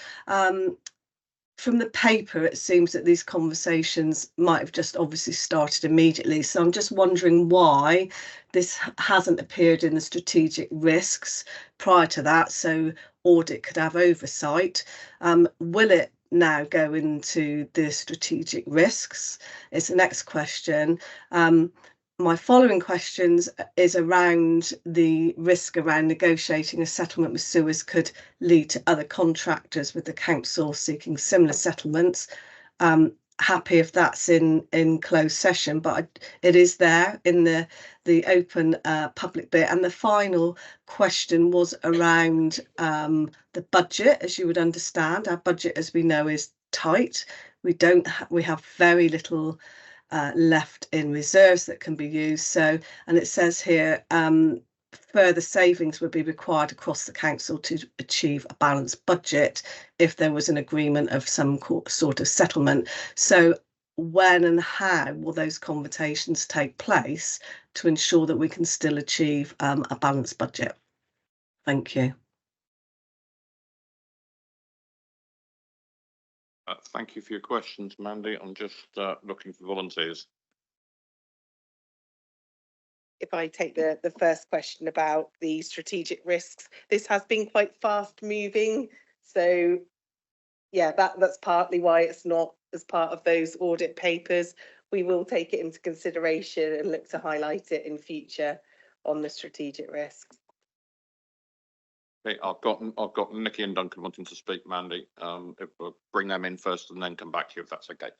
from the paper, it seems that these conversations might have just obviously started immediately. So I'm just wondering why this hasn't appeared in the strategic risks prior to that, so audit could have oversight. Will it now go into the strategic risks? Is the next question. My following questions is around the risk around negotiating a settlement with Suez could lead to other contractors with the council seeking similar settlements. Happy if that's in closed session, but it is there in the open public bit. And the final question was around the budget. As you would understand, our budget, as we know, is tight. We have very little left in reserves that can be used. So, and it says here, further savings would be required across the council to achieve a balanced budget if there was an agreement of some sort of settlement. So when and how will those conversations take place to ensure that we can still achieve a balanced budget? Thank you. Thank you for your questions, Mandy. I'm just looking for volunteers. If I take the first question about the strategic risks, this has been quite fast moving. So yeah, that's partly why it's not as part of those audit papers. We will take it into consideration and look to highlight it in future on the strategic risks. Okay, I've got Nikki and Duncan wanting to speak, Mandy. If we'll bring them in first and then come back to you if that's okay.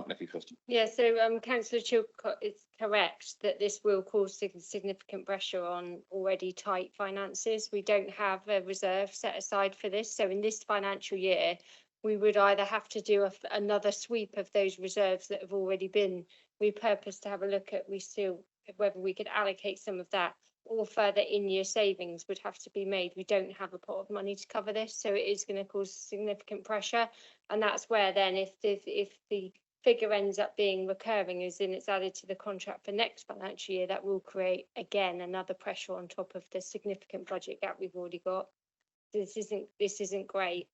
Nikki first. Yeah, so Councillor Chilcott is correct that this will cause significant pressure on already tight finances. We don't have a reserve set aside for this. So in this financial year, we would either have to do another sweep of those reserves that have already been repurposed to have a look at whether we could allocate some of that, or further in-year savings would have to be made. We don't have a pot of money to cover this, so it is going to cause significant pressure. And that's where then if the figure ends up being recurring, as in it's added to the contract for next financial year, that will create again another pressure on top of the significant budget gap we've already got. This isn't great.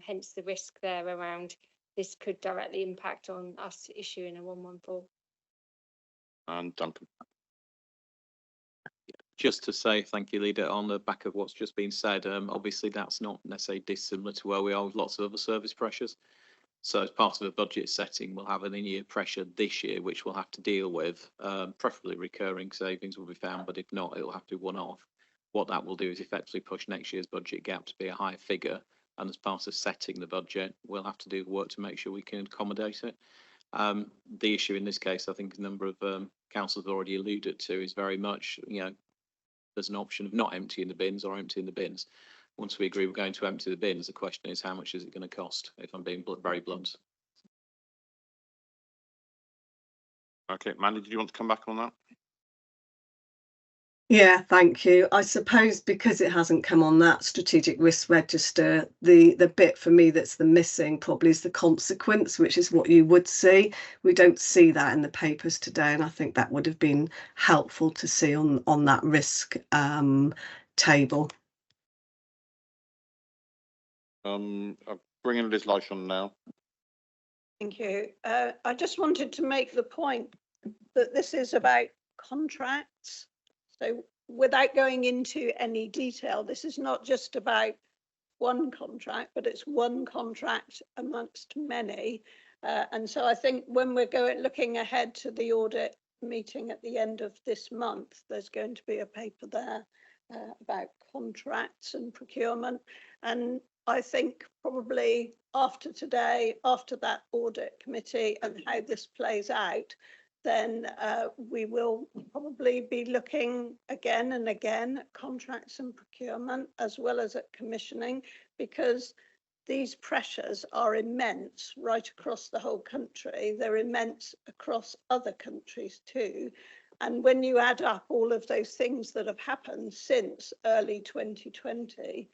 Hence the risk there around this could directly impact on us issuing a 114. And Duncan. Just to say thank you, Leader, on the back of what's just been said, obviously that's not necessarily dissimilar to where we are with lots of other service pressures. So as part of a budget setting, we'll have an in-year pressure this year, which we'll have to deal with. Preferably recurring savings will be found, but if not, it'll have to be one-off. What that will do is effectively push next year's budget gap to be a higher figure. And as part of setting the budget, we'll have to do work to make sure we can accommodate it. The issue in this case, I think a number of councils have already alluded to, is very much, there's an option of not emptying the bins or emptying the bins. Once we agree we're going to empty the bins, the question is how much is it going to cost, if I'm being very blunt. Okay, Mandy, did you want to come back on that? Yeah, thank you. I suppose because it hasn't come on that strategic risk register, the bit for me that's the missing probably is the consequence, which is what you would see. We don't see that in the papers today, and I think that would have been helpful to see on that risk table. I'm bringing Liz Leish on now. Thank you. I just wanted to make the point that this is about contracts. So without going into any detail, this is not just about one contract, but it's one contract amongst many. And so I think when we're looking ahead to the audit meeting at the end of this month, there's going to be a paper there about contracts and procurement. And I think probably after today, after that audit committee and how this plays out, then we will probably be looking again and again at contracts and procurement, as well as at commissioning, because these pressures are immense right across the whole country. They're immense across other countries too. And when you add up all of those things that have happened since early 2020,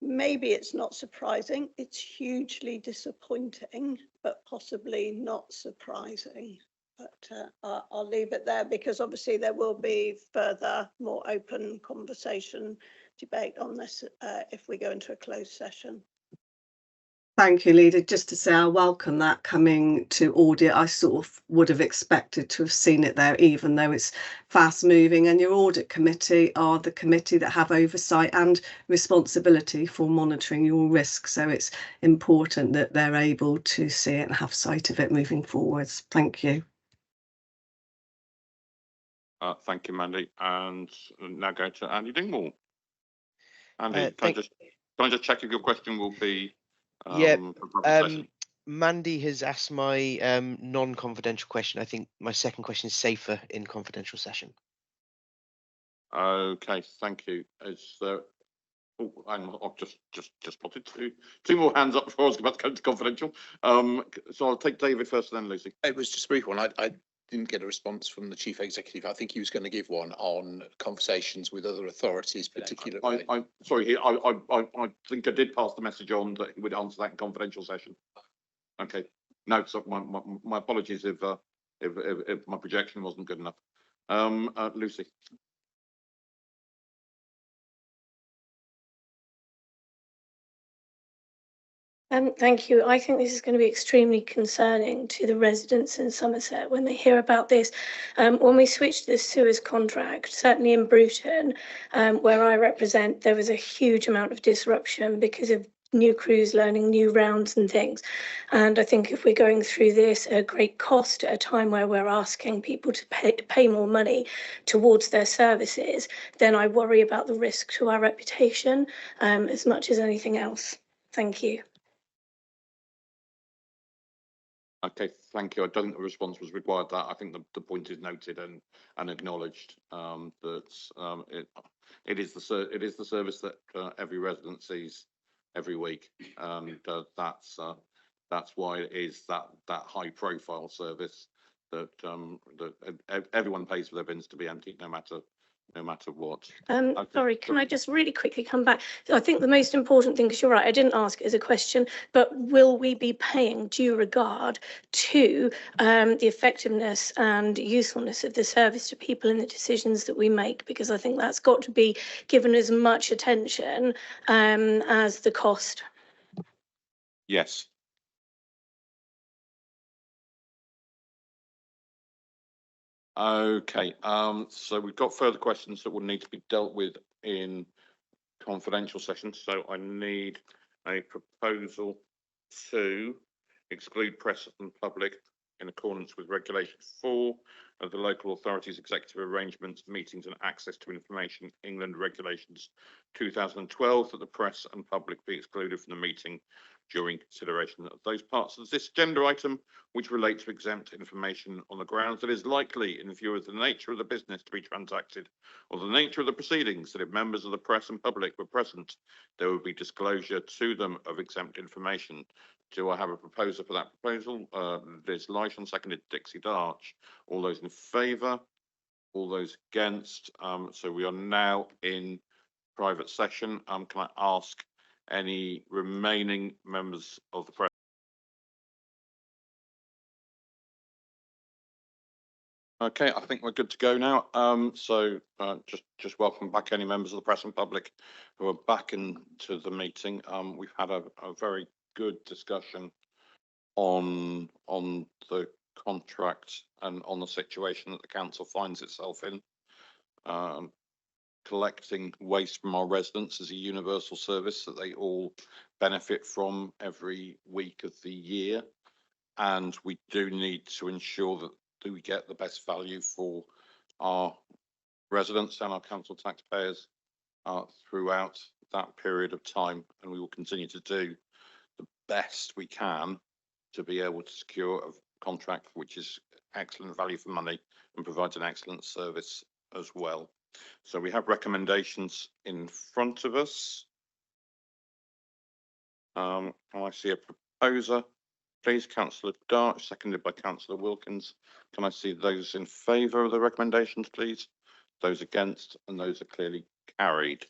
maybe it's not surprising. It's hugely disappointing, but possibly not surprising. But I'll leave it there, because obviously there will be further, more open conversation, debate on this if we go into a closed session. Thank you, Leader. Just to say, I welcome that coming to audit. I sort of would have expected to have seen it there, even though it's fast moving. And your audit committee are the committee that have oversight and responsibility for monitoring your risk. So it's important that they're able to see it and have sight of it moving forwards. Thank you. Thank you, Mandy. And now go to Andy Dingwall. Andy, Can I just check if your question will be Mandy has asked my non-confidential question. I think my second question is safer in confidential session. Okay, thank you. Is there? Oh, hang on, I've just spotted two more hands up before I was about to go to confidential. So I'll take David first, and then Lucy. It was just a brief one. I didn't get a response from the chief executive. I think he was going to give one on conversations with other authorities, particularly. Sorry, I think I did pass the message on that he would answer that in confidential session. Okay, no, so my apologies if my projection wasn't good enough. Lucy. Thank you. I think this is going to be extremely concerning to the residents in Somerset when they hear about this. When we switched to the sewers contract, certainly in Bruton, where I represent, there was a huge amount of disruption because of new crews learning new rounds and things. And I think if we're going through this at a great cost at a time where we're asking people to pay more money towards their services, then I worry about the risk to our reputation as much as anything else. Thank you. Okay, thank you. I don't think the response was required. That I think the point is noted and acknowledged. That it is the service that every resident sees every week, and that's why it is that high profile service that that everyone pays for their bins to be emptied, no matter what. Sorry, can I just really quickly come back? I think the most important thing, because you're right, I didn't ask it as a question, but will we be paying due regard to the effectiveness and usefulness of the service to people in the decisions that we make? Because I think that's got to be given as much attention as the cost. Yes. Okay, so we've got further questions that will need to be dealt with in confidential sessions. So I need a proposal to exclude press and public in accordance with Regulation 4 of the Local Authorities Executive Arrangements, Meetings and Access to Information England Regulations 2012, that the press and public be excluded from the meeting during consideration of those parts of this agenda item which relate to exempt information on the grounds that is likely, in view of the nature of the business to be transacted or the nature of the proceedings, that if members of the press and public were present, there would be disclosure to them of exempt information. Do I have a proposer for that proposal? Liz Lyshon, seconded Dixie Darch. All those in favour? All those against? So we are now in private session. Can I ask any remaining members of the press? Okay, I think we're good to go now. Just welcome back any members of the press and public who are back into the meeting. We've had a very good discussion on the contract and on the situation that the council finds itself in. Collecting waste from our residents is a universal service that they all benefit from every week of the year, and we do need to ensure that we get the best value for our residents and our council taxpayers throughout that period of time, and we will continue to do the best we can to be able to secure a contract which is excellent value for money and provides an excellent service as well. So we have recommendations in front of us. Can I see a proposer? Please, Councillor Darch, seconded by Councillor Wilkins. Can I see those in favour of the recommendations, please? Those against, and those are clearly carried.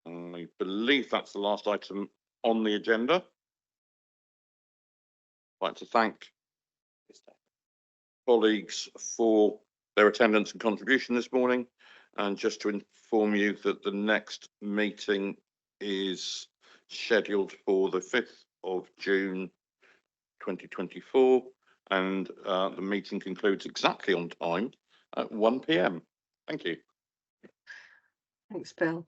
And I believe that's the last item on the agenda. I'd like to thank colleagues for their attendance and contribution this morning, and just to inform you that the next meeting is scheduled for the 5th of June 2024, and the meeting concludes exactly on time at 1 p.m. Thank you. Thanks, Bill.